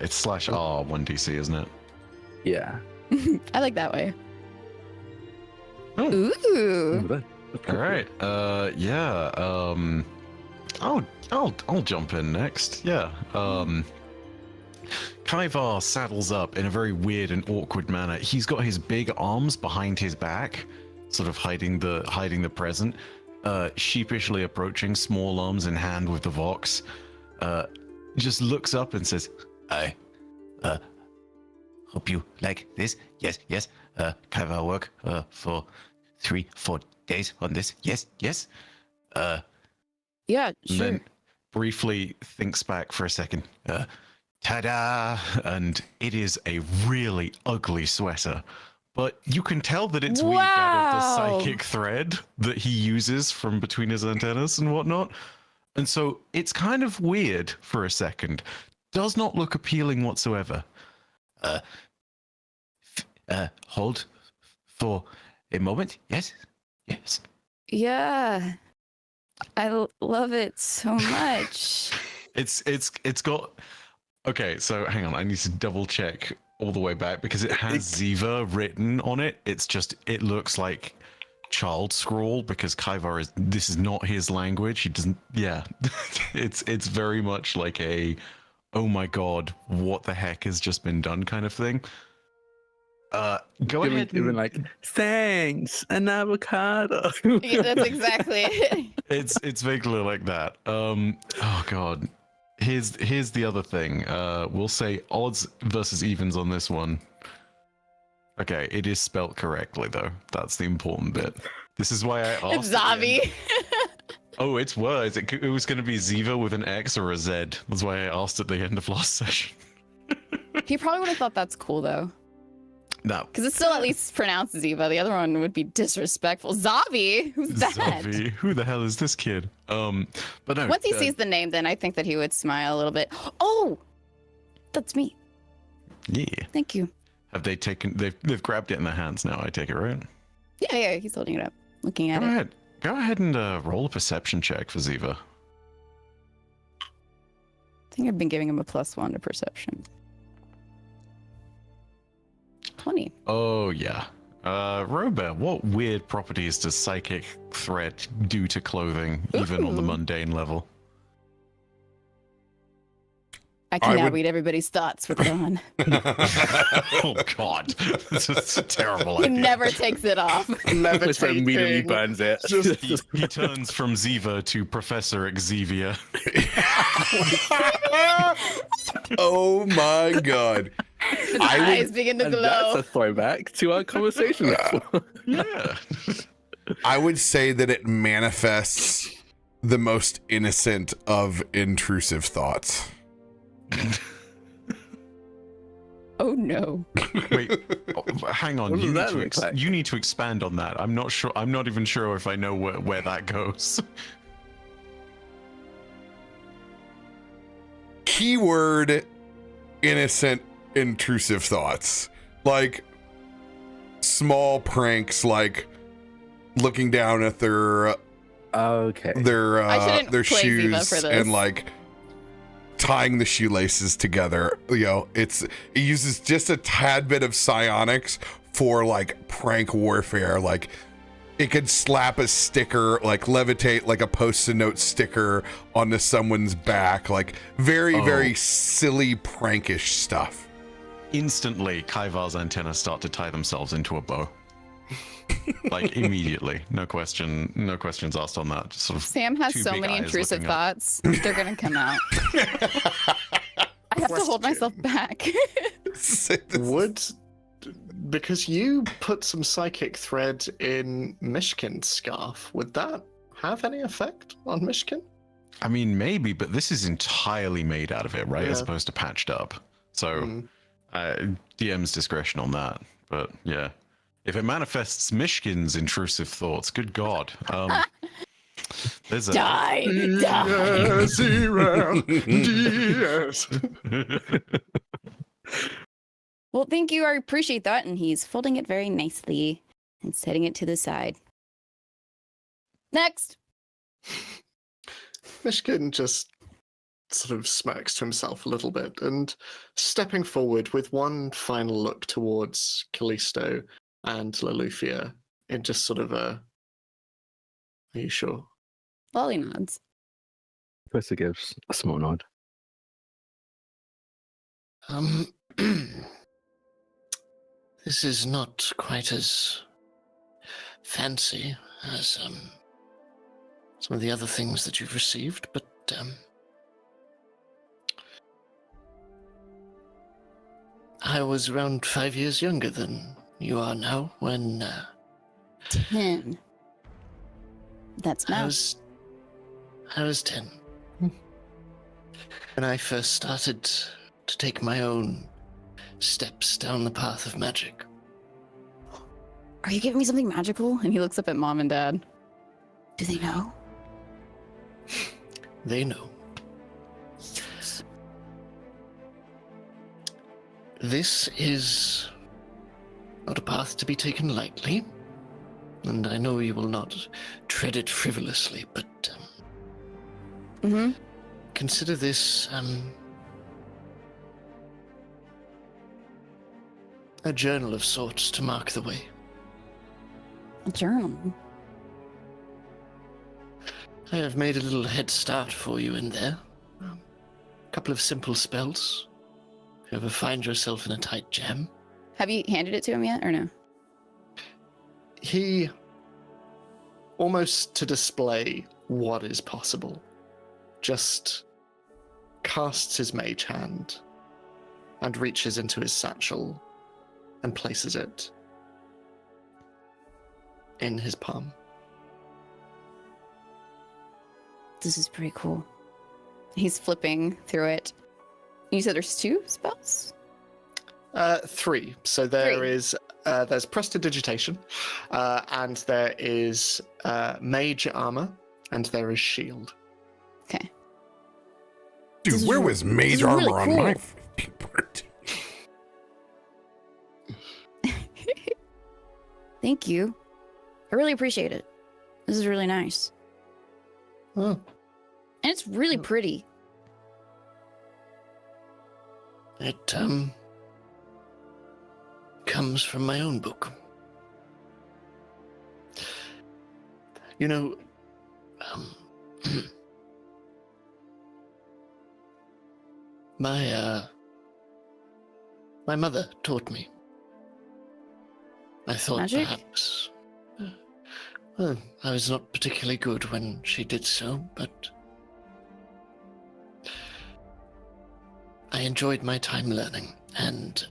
It's /R 1DC, isn't it? Yeah. I like that way. Oh. Ooh. All right. Yeah. I'll jump in next. Yeah. Kaivar saddles up in a very weird and awkward manner. He's got his big arms behind his back, sort of hiding the present. sheepishly approaching, small arms in hand with the Vox, just looks up and says, I hope you like this. Yes, yes. Kind of work for 3-4 days on this. Yes, yes. Yeah, and sure. then briefly thinks back for a second. Ta-da! And it is a really ugly sweater. But you can tell that it's weaved out of the Wow. psychic thread that he uses from between his antennas and whatnot. And so it's kind of weird for a second. Does not look appealing whatsoever. Hold for a moment. Yes, yes. Yeah. Love it so much. It's got. Okay, so hang on. I need to double check all the way back because it has Ziva written on it. It looks like child scrawl because Kaivar this is not his language. He doesn't. Yeah, it's very much like a, oh my god, what the heck has just been done kind of thing. Go ahead. Even like, thanks, an avocado. Yeah, that's exactly it. It's vaguely like that. Oh god. Here's the other thing. We'll say odds versus evens on this one. Okay, it is spelt correctly though. That's the important bit. This is why I asked. It's Zavi. Oh, it's words. It was going to be Ziva with an X or a Z. That's why I asked at the end of last session. He probably would have thought that's cool though. No. Because it's still at least pronounced Ziva. The other one would be disrespectful. Zavi? Who's that? Zavi. Who the hell is this kid? But no. Once he sees the name, then I think that he would smile a little bit. Oh, that's me. Yeah. Thank you. Have they taken? They've grabbed it in their hands now. I take it, right? Yeah, he's holding it up, looking at it. Go ahead and roll a perception check for Ziva. I think I've been giving him a +1 to perception. 20. Oh yeah. RoBear, what weird properties does psychic thread do to clothing, even on the Ooh. mundane level? I cannot read everybody's thoughts with it on. Oh god, that's a terrible He idea. never takes it off. Just immediately burns it. He turns from Ziva to Professor Xavier. Oh my god. His eyes begin to And glow. that's a throwback to our conversation before. Yeah. I would say that it manifests the most innocent of intrusive thoughts. Oh no. Wait, hang on. What does that look like? You need to expand on that. I'm not sure. I'm not even sure if I know where that goes. Keyword innocent intrusive thoughts. Like small pranks, like looking down at their Okay. I shouldn't their play Ziva shoes for this. and like tying the shoelaces together. You know, it uses just a tad bit of psionics for like prank warfare. Like it could slap a sticker, like levitate like a post-it note sticker onto someone's back, like very silly prankish stuff. Instantly, Kaivar's antennas start to tie themselves into a bow. Like immediately, no questions asked on that. Just sort of Sam has two so big many eyes intrusive looking up. thoughts. They're going to come out. I have to hold myself back. Would, because you put some psychic thread in Myshkin's scarf, would that have any effect on Myshkin? I mean, maybe, but this is entirely made out of it, right? As Yeah. opposed to patched up. So, DM's discretion on that. But yeah, if it manifests Myshkin's intrusive thoughts, good God. There's a Die. Yes. Well, thank you. I appreciate that. And he's folding it very nicely and setting it to the side. Next. Myshkin just sort of smirks to himself a little bit and stepping forward with one final look towards Kallisto and Loluphia in just sort of a, are you sure? Lolly nods. Professor gives a small nod. This is not quite as fancy as some of the other things that you've received, but I was around 5 years younger than you are now when 10. That's I mouse. was 10. When I first started to take my own steps down the path of magic. Are you giving me something magical? And he looks up at mom and dad. Do they know? They know. Yes. This is not a path to be taken lightly, and I know you will not tread it frivolously, but consider this a journal of sorts to mark the way. A journal. I have made a little head start for you in there. A couple of simple spells. If you ever find yourself in a tight jam. Have you handed it to him yet, or no? He, almost to display what is possible, just casts his mage hand and reaches into his satchel and places it in his palm. This is pretty cool. He's flipping through it. You said there's 2 spells? 3. So there 3. is there's prestidigitation, and there is mage armor, and there is shield. Okay. Dude, This is where re- was mage this is armor really on cool. my part? Thank you. I really appreciate it. This is really nice. Oh, And it's really pretty. it comes from my own book. You know, my mother taught me. I thought Magic? perhaps, well, I was not particularly good when she did so, but I enjoyed my time learning, and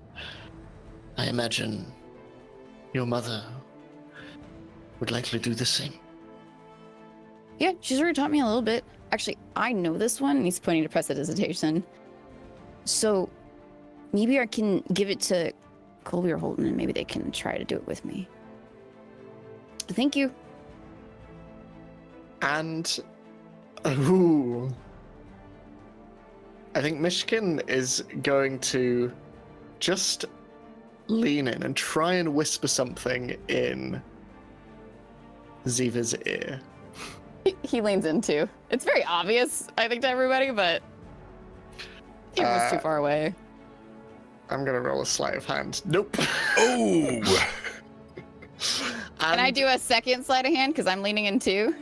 I imagine your mother would likely do the same. Yeah, she's already taught me a little bit. Actually, I know this one, and he's pointing to prestidigitation. So maybe I can give it to Colby or Holton, and maybe they can try to do it with me. Thank you. And, ooh, I think Myshkin is going to just lean in and try and whisper something in Ziva's ear. He leans in too. It's very obvious, I think, to everybody, but he was too far away. I'm gonna roll a sleight of hand. Nope. Oh! Can I do a second sleight of hand because I'm leaning in too?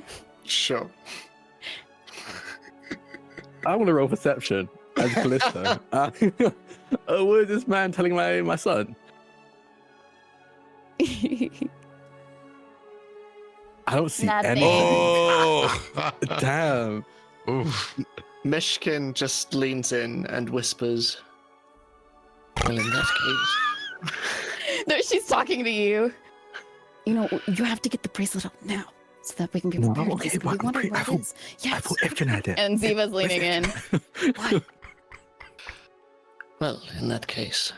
Sure. I want to roll perception as Kallisto. What is this man telling my son? I don't see Nothing. anything. Oh! Damn. Oof. Myshkin just leans in and whispers, well, in that case... No, she's talking to you. You know, you have to get the bracelet up now so that we can be No, prepared. okay, We but wonder I what it thought- is. I Yes. thought Efton had it. And Ziva's leaning in. What? Well, in that case,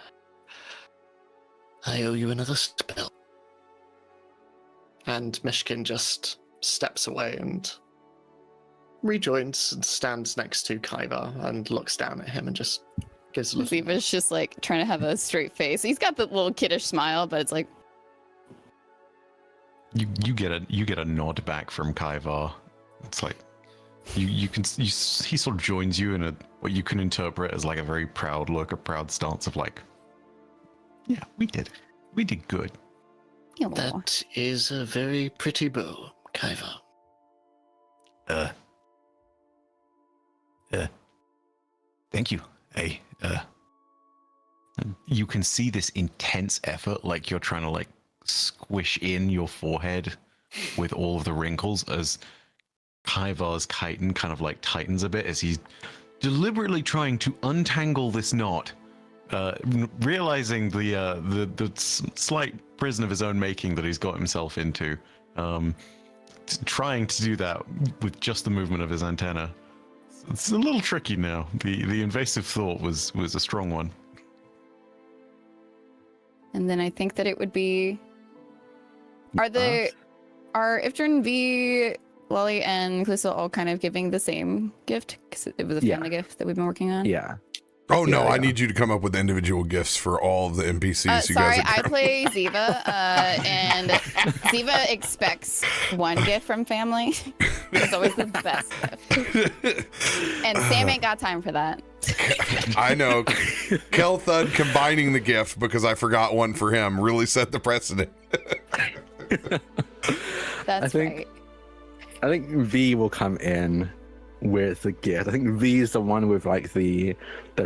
I owe you another spell. And Myshkin just steps away and rejoins and stands next to Kaivar and looks down at him and just gives a little... Ziva's just like trying to have a straight face. He's got the little kiddish smile, but it's like, You get a nod back from Kaivar. It's like he sort of joins you in a what you can interpret as like a very proud look, a proud stance of like, yeah, we did good. you know. That is a very pretty bow, Kaivar. Thank you. You can see this intense effort, like you're trying to like squish in your forehead with all of the wrinkles as Kaivar's chitin kind of like tightens a bit as he's deliberately trying to untangle this knot, realizing the slight prison of his own making that he's got himself into, trying to do that with just the movement of his antenna. It's a little tricky now. The invasive thought was a strong one. And then I think that it would be... Are Ifrit, V, Lolly, and Kallisto all kind of giving the same gift? Because it was a family gift that we've been working on? Yeah. Oh no, Yeah. I need you to come up with individual gifts for all of the NPCs. Sorry, you guys I play Ziva, and Ziva expects one gift from family. It's always the best gift. And Sam ain't got time for that. I know. Kelthud combining the gift because I forgot one for him really set the precedent. That's right. I think V will come in with the gift. I think V is the one with like the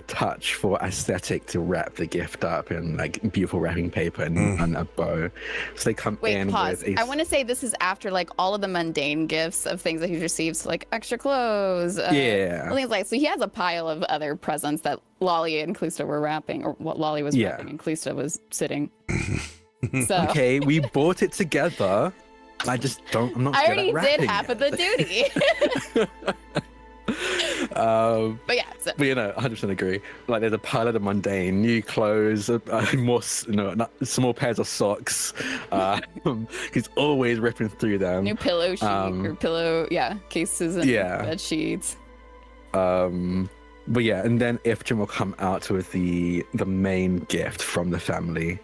touch for aesthetic to wrap the gift up in like beautiful wrapping paper and a bow. So they come in pause. with I want to say this is after like all of the mundane gifts of things that he's received, so like extra clothes. Things like, so he has a pile of other presents that Lolly and Kallisto were wrapping, or what Lolly was wrapping and Kallisto was sitting. So okay, we bought it together. I'm not I good already at wrapping did half of the duty. But yeah, so. But 100% agree. Like there's a pile of the mundane, new clothes, more small pairs of socks. He's always ripping through them. New pillow sheet or pillow, cases and bed sheets. But yeah, and then Ifrit will come out with the main gift from the family.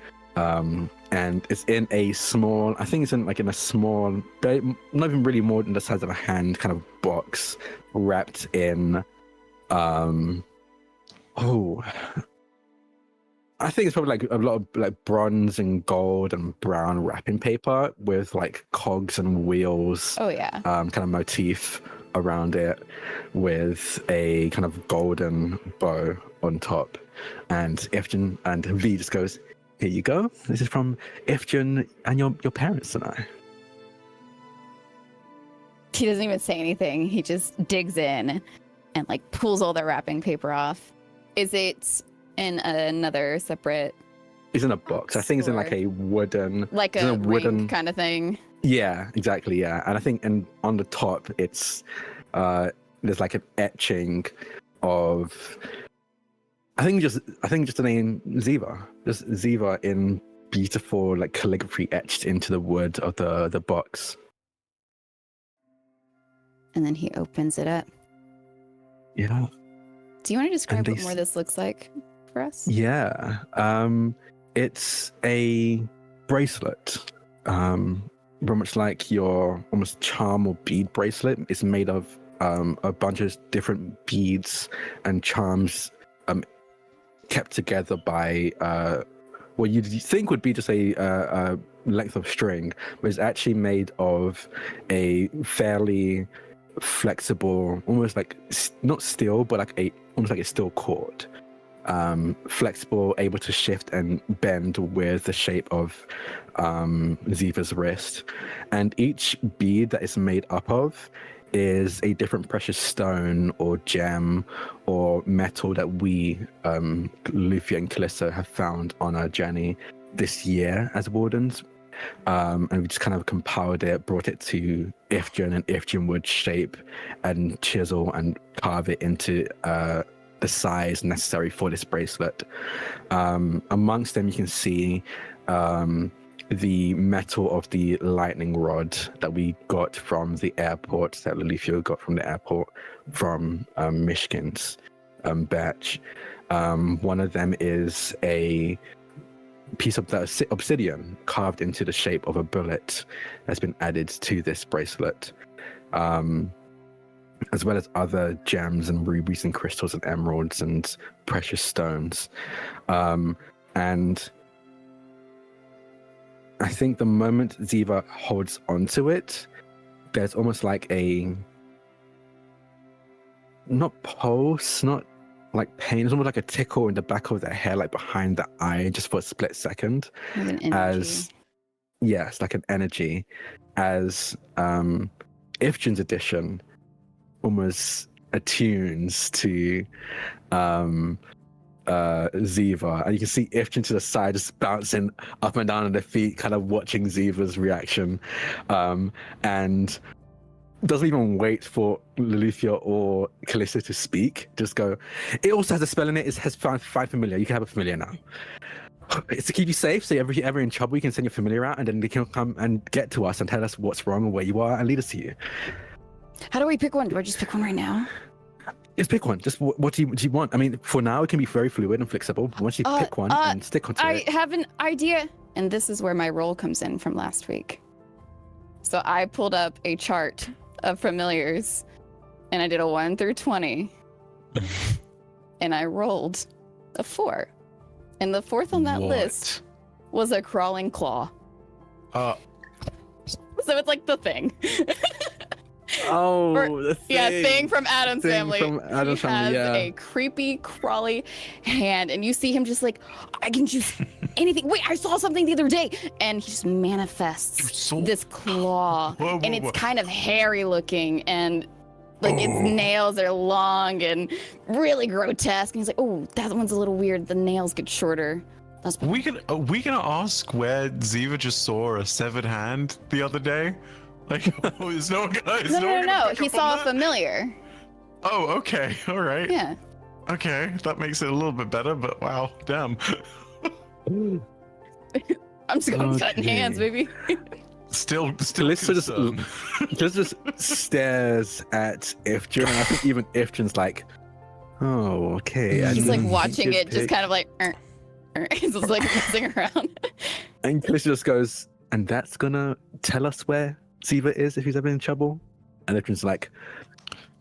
And it's in a small, I think it's in a small, not even really more than the size of a hand kind of box, wrapped in, I think it's probably like a lot of like bronze and gold and brown wrapping paper with like cogs and wheels. Oh yeah. Kind of motif around it with a kind of golden bow on top. And Ifrit and V just goes, "Here you go. This is from Ifrit and your parents and I." He doesn't even say anything. He just digs in and like pulls all the wrapping paper off. Is it in another separate? It's in a box. I think it's in like a wooden, like a wooden kind of thing. Yeah, exactly. Yeah, and I think on the top it's there's like an etching of. I think just the name Ziva, just Ziva in beautiful like calligraphy etched into the wood of the box. And then he opens it up. Yeah. Do you want to describe what more this looks like for us? Yeah. It's a bracelet. Very much like your almost charm or bead bracelet. It's made of a bunch of different beads and charms kept together by what you'd think would be just a length of string, but it's actually made of a fairly flexible, almost like not steel, but like almost like a steel cord. Flexible, able to shift and bend with the shape of Ziva's wrist, and each bead that it's made up of is a different precious stone or gem or metal that we, Loluphia and Kallisto, have found on our journey this year as wardens. And we just kind of compiled it, brought it to Ifrit, and Ifrit would shape and chisel and carve it into the size necessary for this bracelet. Amongst them, you can see the metal of the lightning rod that we got from the airport, that Loluphia got from the airport from Myshkin's batch. One of them is a piece of the obsidian carved into the shape of a bullet that's been added to this bracelet, as well as other gems and rubies and crystals and emeralds and precious stones. And I think the moment Ziva holds onto it, there's almost like a not pulse, not like pain. It's almost like a tickle in the back of the hair, like behind the eye, just for a split second. Like an energy. Yes, like an energy, as Ifrin's edition almost attunes to Ziva, and you can see Ifrin to the side just bouncing up and down on their feet, kind of watching Ziva's reaction, and doesn't even wait for Loluphia or Kallisto to speak. Just go. It also has a spell in it. It has find familiar. You can have a familiar now. It's to keep you safe, so if you're ever in trouble, you can send your familiar out, and then they can come and get to us and tell us what's wrong and where you are and lead us to you. How do we pick one? Do I just pick one right now? Just pick one. Just what do you want? I mean, for now, it can be very fluid and flexible. Once you pick one and stick onto it. I have an idea, and this is where my roll comes in from last week. So I pulled up a chart of familiars, and I did a 1 through 20, and I rolled a 4, and the fourth on that list was a crawling claw. So it's like the thing. The thing. Yeah, thing from Adam's family. From Adam's family, has a creepy, crawly hand, and you see him just like, I can choose anything. Wait, I saw something the other day, and he just manifests this claw, and it's kind of hairy looking, and like its nails are long and really grotesque. And he's like, oh, that one's a little weird. The nails get shorter. That's we can ask where Ziva just saw a severed hand the other day. Like, is no one gonna? No. He saw a familiar. Oh, okay, all right. Yeah. Okay, that makes it a little bit better. But wow, damn. I'm just going cutting hands, baby. Still. Kallisto just stares at Ifrin, and I think even Ifrin's like, oh, okay. He's like watching it, just kind of like, he's just like messing around. And Kallisto just goes, and that's gonna tell us where Ziva is if he's ever in trouble. And Ifrin's like,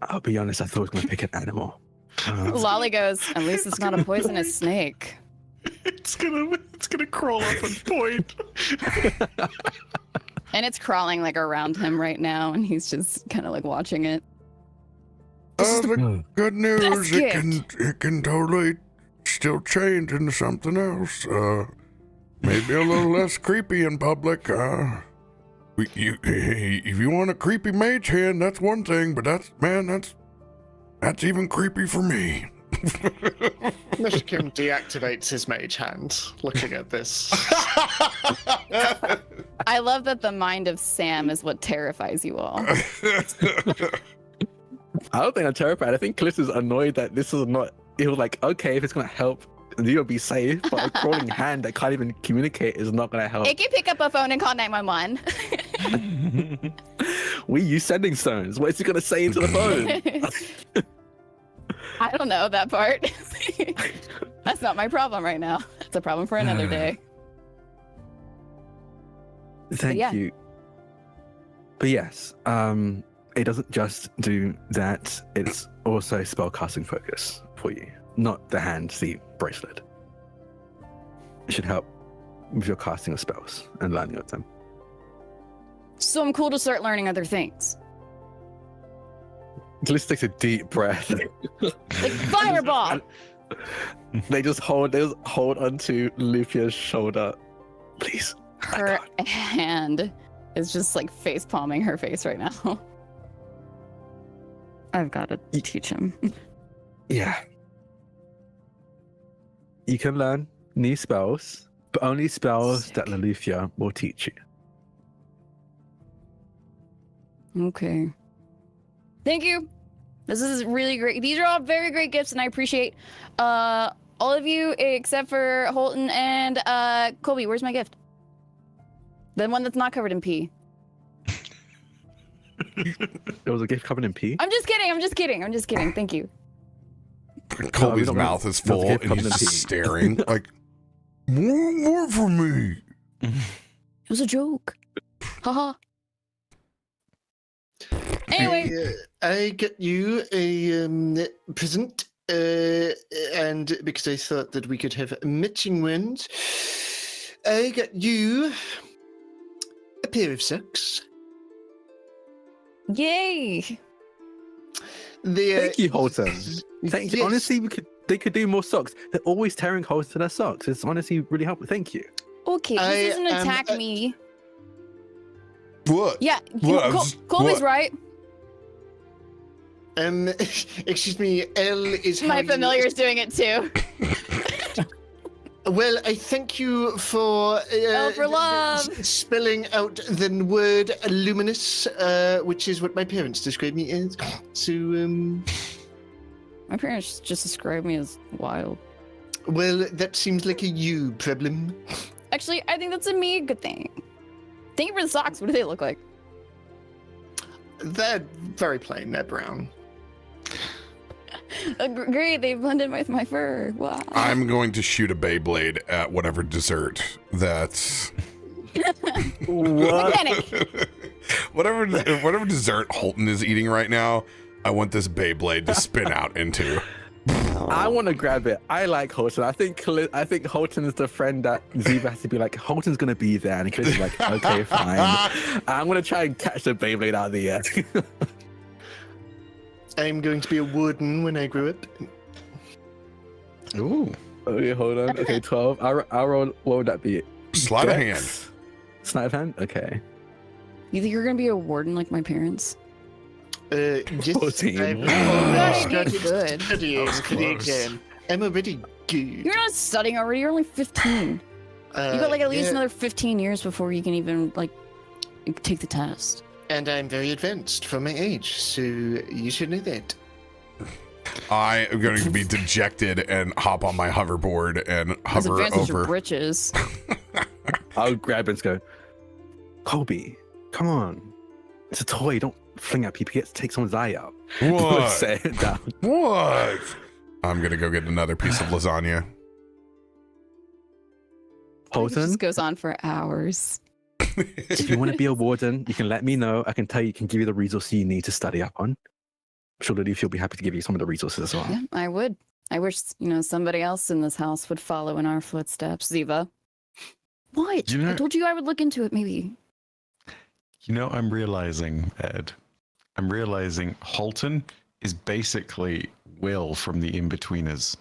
I'll be honest, I thought I was gonna pick an animal. Lolly goes, at least it's not a poisonous snake. It's gonna crawl up and point. And it's crawling like around him right now, and he's just kind of like watching it. The good news, it can totally still change into something else. Maybe a little less creepy in public. If you want a creepy mage hand, that's one thing, but that's even creepy for me. Myshkin deactivates his mage hand, looking at this. I love that the mind of Sam is what terrifies you all. I don't think I'm terrified. I think Kallisto's annoyed that this is not. He was like, okay, if it's gonna help, you'll be safe. But a crawling hand that can't even communicate is not gonna help. It can pick up a phone and call 911. We use sending stones. What is he gonna say into the phone? I don't know that part. That's not my problem right now. It's a problem for another day. Thank you. But yes, it doesn't just do that. It's also spellcasting focus for you, not the hand, the bracelet. It should help with your casting of spells and learning of them. So I'm cool to start learning other things. Kallisto takes a deep breath. Like fireball! They just hold onto Lolupia's shoulder. Please. Her hand is just like face palming her face right now. I've got to teach him. Yeah. You can learn new spells, but only spells that Loluphia will teach you. Okay. Thank you. This is really great. These are all very great gifts, and I appreciate all of you except for Holton and Colby. Where's my gift? The one that's not covered in pee. There was a gift covered in pee? I'm just kidding. Thank you. Colby's mouth is full and he's just staring like, more for me. It was a joke. Haha. Anyway, I got you a present, and because I thought that we could have matching ones, I got you a pair of socks. Yay! Thank you, Holton. Thank you. Yes. Honestly, they could do more socks. They're always tearing holes to their socks. It's honestly really helpful. Thank you. Okay, this doesn't attack me. What? Yeah, What? Colby's What? right. Excuse me, L is how My you- familiar's doing it too. Well, I thank you for for love. spelling out the word luminous, which is what my parents described me as. So, My parents just described me as wild. well, that seems like a you problem. Actually, I think that's a me good thing. Thank you for the socks. What do they look like? They're very plain. They're brown. Great, they blended with my fur. Wow. I'm going to shoot a Beyblade at whatever dessert that's Mechanic. whatever dessert Holton is eating right now. I want this Beyblade to spin out into. I want to grab it. I like Holton. I think Holton is the friend that Ziva has to be like, Holton's going to be there. And Kallisto's like, okay, fine. I'm going to try and catch the Beyblade out of the air. I'm going to be a warden when I grow up. Ooh. Okay, hold on. Okay, 12. I'll roll. What would that be? Sleight of hand. Dex? Sleight of hand? Okay. You think you're gonna be a warden like my parents? Yes, 14. I've That'd be started good. studying That was for the close. exam. I'm already good. You're not studying already. You're only 15. You got like at least yeah, another 15 years before you can even like take the test. And I'm very advanced for my age, so you should know that. I am going to be dejected and hop on my hoverboard and As hover advanced as your over. britches. I'll grab it and go, Colby, come on. It's a toy. Don't fling at people. You get to take someone's eye out. What? Set it down. What? I'm going to go get another piece of lasagna. It Holton, just goes on for hours. if you want to be a warden, you can let me know. I can tell you, can give you the resources you need to study up on. I'm sure that she'll be happy to give you some of the resources as well. Yeah, I would. I wish, somebody else in this house would follow in our footsteps. Ziva. What? You know- I told you I would look into it, maybe. You know, I'm realizing, Ed, Holton is basically Will from the In-Betweeners.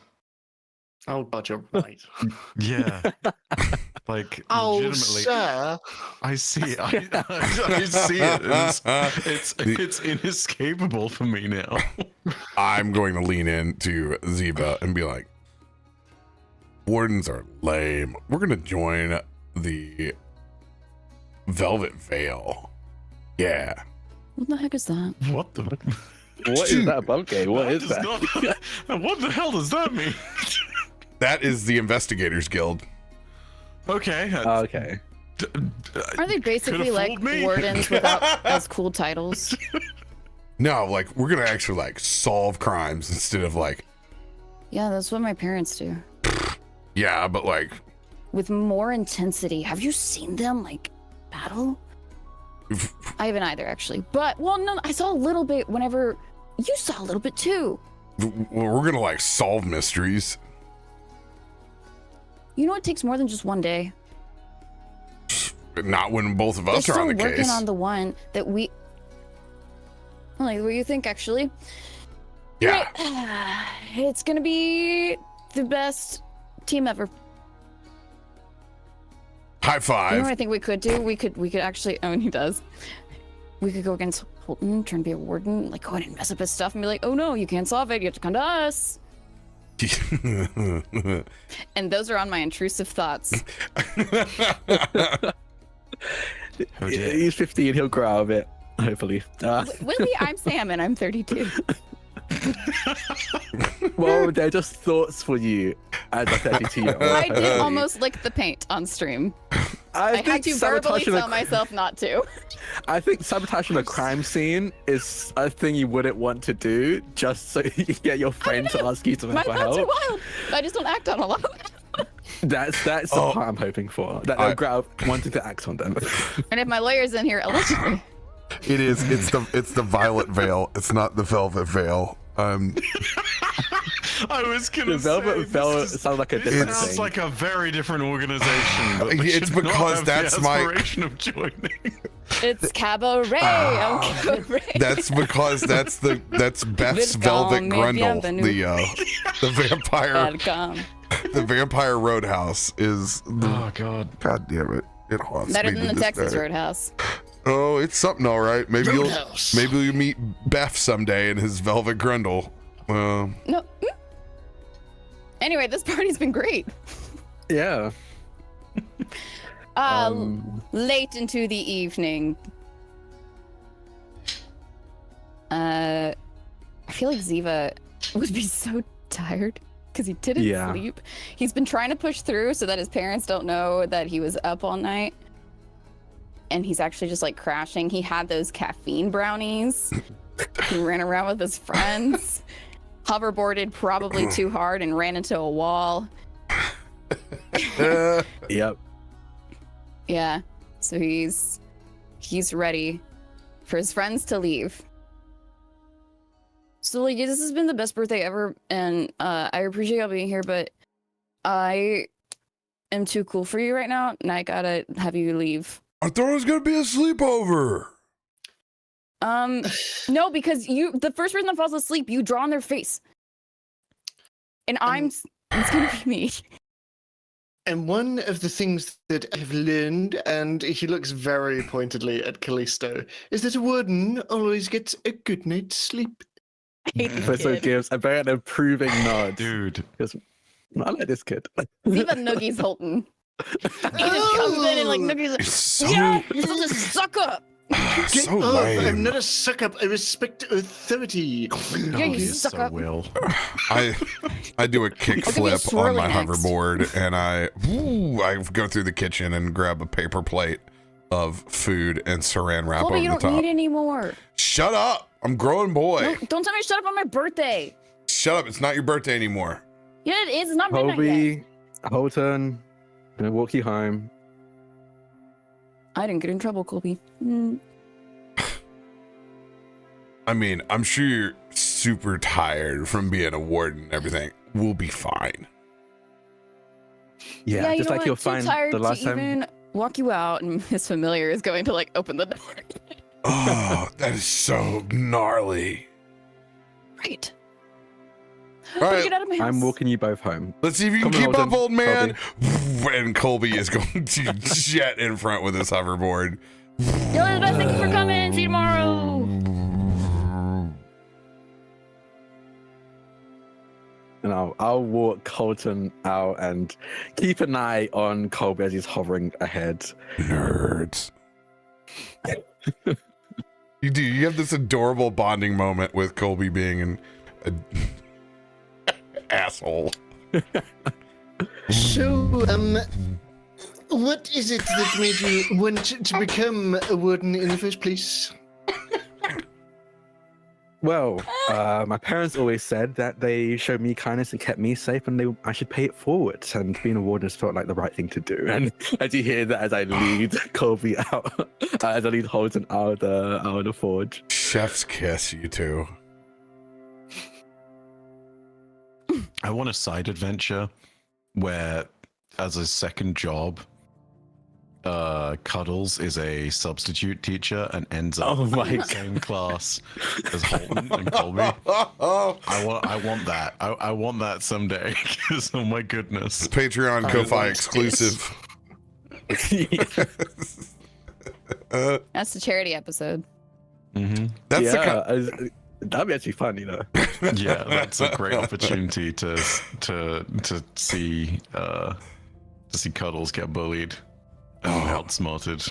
Oh, God, you're right. Yeah. Like, Oh, legitimately, sir. I see it. I see it. It's inescapable for me now. I'm going to lean into Ziva and be like, wardens are lame. We're going to join the Velvet Veil. Yeah. What the heck is that? What the? What is that above game? What is that? What the hell does that mean? That is the Investigators Guild. Okay. Okay. Are they basically Could've like fooled me. wardens without as cool titles? No, like, we're going to actually, like, solve crimes instead of, like, Yeah, that's what my parents do. yeah, but, like, With more intensity. Have you seen them like battle? I haven't either, actually. But, well, no, I saw a little bit whenever you saw a little bit too. we're going to, like, solve mysteries. You know, it takes more than just one day. Not when both of They're us are still on the working case. on the one that we. Well, like what you think, actually. Yeah. Right. It's gonna be the best team ever. High You know five. what I think we could do? We could actually. Oh, and he does. We could go against Holton, try and be a warden, like go in and mess up his stuff, and be like, "Oh no, you can't solve it. You have to come to us." And those are on my intrusive thoughts. Oh, dear. He's 15. He'll grow out of it, hopefully. Willie, I'm Sam, and I'm 32. Well, they're just thoughts for you as a 32-year-old. I did almost lick the paint on stream. I had think to verbally sabotaging tell myself not to. I think sabotaging a crime scene is a thing you wouldn't want to do just so you can get your friend to ask you My for thoughts are help. wild. I just don't act on a lot of them. That's the part I'm hoping for. That they'll grow up wanting to act on them. And if my lawyer's in here, allegedly. It is. It's the violet veil. It's not the velvet veil. I was gonna The Velvet say, Veil this sounds like a this different sounds thing. like a very different organization. But we It's should not because have that's the my- aspiration of joining. It's cabaret. I'm cabaret. That's because that's Beth's Velvet Welcome, Grundle. bienvenue. The vampire. Welcome. The vampire Roadhouse is. Oh God. God damn it! It haunts Better me than to the this Texas day. Roadhouse. Oh, it's something, all right. Maybe Roadhouse. you'll meet Beth someday in his velvet grundle. No. Anyway, this party's been great. Yeah. Late into the evening. I feel like Ziva would be so tired because he didn't sleep. He's been trying to push through so that his parents don't know that he was up all night. And he's actually just like crashing. He had those caffeine brownies. He ran around with his friends. Hoverboarded probably too hard and ran into a wall. Yep. Yeah. So he's ready for his friends to leave. Suli, this has been the best birthday ever, and I appreciate y'all being here, but I am too cool for you right now, and I gotta have you leave. I thought it was gonna be a sleepover. No, because the first person that falls asleep, you draw on their face. And it's gonna be me. And one of the things that I've learned, and he looks very pointedly at Kallisto, is that a warden always gets a good night's sleep. I hate this Professor kid. gives a very approving nod. Dude. Because I like this kid. Ziva Noogie's Holton. He just comes in and like Noogie's like, So, yeah, you're such a suck up. Get so off! lame. I'm not a suck up. I respect authority. Yeah, you He's suck so up. Will. I do a kick I'll give you a flip on my swirly next. hoverboard, and I go through the kitchen and grab a paper plate of food and saran wrap Colby, over you the don't top. need any more. Shut up! I'm growing boy. No, don't tell me to shut up on my birthday. Shut up! It's not your birthday anymore. Yeah, it is. It's not midnight yet. Colby, Holton, gonna walk you home. I didn't get in trouble, Colby. I mean, I'm sure you're super tired from being a warden and everything. We'll be fine. Yeah, you just know like what? you'll Too find tired the last to time. even walk you out, and his familiar is going to like open the door. Oh, that is so gnarly. Right. All right, Get out of my house. I'm walking you both home. let's see if you can Come on, keep up, Holden. old man. And Colby is going to jet in front with his hoverboard. Y'all are the best. Thank you for coming. See you tomorrow. And I'll walk Colton out and keep an eye on Colby as he's hovering ahead. Nerds. You do. You have this adorable bonding moment with Colby being an asshole. So, what is it that made you want to become a warden in the first place? Well, my parents always said that they showed me kindness and kept me safe, and I should pay it forward. And being a warden has felt like the right thing to do. And as you hear that, as I lead Colby out, as I lead Holton out of the forge. Chef's kiss, you two. I want a side adventure where, as a second job, Cuddles is a substitute teacher and ends up Oh my in the same class as Holton and Colby. I want that. I want that someday. 'Cause, oh my goodness. Patreon Ko-Fi exclusive. That's the charity episode. Mm-hmm. That's the that'd be actually fun, you know. Yeah, that's a great opportunity to see Cuddles get bullied and outsmarted.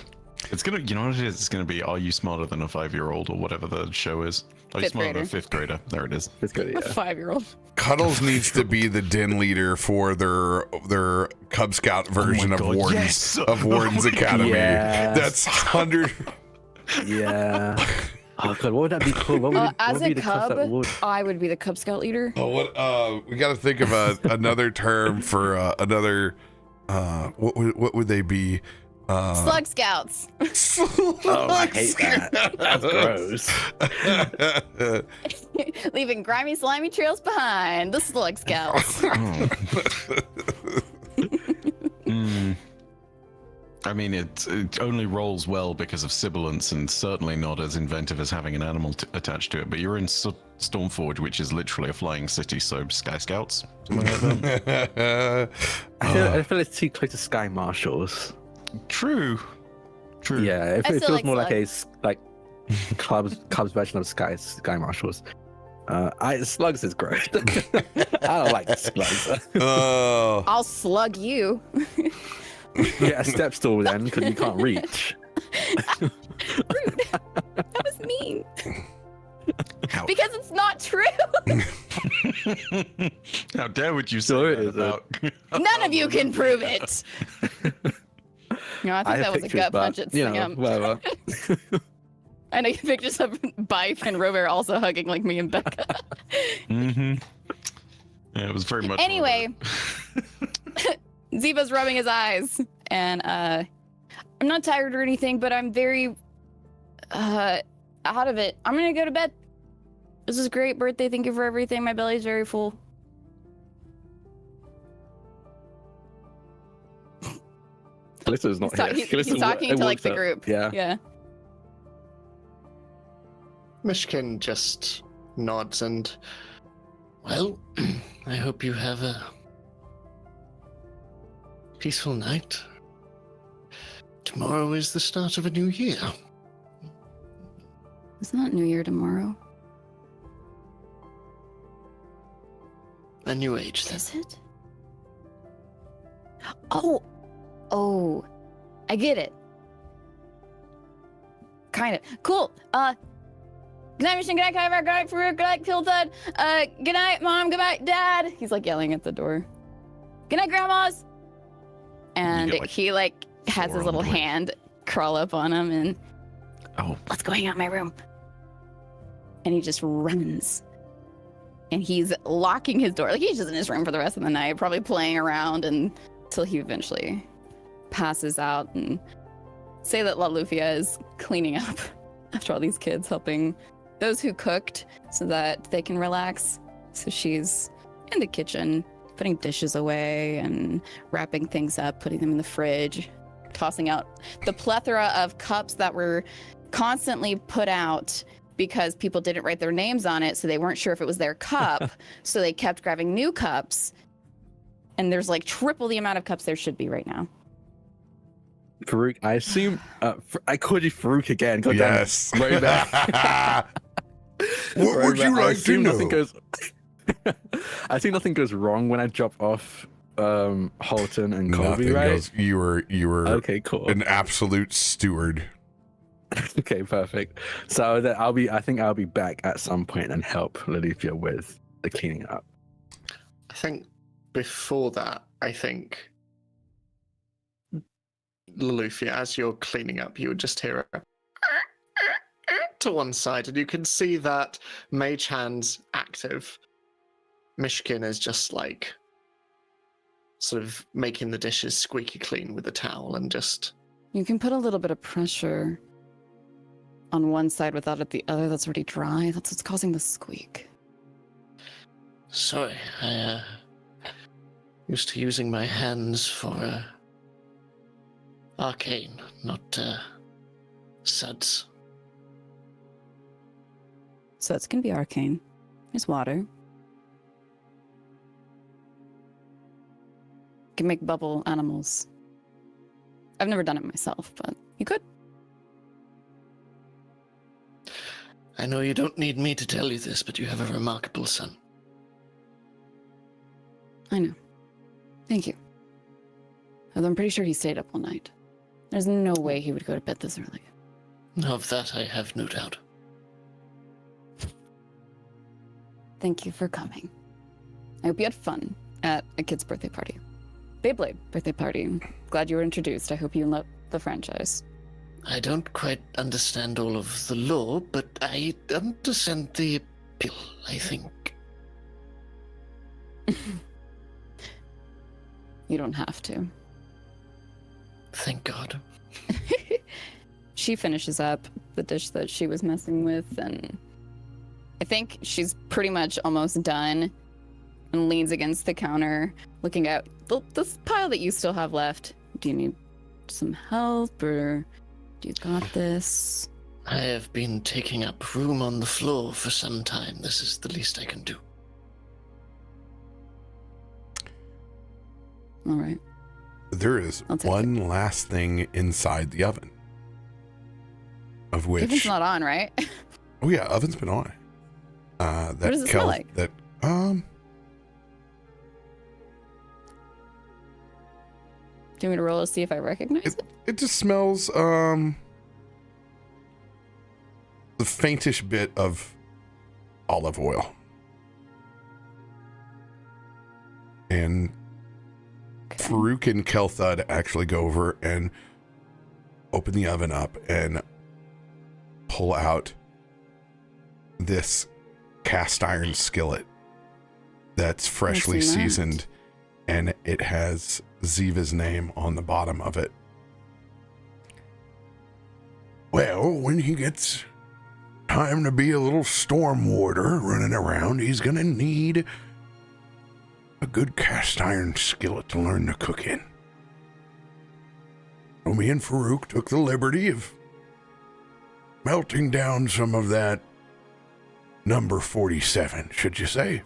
It's gonna, you know what it is? It's gonna be, are you smarter than a 5-year-old or whatever the show is? Are you Fifth smarter than a grader. 5th grader? There it is. It's good, A yeah. 5-year-old. Cuddles needs to be the den leader for their Cub Scout version of God, Wardens yes! of Wardens Oh my Academy. Yes. That's 100. Yeah. Oh god, what would that be called? What would, As what would a be the Cub Scout cub, award? I would be the Cub Scout leader. Oh, what? We got to think of another term for another. What would they be? Slug Scouts. Oh, I hate that. That's gross. Leaving grimy, slimy trails behind. The Slug Scouts. Mm. I mean, it only rolls well because of sibilance and certainly not as inventive as having an animal attached to it. But you're in Stormforge, which is literally a flying city, so Sky Scouts, something like that. I feel it's too close to Sky Marshals. True. True. Yeah, it I still feels like more like a slugs. like Club's version of Sky Marshals. Slugs is gross. I don't like slugs. Oh, I'll slug you. Get a step stool then, because you can't reach. Rude. That was mean. How? Because it's not true. How dare would you say Sure it that is, about? None of you can prove it. No, I think have that was a pictures, gut but, punch at you know, Seum. whatever. I know you pictures of Bife and RoBear also hugging like me and Becca. Mm-hmm. Yeah, it was very much. Anyway, Ziva's rubbing his eyes, and I'm not tired or anything, but I'm very out of it. I'm gonna go to bed. This is a great birthday. Thank you for everything. My belly's very full. Kallisto's not He's here. he's talking to like the group. Yeah. Yeah. Myshkin just nods and, well, I hope you have a peaceful night. Tomorrow is the start of a new year. It's not New Year tomorrow. A new age, then. Is it? Oh, I get it. Kind of. Cool. Good night, Mission. Good night, Kyber. Good night, Farouk. Good night, Pilthud. Good night, Mom. Good night, Dad. He's like yelling at the door. Good night, Grandmas. And get, like, he like has four his on little the way. hand crawl up on him and Oh, let's go hang out in my room. And he just runs. And he's locking his door. Like he's just in his room for the rest of the night, probably playing around until he eventually passes out. And say that Loluphia is cleaning up after all these kids, helping those who cooked so that they can relax. So she's in the kitchen, putting dishes away and wrapping things up, putting them in the fridge, tossing out the plethora of cups that were constantly put out because people didn't write their names on it, so they weren't sure if it was their cup. So they kept grabbing new cups. And there's like triple the amount of cups there should be right now. Farouk, I assume I called you Farouk again. God damn it. yes. RoBear. What would you RoBear, I like to assume know? nothing goes. I think nothing goes wrong when I drop off Halton and Colby, Nothing right? goes. You were Okay, cool. an absolute steward. Okay, perfect. So that I think I'll be back at some point and help Loluphia with the cleaning up. I think before that, I think Loluphia, as you're cleaning up, you would just hear a to one side, and you can see that Mage Hand's active. Myshkin is just like sort of making the dishes squeaky clean with a towel and just. You can put a little bit of pressure on one side without it the other that's already dry. That's what's causing the squeak. Sorry, I used to using my hands for arcane, not suds. So it's gonna be arcane. There's water. Can make bubble animals. I've never done it myself, but you could. I know you don't need me to tell you this, but you have a remarkable son. I know. Thank you. Although I'm pretty sure he stayed up all night. There's no way he would go to bed this early. Of that I have no doubt. Thank you for coming. I hope you had fun at a kid's birthday party. Beyblade birthday party. Glad you were introduced. I hope you love the franchise. I don't quite understand all of the lore, but I understand the appeal, I think. You don't have to. Thank God. She finishes up the dish that she was messing with, and I think she's pretty much almost done and leans against the counter, looking at this pile that you still have left. Do you need some help, or do you got this? I have been taking up room on the floor for some time. This is the least I can do. All right. There is I'll take one last thing inside the oven. of which Oven's not on, right? oh yeah, oven's been on. That What does it smell like? That Do you want me to roll to see if I recognize it? it just smells the faintish bit of olive oil. And Okay. Farouk and Kelthud actually go over and open the oven up and pull out this cast iron skillet that's freshly seen that. seasoned, and it has Ziva's name on the bottom of it. Well, when he gets time to be a little storm warder running around, he's gonna need a good cast iron skillet to learn to cook in. So me and Farouk took the liberty of melting down some of that number 47, should you say?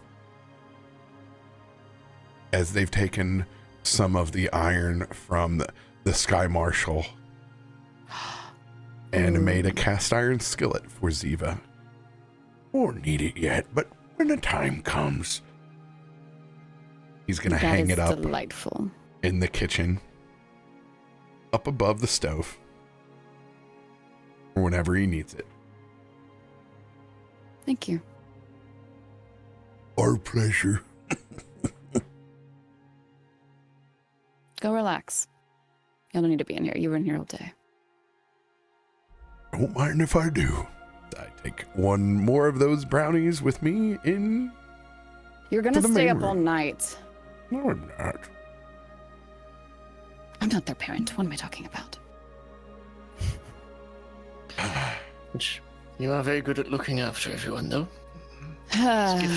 As they've taken some of the iron from the Sky Marshal and made a cast iron skillet for Ziva. Won't need it yet, but when the time comes, he's gonna hang it up Delightful. in the kitchen, up above the stove, for whenever he needs it. Thank you. Our pleasure. Go relax. You don't need to be in here. You were in here all day. Don't mind if I do. I take one more of those brownies with me in. You're gonna To the stay main up all room. night. No, I'm not. I'm not their parent. What am I talking about? You are very good at looking after everyone, though. I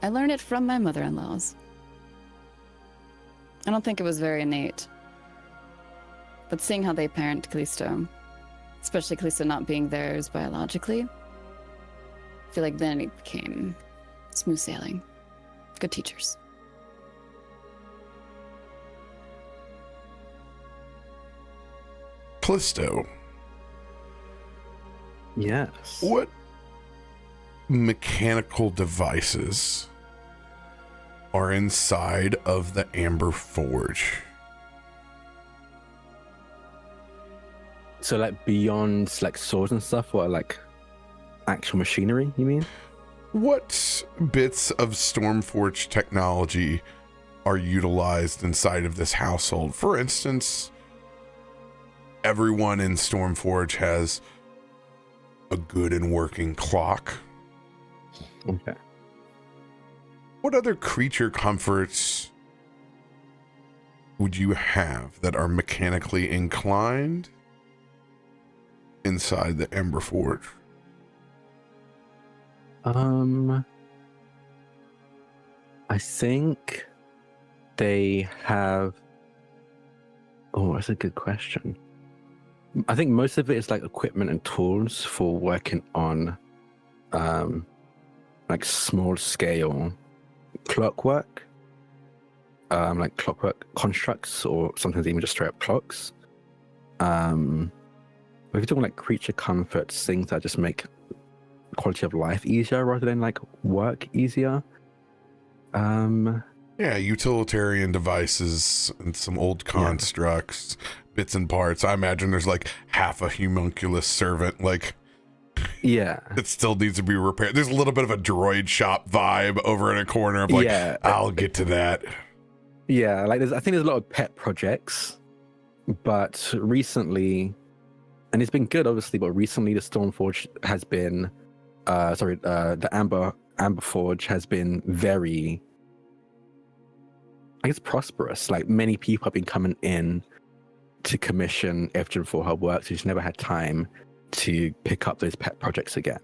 learned it from my mother-in-laws. I don't think it was very innate. But seeing how they parent Kallisto, especially Kallisto not being theirs biologically, I feel like then it became smooth sailing. Good teachers. Kallisto, Yes. what mechanical devices are inside of the Amber Forge? So like beyond like swords and stuff, what like actual machinery, you mean? What bits of Stormforge technology are utilized inside of this household? For instance, everyone in Stormforge has a good and working clock. Okay. What other creature comforts would you have that are mechanically inclined inside the Ember Forge? I think they have. Oh, that's a good question. I think most of it is like equipment and tools for working on, like small scale clockwork, like clockwork constructs, or sometimes even just straight up clocks. If you're talking like creature comforts, things that just make quality of life easier rather than like work easier. Yeah, utilitarian devices and some old constructs, bits and parts. I imagine there's like half a homunculus servant, like Yeah. it still needs to be repaired. There's a little bit of a droid shop vibe over in a corner of like, Yeah. I'll get to that. Yeah, like I think there's a lot of pet projects, but recently, and it's been good obviously, but recently the Stormforge has been, the Amber Forge has been very, I guess, prosperous. Like many people have been coming in to commission Ifrit for her work, so she's never had time to pick up those pet projects again.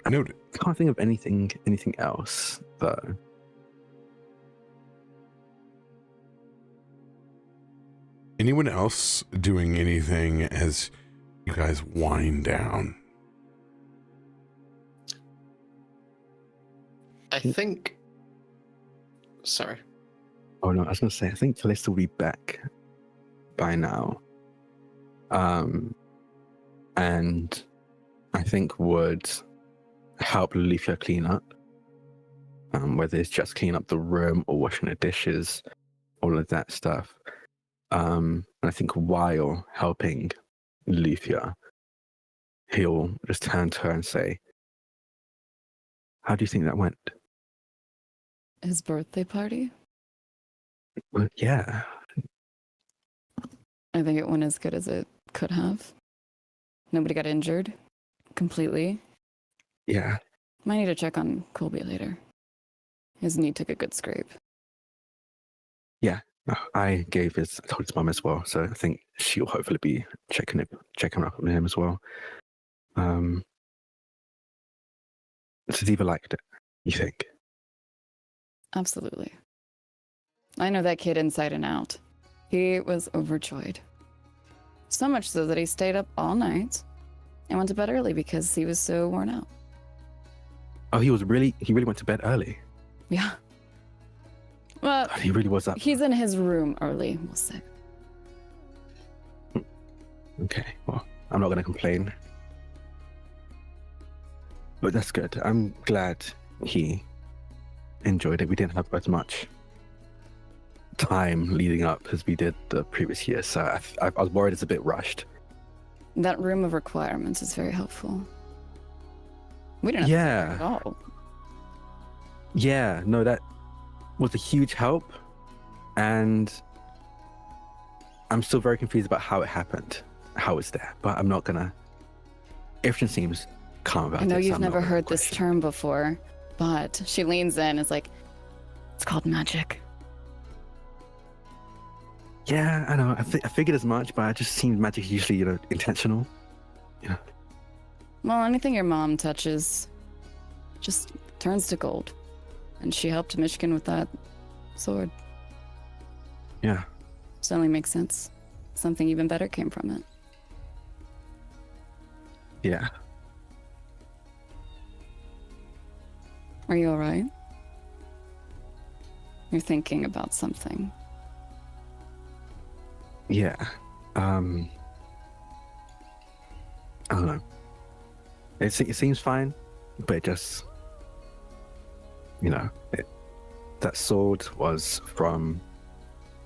I noted. Can't think of anything else though. Anyone else doing anything as you guys wind down? I think. Sorry. Oh no, I was gonna say, I think Kallisto will be back by now. And I think would help Loluphia clean up. Whether it's just clean up the room or washing the dishes, all of that stuff. And I think while helping Loluphia, he'll just turn to her and say, "How do you think that went?" His birthday party? Well, yeah. I think it went as good as it could have. Nobody got injured completely. Yeah. Might need to check on Colby later. His knee took a good scrape. Yeah. I told his mum as well, so I think she'll hopefully be checking up on him as well. Sativa liked it, you think? Absolutely. I know that kid inside and out. He was overjoyed. So much so that he stayed up all night and went to bed early because he was so worn out. Oh, he really went to bed early. Yeah. Well, God, he really was up. he's in his room early, we'll say. Okay, well, I'm not going to complain. But that's good. I'm glad he enjoyed it. We didn't have as much time leading up as we did the previous year, so I was worried it's a bit rushed. That room of requirements is very helpful. We didn't have to at all. Yeah, no, that was a huge help, and I'm still very confused about how it happened, how it's there, but I'm not gonna. Everything seems calm about it. I know so you've I'm not never gonna heard this question. term before, but she leans in and is like, it's called magic. Yeah, I know. I figured as much, but it just seems magic is usually, intentional. Yeah. Well, anything your mom touches just turns to gold. And she helped Myshkin with that sword. Yeah. Certainly makes sense. Something even better came from it. Yeah. Are you alright? You're thinking about something. Yeah. I don't know. It seems fine, but it just, that sword was from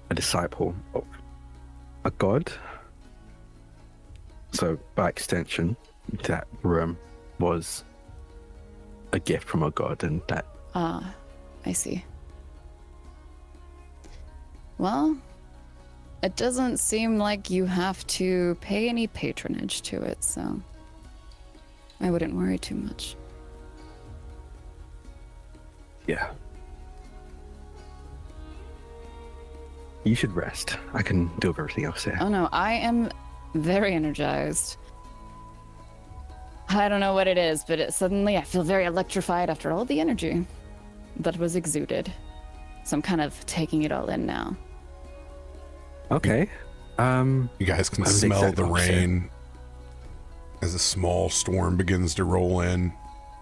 a disciple of a god. So by extension, that room was a gift from a god, and that. Ah, I see. Well, it doesn't seem like you have to pay any patronage to it, so I wouldn't worry too much. Yeah. You should rest. I can do everything else here. Oh no, I am very energized. I don't know what it is, but suddenly I feel very electrified after all the energy that was exuded. So I'm kind of taking it all in now. Okay. You guys can I was smell exactly the what I said. rain as a small storm begins to roll in.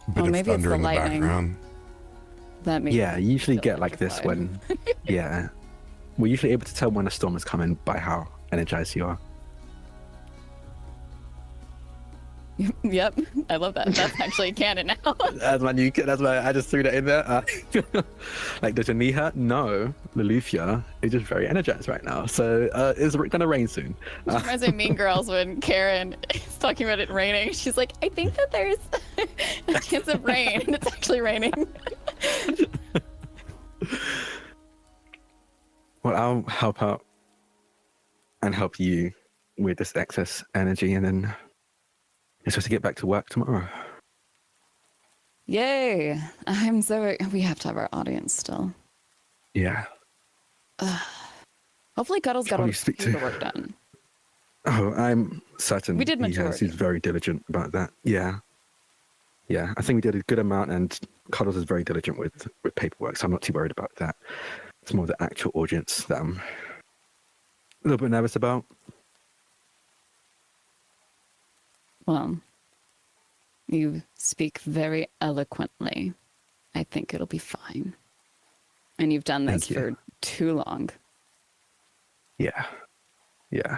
A bit Oh, of maybe it's thunder the in the lightning. background. That makes Yeah, you usually feel get like this electrified. when, yeah. We're usually able to tell when a storm is coming by how energized you are. Yep, I love that. That's actually canon now. That's why I just threw that in there. Like, does your knee hurt? No. Loluphia is just very energized right now. So it's going to rain soon. It reminds me of Mean Girls when Karen is talking about it raining. She's like, I think that there's a chance of rain, and it's actually raining. Well, I'll help out and help you with this excess energy, and then you're supposed to get back to work tomorrow. Yay! We have to have our audience still. Yeah. Hopefully Cuddle's got all Probably the speak to- paperwork done. Oh, I'm certain We did he has. majority. He's very diligent about that. Yeah. Yeah, I think we did a good amount, and Cuddles is very diligent with paperwork, so I'm not too worried about that. It's more the actual audience that I'm a little bit nervous about. Well, you speak very eloquently. I think it'll be fine. And you've done this Thank you. for too long. Yeah. Yeah.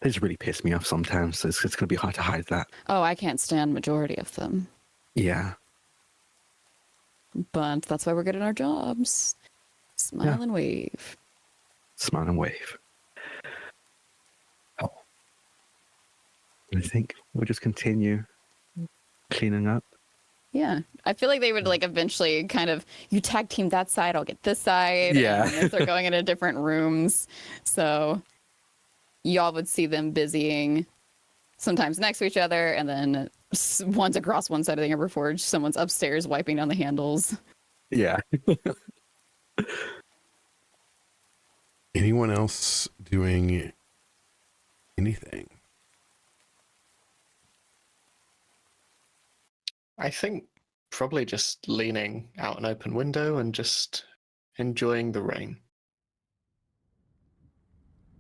They just really piss me off sometimes, so it's going to be hard to hide that. Oh, I can't stand majority of them. Yeah. But that's why we're good at our jobs. Smile Yeah. and wave. Smile and wave. Oh. I think we'll just continue cleaning up. Yeah. I feel like they would like eventually kind of, you tag team that side, I'll get this side. Yeah. And they're going into different rooms. So y'all would see them busying sometimes next to each other, and then one's across one side of the Ember Forge, someone's upstairs wiping down the handles. Yeah. Anyone else doing anything? I think probably just leaning out an open window and just enjoying the rain.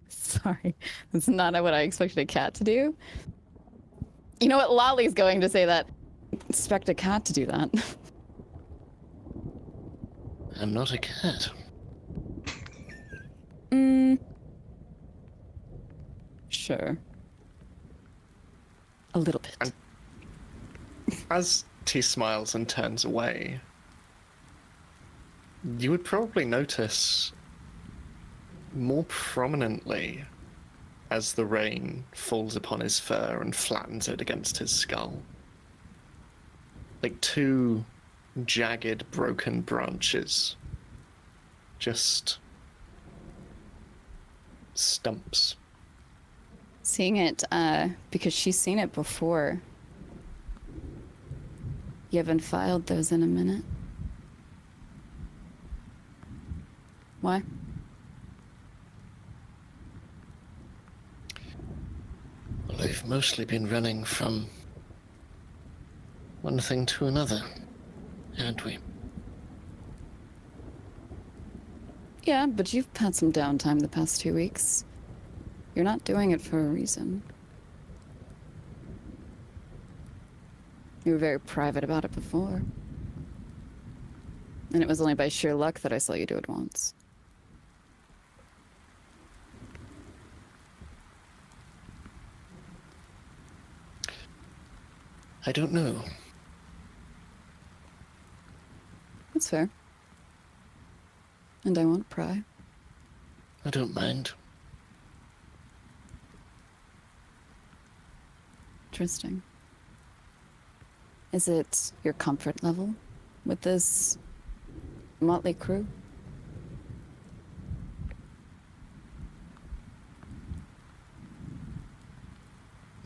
Sorry, that's not what I expected a cat to do. You know what? Lolly's going to say that. Expect a cat to do that. I'm not a cat. Sure. A little bit. As T smiles and turns away, you would probably notice more prominently as the rain falls upon his fur and flattens it against his skull. Like two jagged, broken branches. Just stumps. Seeing it, because she's seen it before. You haven't filed those in a minute. Why? Well, we've mostly been running from one thing to another, haven't we? Yeah, but you've had some downtime the past 2 weeks. You're not doing it for a reason. You were very private about it before. And it was only by sheer luck that I saw you do it once. I don't know. That's fair. And I won't pry. I don't mind. Interesting. Is it your comfort level with this motley crew?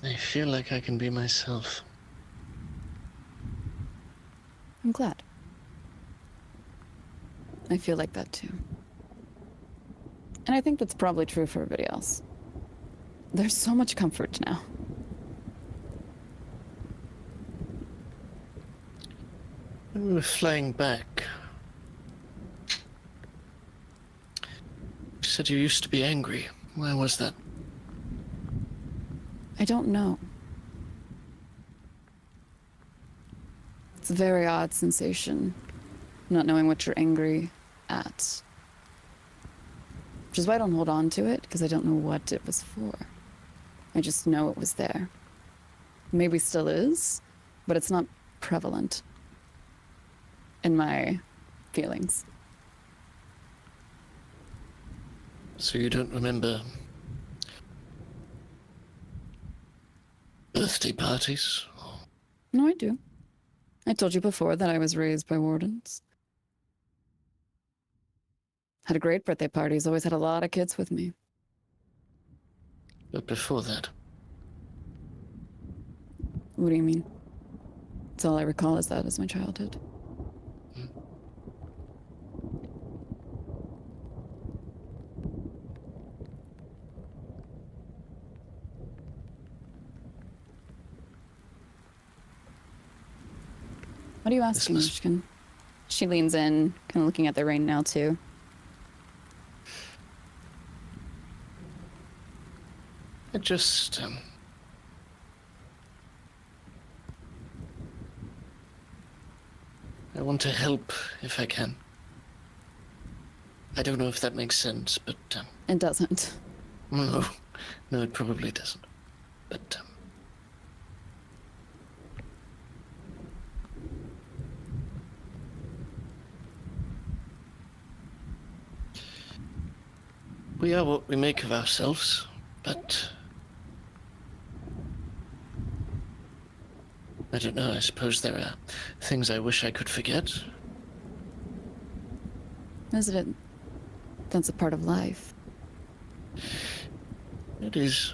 I feel like I can be myself. I'm glad. I feel like that too. And I think that's probably true for everybody else. There's so much comfort now. When we were flying back, you said you used to be angry. Why was that? I don't know. It's a very odd sensation, not knowing what you're angry at. Which is why I don't hold on to it, because I don't know what it was for. I just know it was there. Maybe still is, but it's not prevalent in my feelings. So you don't remember birthday parties? No, I do. I told you before that I was raised by wardens. Had a great birthday parties, always had a lot of kids with me. But before that? What do you mean? That's all I recall is that as my childhood. What are you asking, Myshkin? She leans in, kind of looking at the rain now, too. I just, I want to help if I can. I don't know if that makes sense, but It doesn't. no, it probably doesn't. But we are what we make of ourselves, but I don't know, I suppose there are things I wish I could forget. Isn't it? That's a part of life. It is.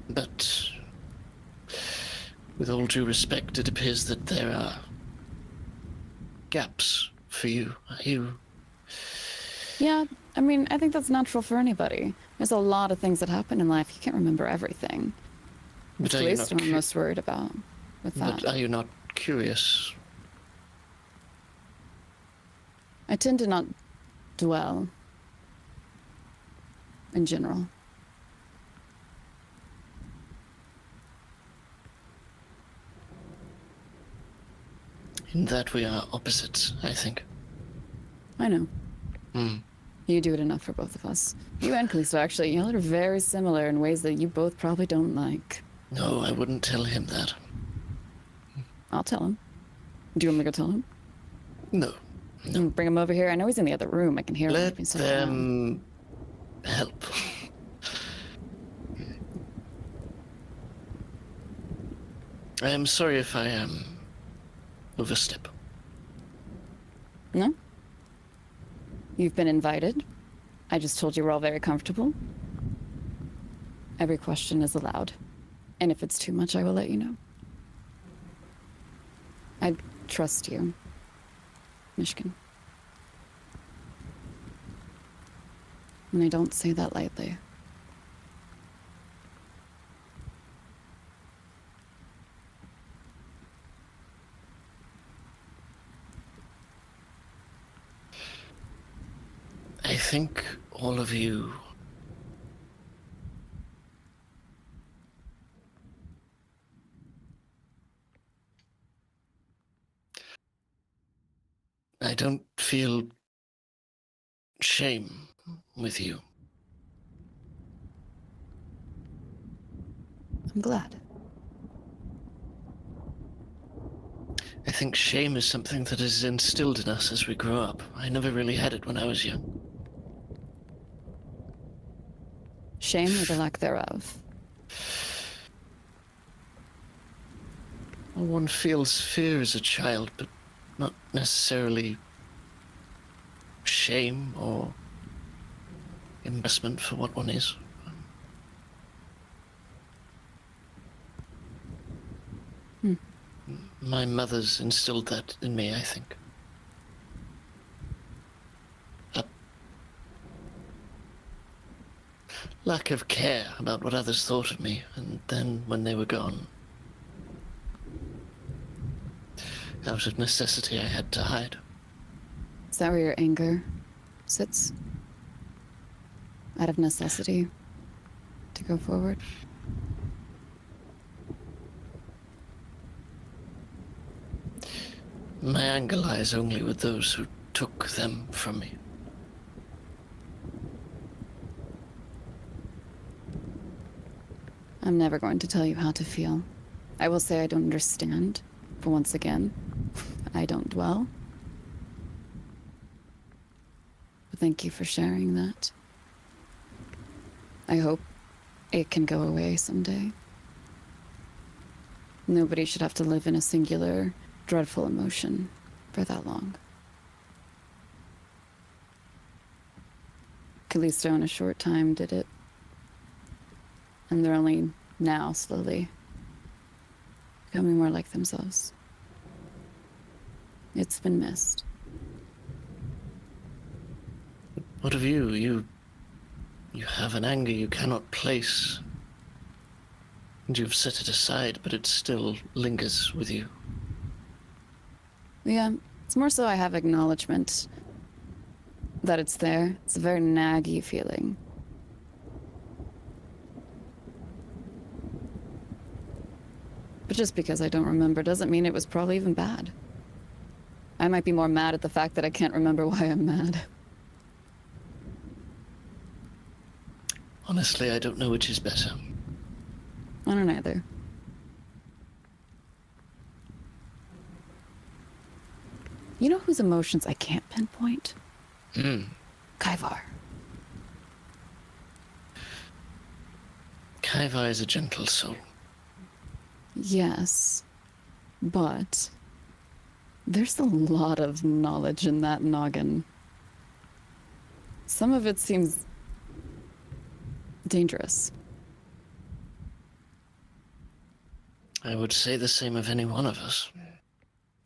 But with all due respect, it appears that there are gaps for you. Yeah, I mean, I think that's natural for anybody. There's a lot of things that happen in life. You can't remember everything. But It's are you Kallisto not I'm most worried about with that. But are you not curious? I tend to not dwell in general. In that we are opposites, I think. I know. Hmm. You do it enough for both of us. You and Kallisto, actually, y'all are very similar in ways that you both probably don't like. No, I wouldn't tell him that. I'll tell him. Do you want me to go tell him? No. Bring him over here. I know he's in the other room. I can hear him. Let if he's sitting down. them help. I am sorry if I overstep. No? You've been invited. I just told you we're all very comfortable. Every question is allowed. And if it's too much, I will let you know. I trust you, Myshkin. And I don't say that lightly. I think all of you I don't feel shame with you. I'm glad. I think shame is something that is instilled in us as we grow up. I never really had it when I was young. Shame or the lack thereof. Well, one feels fear as a child, but not necessarily shame or embarrassment for what one is. My mother's instilled that in me, I think. A lack of care about what others thought of me, and then when they were gone, out of necessity, I had to hide. Is that where your anger sits? Out of necessity to go forward? My anger lies only with those who took them from me. I'm never going to tell you how to feel. I will say I don't understand, but once again, I don't dwell. But thank you for sharing that. I hope it can go away someday. Nobody should have to live in a singular, dreadful emotion for that long. Kallisto in a short time did it. And they're only now slowly becoming more like themselves. It's been missed. What of you? You have an anger you cannot place. And you've set it aside, but it still lingers with you. Yeah, it's more so I have acknowledgement that it's there. It's a very naggy feeling. But just because I don't remember doesn't mean it was probably even bad. I might be more mad at the fact that I can't remember why I'm mad. Honestly, I don't know which is better. I don't either. You know whose emotions I can't pinpoint? Kaivar. Kaivar is a gentle soul. Yes, but there's a lot of knowledge in that noggin. Some of it seems dangerous. I would say the same of any one of us.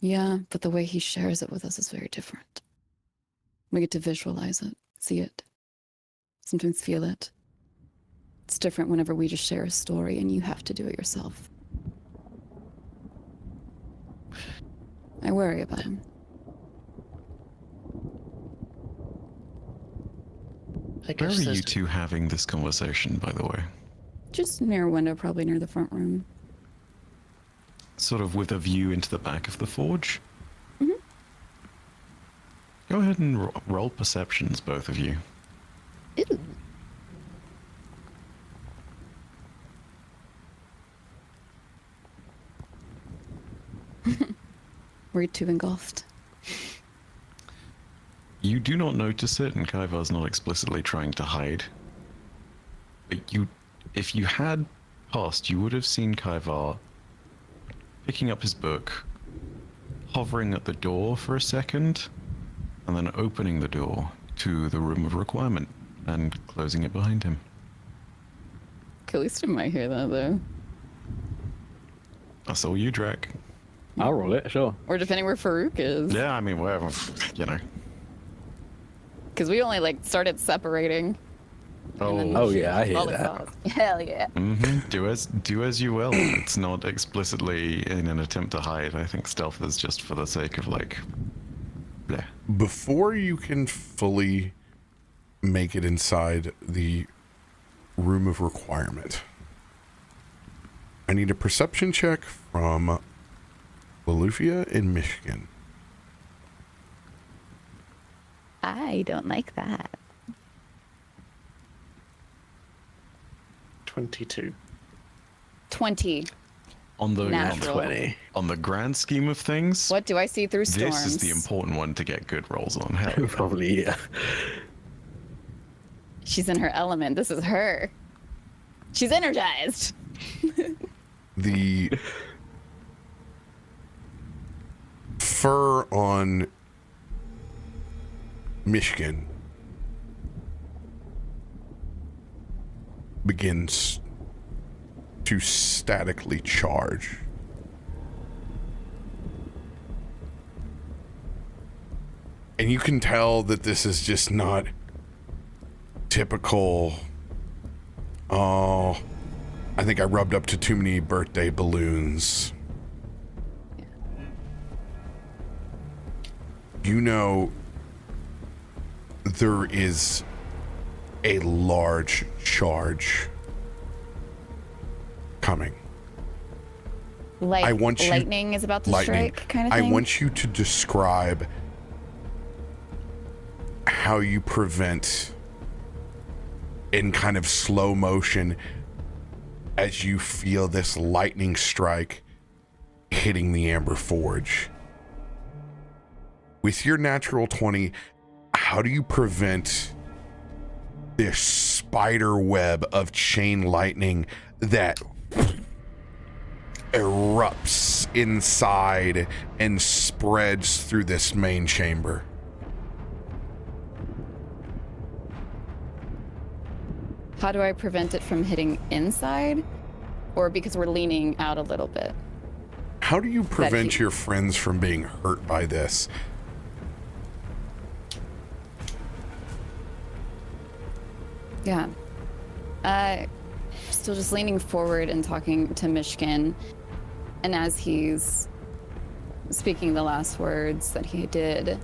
Yeah, but the way he shares it with us is very different. We get to visualize it, see it, sometimes feel it. It's different whenever we just share a story and you have to do it yourself. I worry about him. Where are you two having this conversation, by the way? Just near a window, probably near the front room. Sort of with a view into the back of the forge? Mm-hmm. Go ahead and roll perceptions, both of you. Ew. We're too engulfed. You do not notice it, and Kaivar's not explicitly trying to hide. But if you had passed, you would have seen Kaivar picking up his book, hovering at the door for a second, and then opening the door to the room of requirement and closing it behind him. Kallisto might hear that, though. That's all you, Drak. I'll roll it, sure. Or depending where Farouk is. Yeah, I mean, whatever, you know. Because we only, like, started separating. Oh yeah, I hear all the that. calls. Hell yeah. Mm-hmm. Do as you will. It's not explicitly in an attempt to hide. I think stealth is just for the sake of, like, bleh. Before you can fully make it inside the room of requirement, I need a perception check from Loluphia and Myshkin. I don't like that. 22. 20. On the Natural. 20. on the grand scheme of things, What do I see through storms? this is the important one to get good rolls on. Hell yeah. Probably, yeah. She's in her element. This is her. She's energized. The fur on Myshkin begins to statically charge. And you can tell that this is just not typical, oh, I think I rubbed up to too many birthday balloons. You know, there is a large charge coming. Like I want you- lightning is about to strike, kind of I thing. want you to describe how you prevent in kind of slow motion as you feel this lightning strike hitting the Amber Forge. With your natural 20, how do you prevent this spider web of chain lightning that erupts inside and spreads through this main chamber? How do I prevent it from hitting inside? Or because we're leaning out a little bit? How do you prevent you- your friends from being hurt by this? Yeah. Still just leaning forward and talking to Myshkin. And as he's speaking the last words that he did,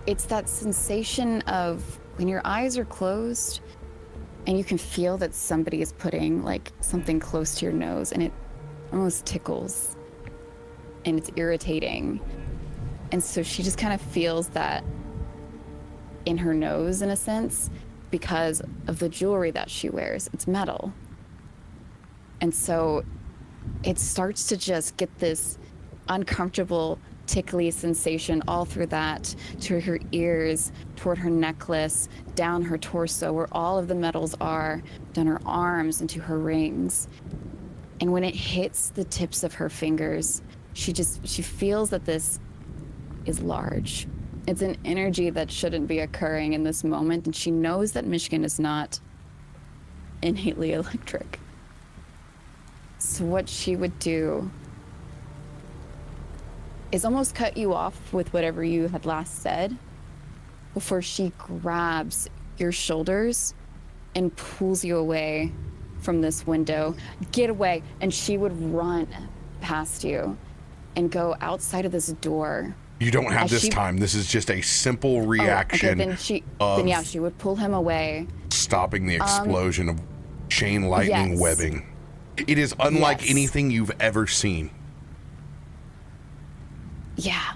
it's that sensation of when your eyes are closed and you can feel that somebody is putting like something close to your nose and it almost tickles and it's irritating. And so she just kind of feels that in her nose, in a sense, because of the jewelry that she wears. It's metal. And so it starts to just get this uncomfortable, tickly sensation all through that, to her ears, toward her necklace, down her torso, where all of the metals are, down her arms, into her rings. And when it hits the tips of her fingers, she feels that this is large. It's an energy that shouldn't be occurring in this moment, and she knows that Myshkin is not innately electric. So what she would do is almost cut you off with whatever you had last said before she grabs your shoulders and pulls you away from this window. Get away. And she would run past you and go outside of this door. You don't have this time. This is just a simple reaction. Then she would pull him away, stopping the explosion of chain lightning webbing. It is unlike anything you've ever seen. Yeah.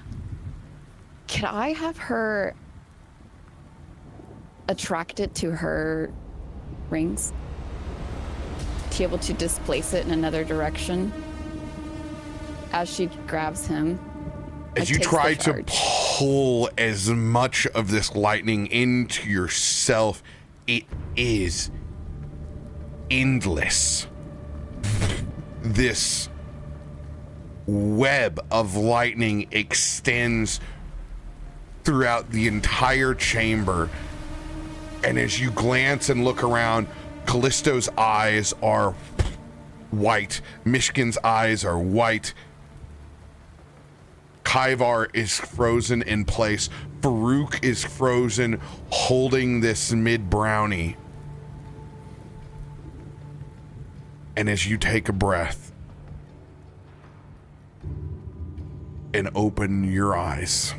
Could I have her attract it to her rings? To be able to displace it in another direction as she grabs him. As you try to pull as much of this lightning into yourself, it is endless. This web of lightning extends throughout the entire chamber. And as you glance and look around, Kallisto's eyes are white. Myshkin's eyes are white. Kaivar is frozen in place. Faroük is frozen, holding this mid-brownie. And as you take a breath and open your eyes,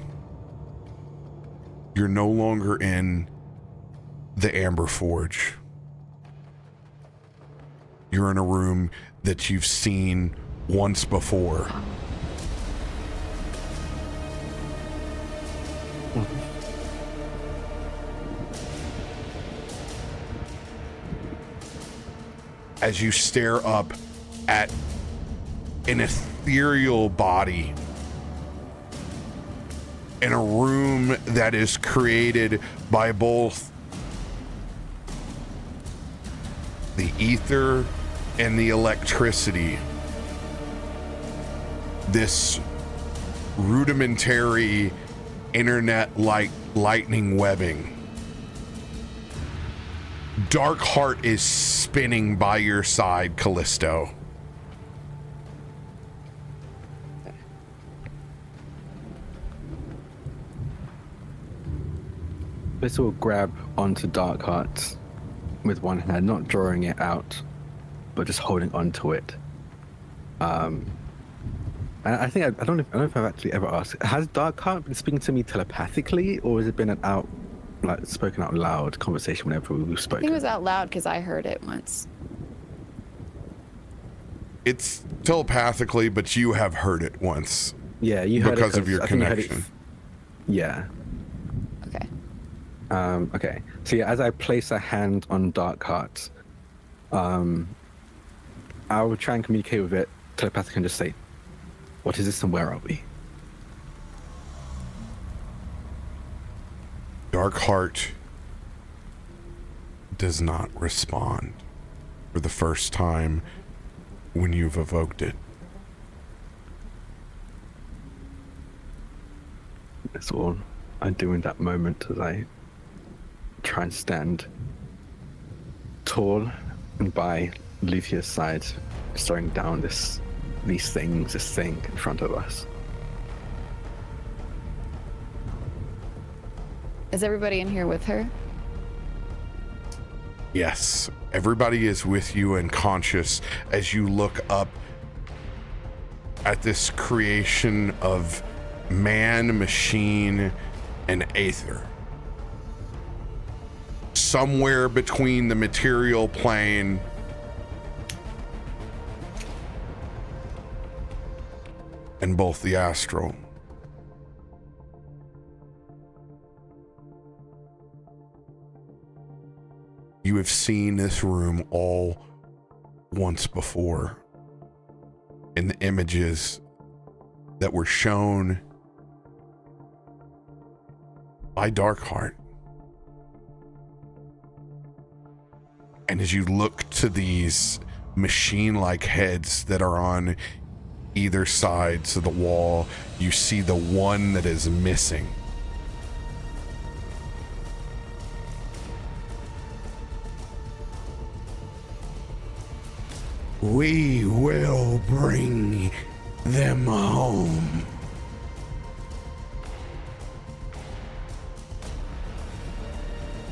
you're no longer in the Amber Forge. You're in a room that you've seen once before. As you stare up at an ethereal body in a room that is created by both the ether and the electricity, this rudimentary internet-like lightning webbing. Dark Heart is spinning by your side, Kallisto. This will grab onto Dark Heart with one hand, not drawing it out, but just holding onto it. And I think I don't know if I've actually ever asked. Has Dark Heart been speaking to me telepathically, or has it been an spoken out loud conversation whenever we've spoken? I think it was out loud because I heard it once. It's telepathically, but you have heard it once. Yeah, you heard because it of your connection. Yeah. Okay. Okay. So yeah, as I place a hand on Dark Heart, I will try and communicate with it telepathically and just say, "What is this and where are we?" Dark Heart does not respond for the first time when you've evoked it. That's all I do in that moment as I try and stand tall and by Lolufia's side, staring down this thing in front of us. Is everybody in here with her? Yes, everybody is with you and conscious as you look up at this creation of man, machine, and aether. Somewhere between the material plane and both the astral. You have seen this room all once before in the images that were shown by Darkheart. And as you look to these machine-like heads that are on either sides of the wall, you see the one that is missing. We will bring them home.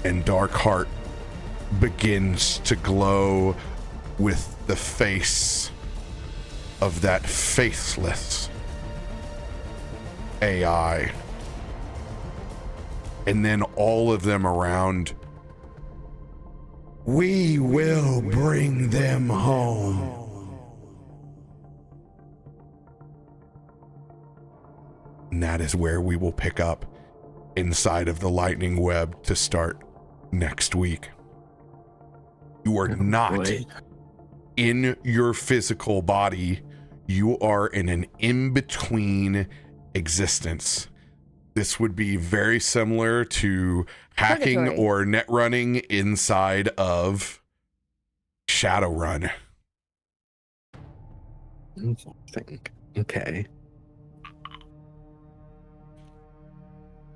And Darkheart begins to glow with the face of that faithless AI. And then all of them around. We will bring them home. And that is where we will pick up inside of the lightning web to start next week. You are not in your physical body. You are in an in-between existence. This would be very similar to hacking Purgatory. or net running inside of Shadowrun. Okay.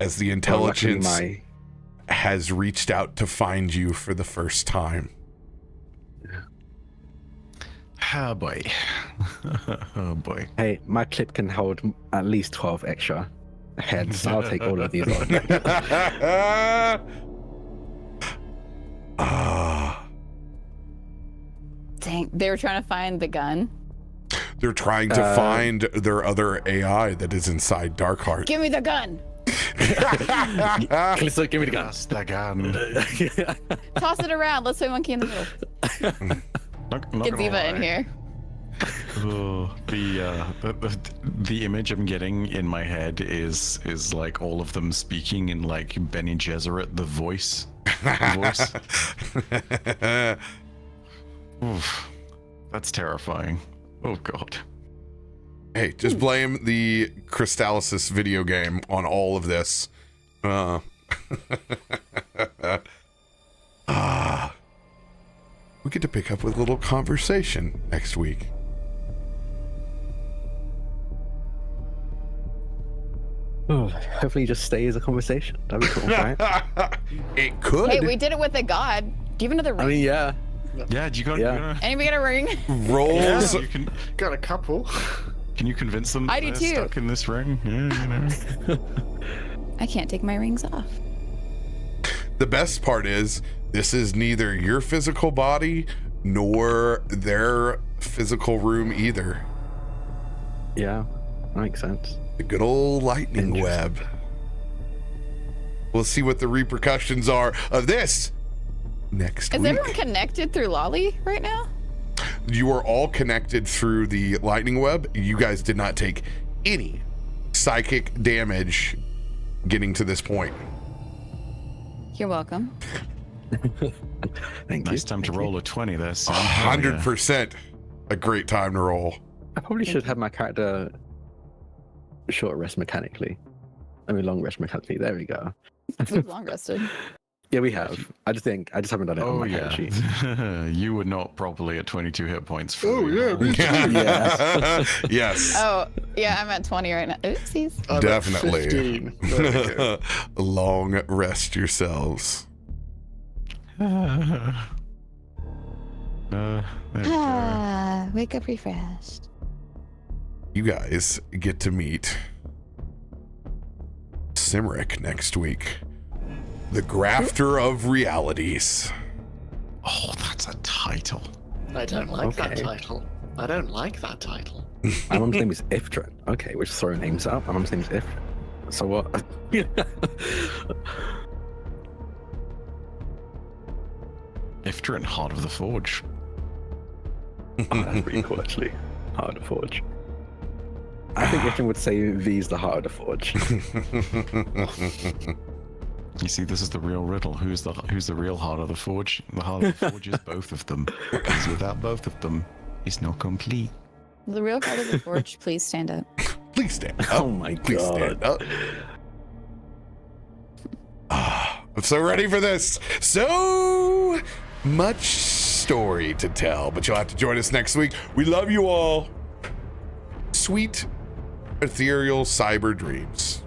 As the intelligence has reached out to find you for the first time. Oh boy. Oh boy. Hey, my clip can hold at least 12 extra heads. I'll take all of these on. Dang, they were trying to find the gun. They're trying to find their other AI that is inside Darkheart. Give me the gun. Kallisto, give me the gun. That's the gun. Toss it around. Let's play monkey in the middle. Not Get gonna Ziva lie. in here. Oh, the image I'm getting in my head is like all of them speaking in like Benny Gesserit, the voice. Oof, that's terrifying. Oh god. Hey, just blame the Crystallisis video game on all of this. We get to pick up with a little conversation next week. Oh, hopefully, it just stays a conversation. That'd be cool, right? It could. Hey, we did it with a god. Do you have another ring? I mean, yeah. Yeah, do you got Yeah. Anybody got a ring? Rolls. Yeah, you can. Got a couple. Can you convince them I that do they're too. stuck in this ring? Yeah, you know. I can't take my rings off. The best part is, this is neither your physical body nor their physical room either. Yeah, that makes sense. The good old lightning web. We'll see what the repercussions are of this next Is week. everyone connected through Lolly right now? You are all connected through the lightning web. You guys did not take any psychic damage getting to this point. You're welcome. Thank you. Nice time to Thank you. roll a 20 there. Sam. Hell yeah. 100% a great time to roll. I probably should have my character short rest mechanically. I mean, long rest mechanically. There we go. We've long rested. Yeah, we have. I just haven't done it on Oh my character sheet. yeah. You were not properly at 22 hit points. For Yeah. Yes. Oh, yeah, I'm at 20 right now. Oopsies. I'm at Definitely. 15. There we go. Long rest yourselves. There we go. Wake up refreshed. You guys get to meet Cymric next week. The Grafter of Realities. Oh, that's a title. I don't like that Okay. title. I don't like that title. My mum's name is Ifrit. Okay, we're just throwing names out. My mum's name is Ifrit. So what? Ifrit, Heart of the Forge. Oh, that's pretty cool, actually. Heart of the Forge. I think Ifrit would say V's the Heart of the Forge. You see, this is the real riddle. Who's the real heart of the forge? The heart of the forge is both of them. Because without both of them, it's not complete. The real heart of the forge, please stand up. Please stand up. Oh my Please god. stand up. I'm so ready for this. So much story to tell, but you'll have to join us next week. We love you all. Sweet, ethereal cyber dreams.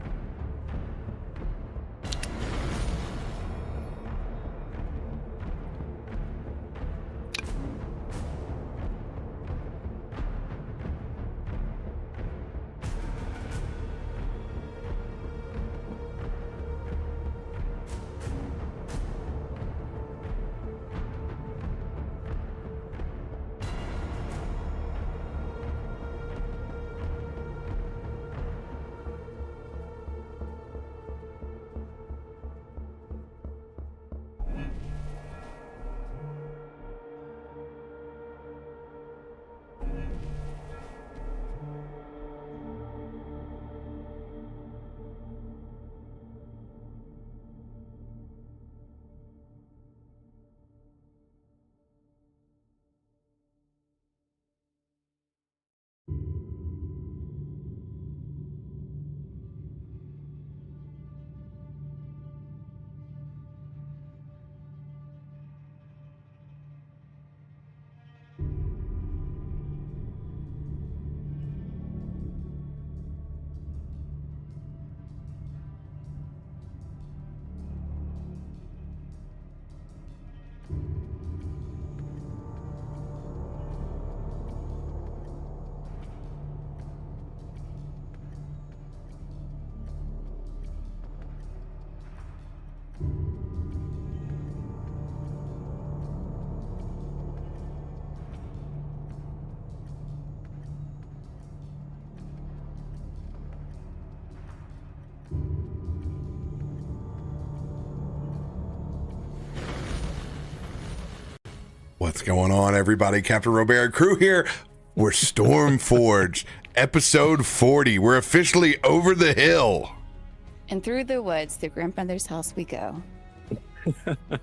What's going on, everybody? CaptainRoBear crew here. We're Stormforge, episode 40. We're officially over the hill. And through the woods, to grandmother's house we go.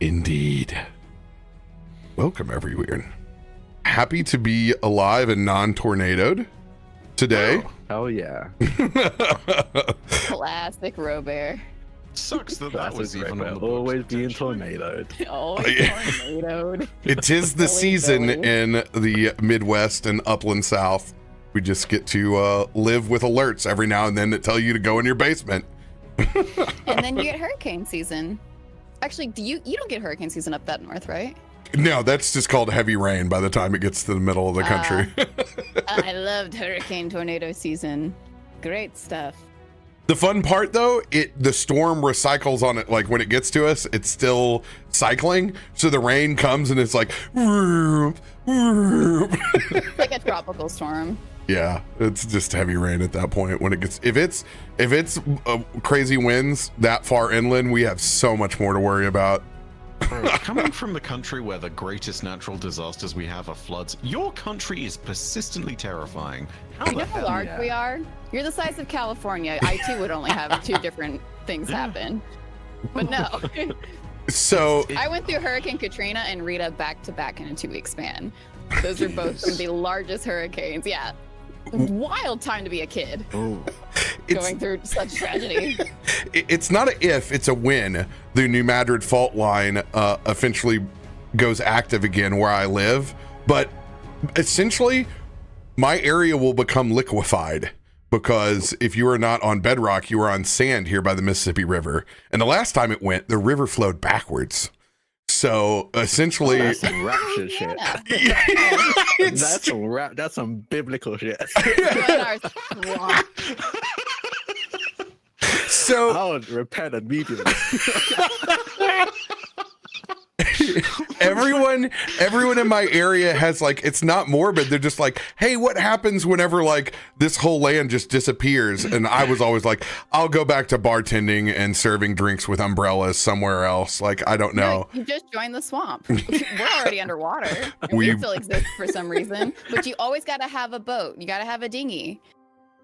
Indeed. Welcome, everyone. Happy to be alive and non-tornadoed today. Oh yeah. Classic RoBear. Sucks that was even on the books, always being potentially. tornadoed. Always tornadoed. It is the Silly season Billy. in the Midwest and Upland South. We just get to live with alerts every now and then that tell you to go in your basement. And then you get hurricane season. Actually, you don't get hurricane season up that north, right? No, that's just called heavy rain by the time it gets to the middle of the country. I loved hurricane tornado season. Great stuff. The fun part, though, the storm recycles on it. Like when it gets to us, it's still cycling. So the rain comes and it's like, whoop, whoop. Like a tropical storm. Yeah, it's just heavy rain at that point. When it gets, if it's crazy winds that far inland, we have so much more to worry about. Coming from the country where the greatest natural disasters we have are floods, your country is persistently terrifying. How You know the how hell? large we are? You're the size of California. I too would only have two different things happen. But no. So I went through Hurricane Katrina and Rita back to back in a 2-week span. Those are both some of the largest hurricanes. Yeah. Wild time to be a kid. Going through such tragedy. It's not a if, it's a when the New Madrid fault line eventually goes active again where I live. But essentially, my area will become liquefied because if you are not on bedrock, you are on sand here by the Mississippi River. And the last time it went, the river flowed backwards. So essentially, That's some rapture shit. Yeah. That's some biblical shit. Join our swamp. so I would repent immediately. everyone in my area has like, it's not morbid. They're just like, hey, what happens whenever like this whole land just disappears? And I was always like, I'll go back to bartending and serving drinks with umbrellas somewhere else. Like, I don't know. You just joined the swamp. We're already underwater. And We- we still exist for some reason. But you always got to have a boat. You got to have a dinghy.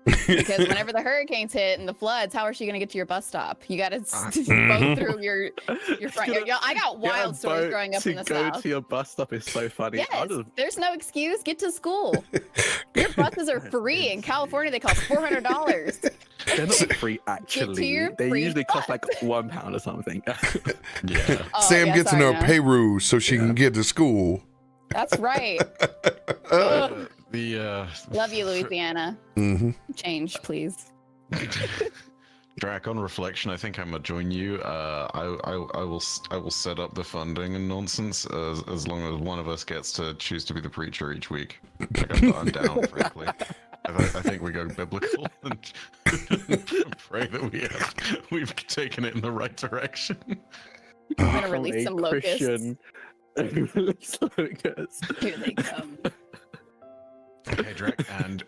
Because whenever the hurricanes hit and the floods, how is she gonna get to your bus stop? You gotta boat through your front yard. I got wild stories growing up in the South. To go South. to your bus stop is so funny. Yes, there's no excuse. Get to school. Your buses are free. In California, they cost $400. They're not free, actually. They usually cost like £1 or something. Yeah. Oh, Sam yes, gets I in a know. Peru so she can get to school. That's right. Love you, Louisiana. Mm-hmm. Change, please. Drak, on reflection, I think I might join you. I will set up the funding and nonsense as long as one of us gets to choose to be the preacher each week. I'm down, frankly. I think we go biblical and pray that we've taken it in the right direction. I'm gonna release some locusts. Release locusts. Here they come. Hey, Drak, and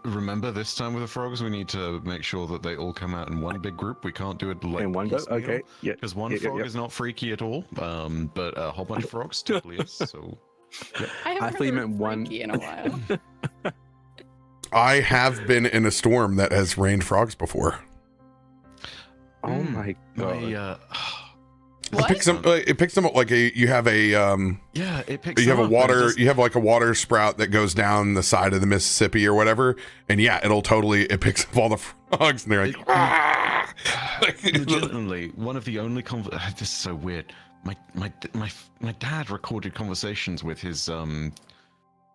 remember this time with the frogs, we need to make sure that they all come out in one big group. We can't do it like In one go? piecemeal, Okay. Yeah. because one frog is not freaky at all, but a whole bunch of frogs totally is. So I thought you meant one in a while. I have been in a storm that has rained frogs before. Oh my god. What? It picks them up like you have a yeah, it picks. you have them a up and water just- you have like a water sprout that goes down the side of the Mississippi or whatever, and yeah, it picks up all the frogs and they're like, "Ah!" legitimately one of the only this is so weird. My dad recorded conversations with his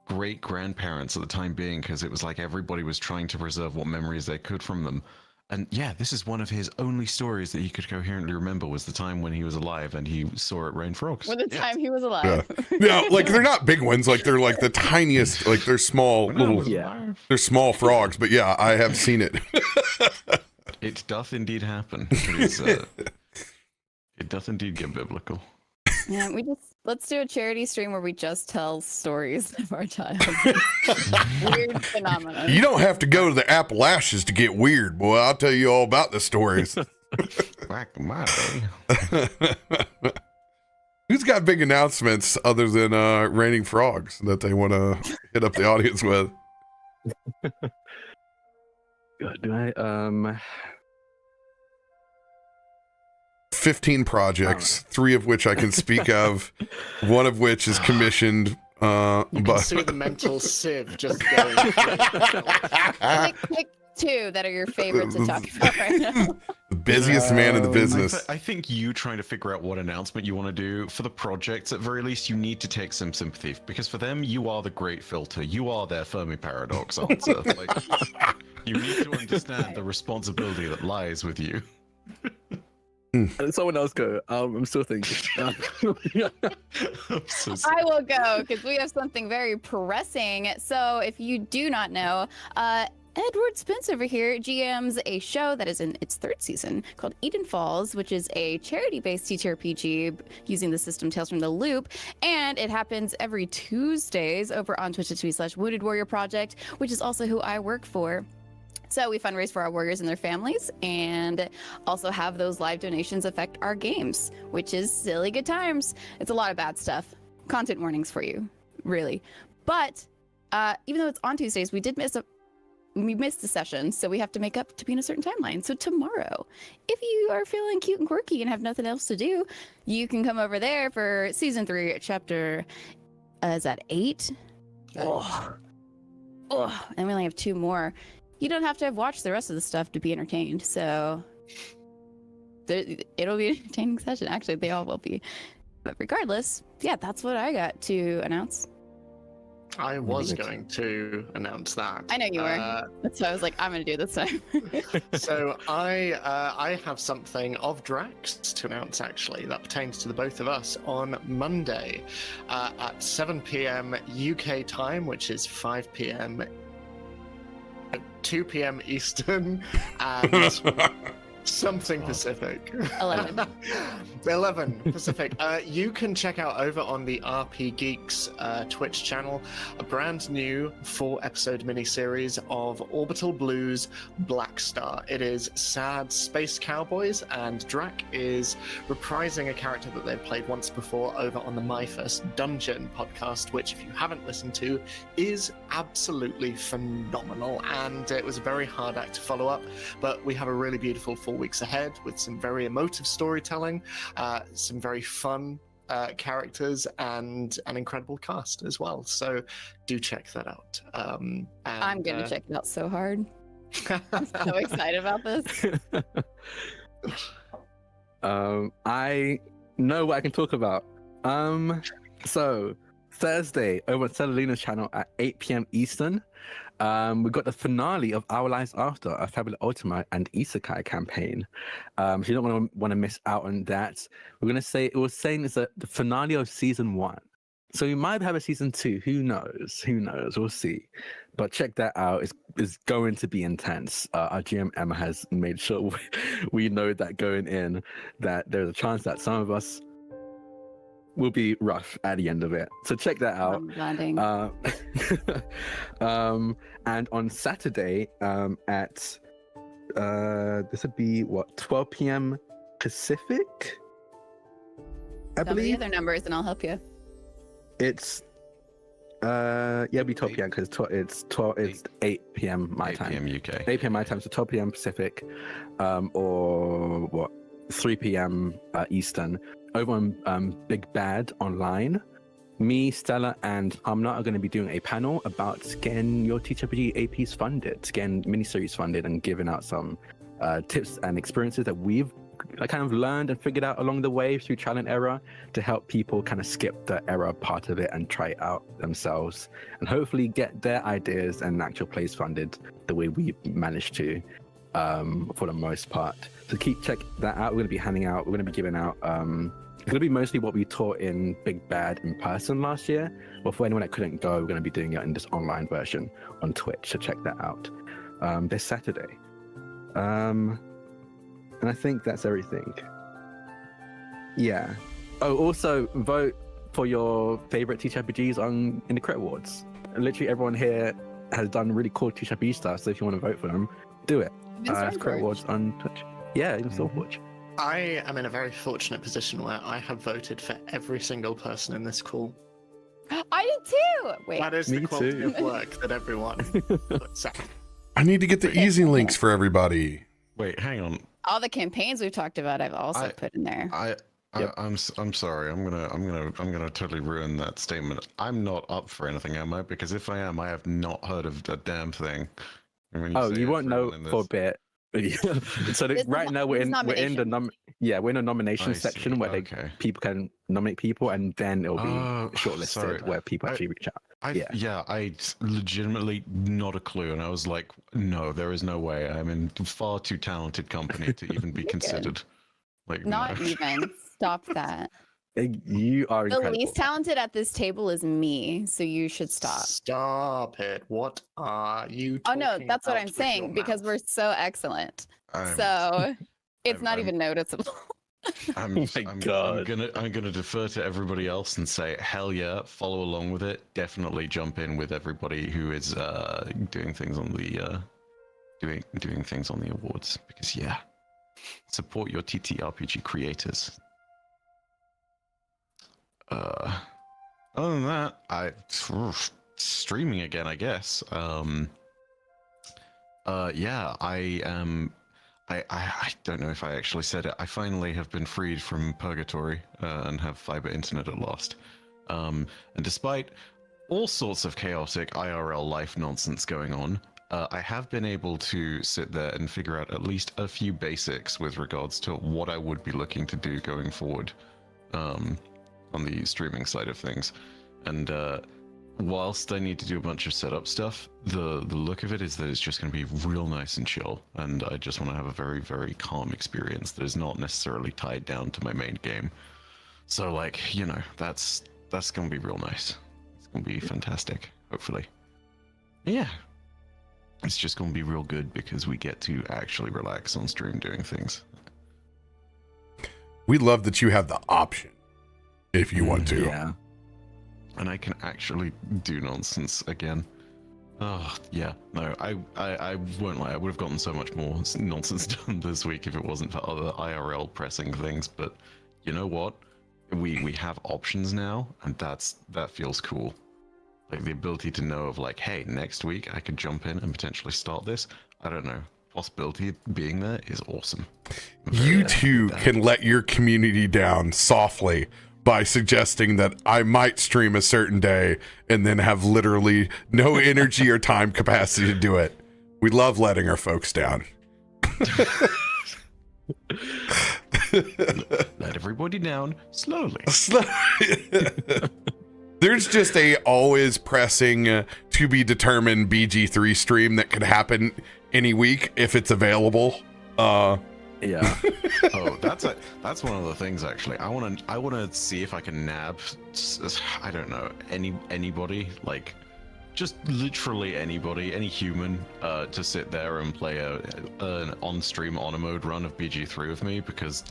great grandparents at the time being, because it was like everybody was trying to preserve what memories they could from them. And yeah, this is one of his only stories that he could coherently remember, was the time when he was alive and he saw it rain frogs. When the time he was alive. yeah, like they're not big ones, like they're like the tiniest, like they're small little, they're small frogs, but yeah, I have seen it. It doth indeed happen. It doth indeed get biblical. Yeah, let's do a charity stream where we just tell stories of our childhood. Weird phenomenon. You don't have to go to the Appalachians to get weird, boy. I'll tell you all about the stories. Back in my day. Who's got big announcements other than raining frogs that they want to hit up the audience with? Do I 15 projects, 3 of which I can speak of, one of which is commissioned. You can But see the mental sieve just going. Pick 2 that are your favorite to talk about right now. the busiest man in the business. I think you trying to figure out what announcement you want to do for the projects, at very least, you need to take some sympathy, because for them, you are the great filter. You are their Fermi paradox answer. Like, you need to understand the responsibility that lies with you. Someone else go. I'm still thinking. I'm so sorry. I will go because we have something very pressing. So if you do not know, Edward Spence over here GMs a show that is in its 3rd season called Eden Falls, which is a charity-based TTRPG using the system Tales from the Loop, and it happens every Tuesdays over on Twitch.tv/Wounded Warrior Project, which is also who I work for. So we fundraise for our warriors and their families, and also have those live donations affect our games, which is silly good times. It's a lot of bad stuff. Content warnings for you, really. But even though it's on Tuesdays, we missed a session, so we have to make up to be in a certain timeline. So tomorrow, if you are feeling cute and quirky and have nothing else to do, you can come over there for season 3, chapter is that 8? Oh, and we only have 2 more. You don't have to have watched the rest of the stuff to be entertained, so it'll be an entertaining session. Actually, they all will be. But regardless, yeah, that's what I got to announce. I was going to announce that. I know you were. That's why I was like, I'm going to do this time. So I have something of Drak's to announce, actually, that pertains to the both of us on Monday at 7 p.m. UK time, which is 5 p.m. 2 p.m. Eastern, and Something Pacific. 11. 11 Pacific. You can check out over on the RP Geeks Twitch channel a brand new 4-episode miniseries of Orbital Blues Black Star. It is sad space cowboys, and Drak is reprising a character that they've played once before over on the My First Dungeon podcast, which, if you haven't listened to, is absolutely phenomenal. And it was a very hard act to follow up, but we have a really beautiful 4 weeks ahead with some very emotive storytelling, some very fun characters, and an incredible cast as well. So do check that out. I'm gonna check it out so hard. I'm so excited about this. I know what I can talk about. So Thursday over on Cellular's channel at 8 p.m. Eastern, we got the finale of Our Lives After, a Fabulous Ultima and Isekai campaign. So you don't want to miss out on that. We're gonna say it was saying it's the finale of season 1. So we might have a season 2. Who knows? Who knows? We'll see. But check that out. It's going to be intense. Our GM Emma has made sure we know that going in, that there's a chance that some of us will be rough at the end of it. So check that out. And on Saturday at this would be what, 12 p.m. Pacific, I believe. Tell me the other numbers and I'll help you. It's it'll be 12 p.m. because it's 8 p.m. my 8 time. 8 p.m. UK. 8 p.m. my time, so 12 p.m. Pacific, or what, 3 p.m. Eastern. Over on Big Bad Online, me, Stella, and Hamna are going to be doing a panel about getting your TTRPG APs funded, getting miniseries funded, and giving out some tips and experiences that we've kind of learned and figured out along the way through trial and error to help people kind of skip the error part of it and try it out themselves, and hopefully get their ideas and actual plays funded the way we managed to, for the most part. So check that out. We're going to be handing out, we're going to be giving out, it's going to be mostly what we taught in Big Bad in person last year, but for anyone that couldn't go, we're going to be doing it in this online version on Twitch, so check that out this Saturday. And I think that's everything. Yeah. Oh, also vote for your favorite TTRPGs in the Crit Awards. Literally everyone here has done really cool TTRPG stuff, so if you want to vote for them, do it. Crit Awards on Twitch. Yeah, even Stormforge. I am in a very fortunate position where I have voted for every single person in this call. I did too. Wait. That is Me the quality too. of work that everyone puts out. I need to get the easy links for everybody. Wait, hang on. All the campaigns we've talked about, I've also put in there. I'm sorry. I'm gonna totally ruin that statement. I'm not up for anything, am I? Because if I am, I have not heard of a damn thing. You won't know for a bit. So right now we're in the nomination section where people can nominate people, and then it'll be shortlisted where people actually reach out. I legitimately not a clue, and I was like, no, there is no way. I'm in far too talented company to even be considered. Like, not no. even. Stop that. You are incredible. The least talented at this table is me, so you should stop. Stop it. What are you talking Oh no, that's what about I'm with saying, your because mouth? we're so excellent. So it's not even noticeable. I'm gonna defer to everybody else and say, hell yeah, follow along with it. Definitely jump in with everybody who is doing things on the doing things on the awards, because support your TTRPG creators. Other than that, streaming again, I guess. I don't know if I actually said it. I finally have been freed from purgatory and have fiber internet at last. And despite all sorts of chaotic IRL life nonsense going on, I have been able to sit there and figure out at least a few basics with regards to what I would be looking to do going forward on the streaming side of things. And whilst I need to do a bunch of setup stuff, the look of it is that it's just going to be real nice and chill, and I just want to have a very, very calm experience that is not necessarily tied down to my main game. So, like, that's going to be real nice. It's going to be fantastic, hopefully. Yeah. it's just going to be real good because we get to actually relax on stream doing things. We love that you have the option if you want to. Yeah. And I can actually do nonsense again. Oh, yeah. No, I won't lie. I would have gotten so much more nonsense done this week if it wasn't for other IRL pressing things. But you know what? We have options now, and that feels cool. Like the ability to know of like, hey, next week I could jump in and potentially start this. I don't know. Possibility of being there is awesome. You too can let your community down softly by suggesting that I might stream a certain day and then have literally no energy or time capacity to do it. We love letting our folks down. Let everybody down slowly. There's just a always pressing to be determined BG3 stream that could happen any week if it's available. Yeah. Oh, that's one of the things actually. I want to see if I can nab, I don't know, anybody, like just literally anybody, any human, to sit there and play an on-stream on-a-mode run of BG3 with me, because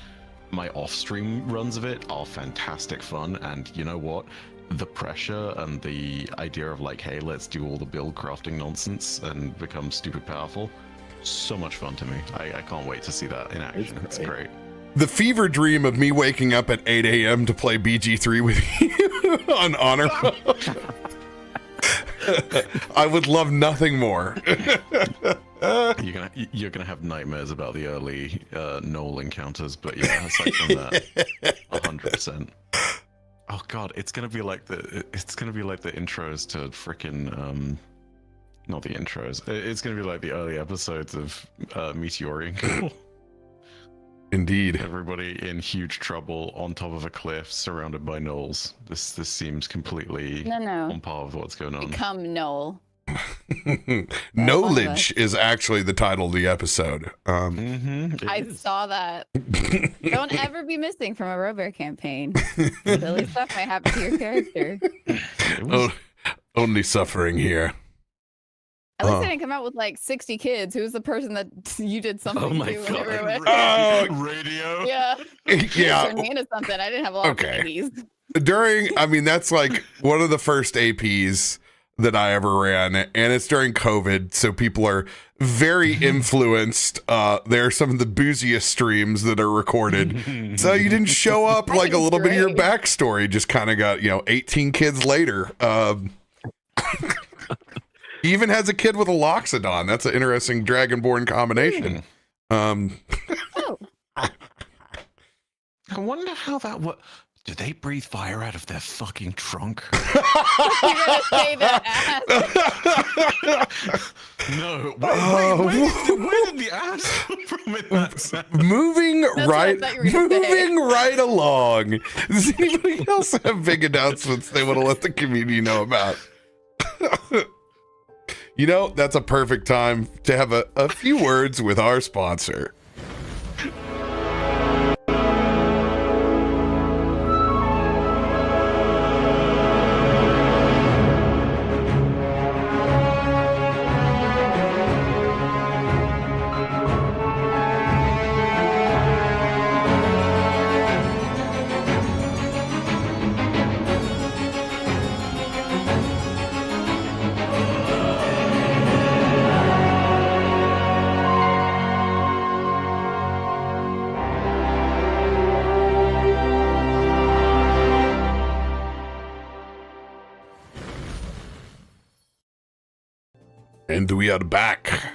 my off-stream runs of it are fantastic fun. And you know what? The pressure and the idea of like, hey, let's do all the build crafting nonsense and become stupid powerful. So much fun to me. I can't wait to see that in action. It's great. The fever dream of me waking up at 8 a.m. to play BG3 with you on Honor Mode. I would love nothing more. You're gonna have nightmares about the early Noel encounters, but yeah, aside from that, 100%. Oh god, it's gonna be like the intros to frickin' not the intros. It's going to be like the early episodes of Meteorian. Indeed. Everybody in huge trouble on top of a cliff surrounded by gnolls. This seems completely on par with what's going on. Become Gnoll. Knowledge is actually the title of the episode. I saw that. Don't ever be missing from a RoBear campaign. Silly stuff might happen to your character. Only suffering here. At least I didn't come out with like 60 kids. Who's the person that you did something to whenever it was? Radio. Yeah. Yeah. Turned me into something. I didn't have a lot of babies. That's like one of the first APs that I ever ran, and it's during COVID, so people are very influenced. There are some of the booziest streams that are recorded. So you didn't show up, like a little bit of your backstory just kind of got, 18 kids later. He even has a kid with a Loxodon. That's an interesting Dragonborn combination. Oh. I wonder how that works. Do they breathe fire out of their fucking trunk? You're gonna say their ass. No. Where did the ass come from in that sound? Moving right along. Does anybody else have big announcements they want to let the community know about? That's a perfect time to have a few words with our sponsor. And we are back.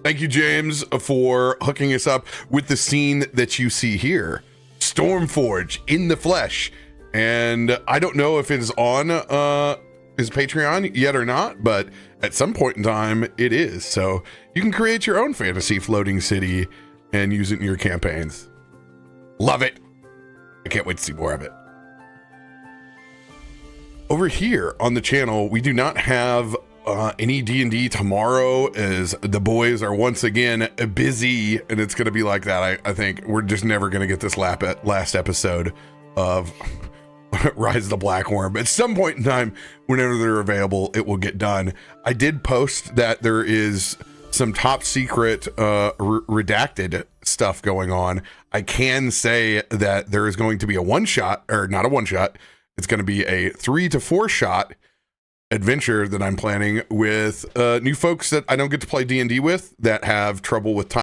Thank you, James, for hooking us up with the scene that you see here. Stormforge in the flesh. And I don't know if it is on his Patreon yet or not, but at some point in time it is. So you can create your own fantasy floating city and use it in your campaigns. Love it. I can't wait to see more of it. Over here on the channel, we do not have any D&D tomorrow, as the boys are once again busy, and it's going to be like that. I think we're just never going to get this last episode of Rise of the Black Worm. At some point in time, whenever they're available, it will get done. I did post that there is some top secret redacted stuff going on. I can say that there is going to be a one-shot, or not a one-shot, it's going to be a 3 to 4 shot adventure that I'm planning with new folks that I don't get to play D&D with, that have trouble with time.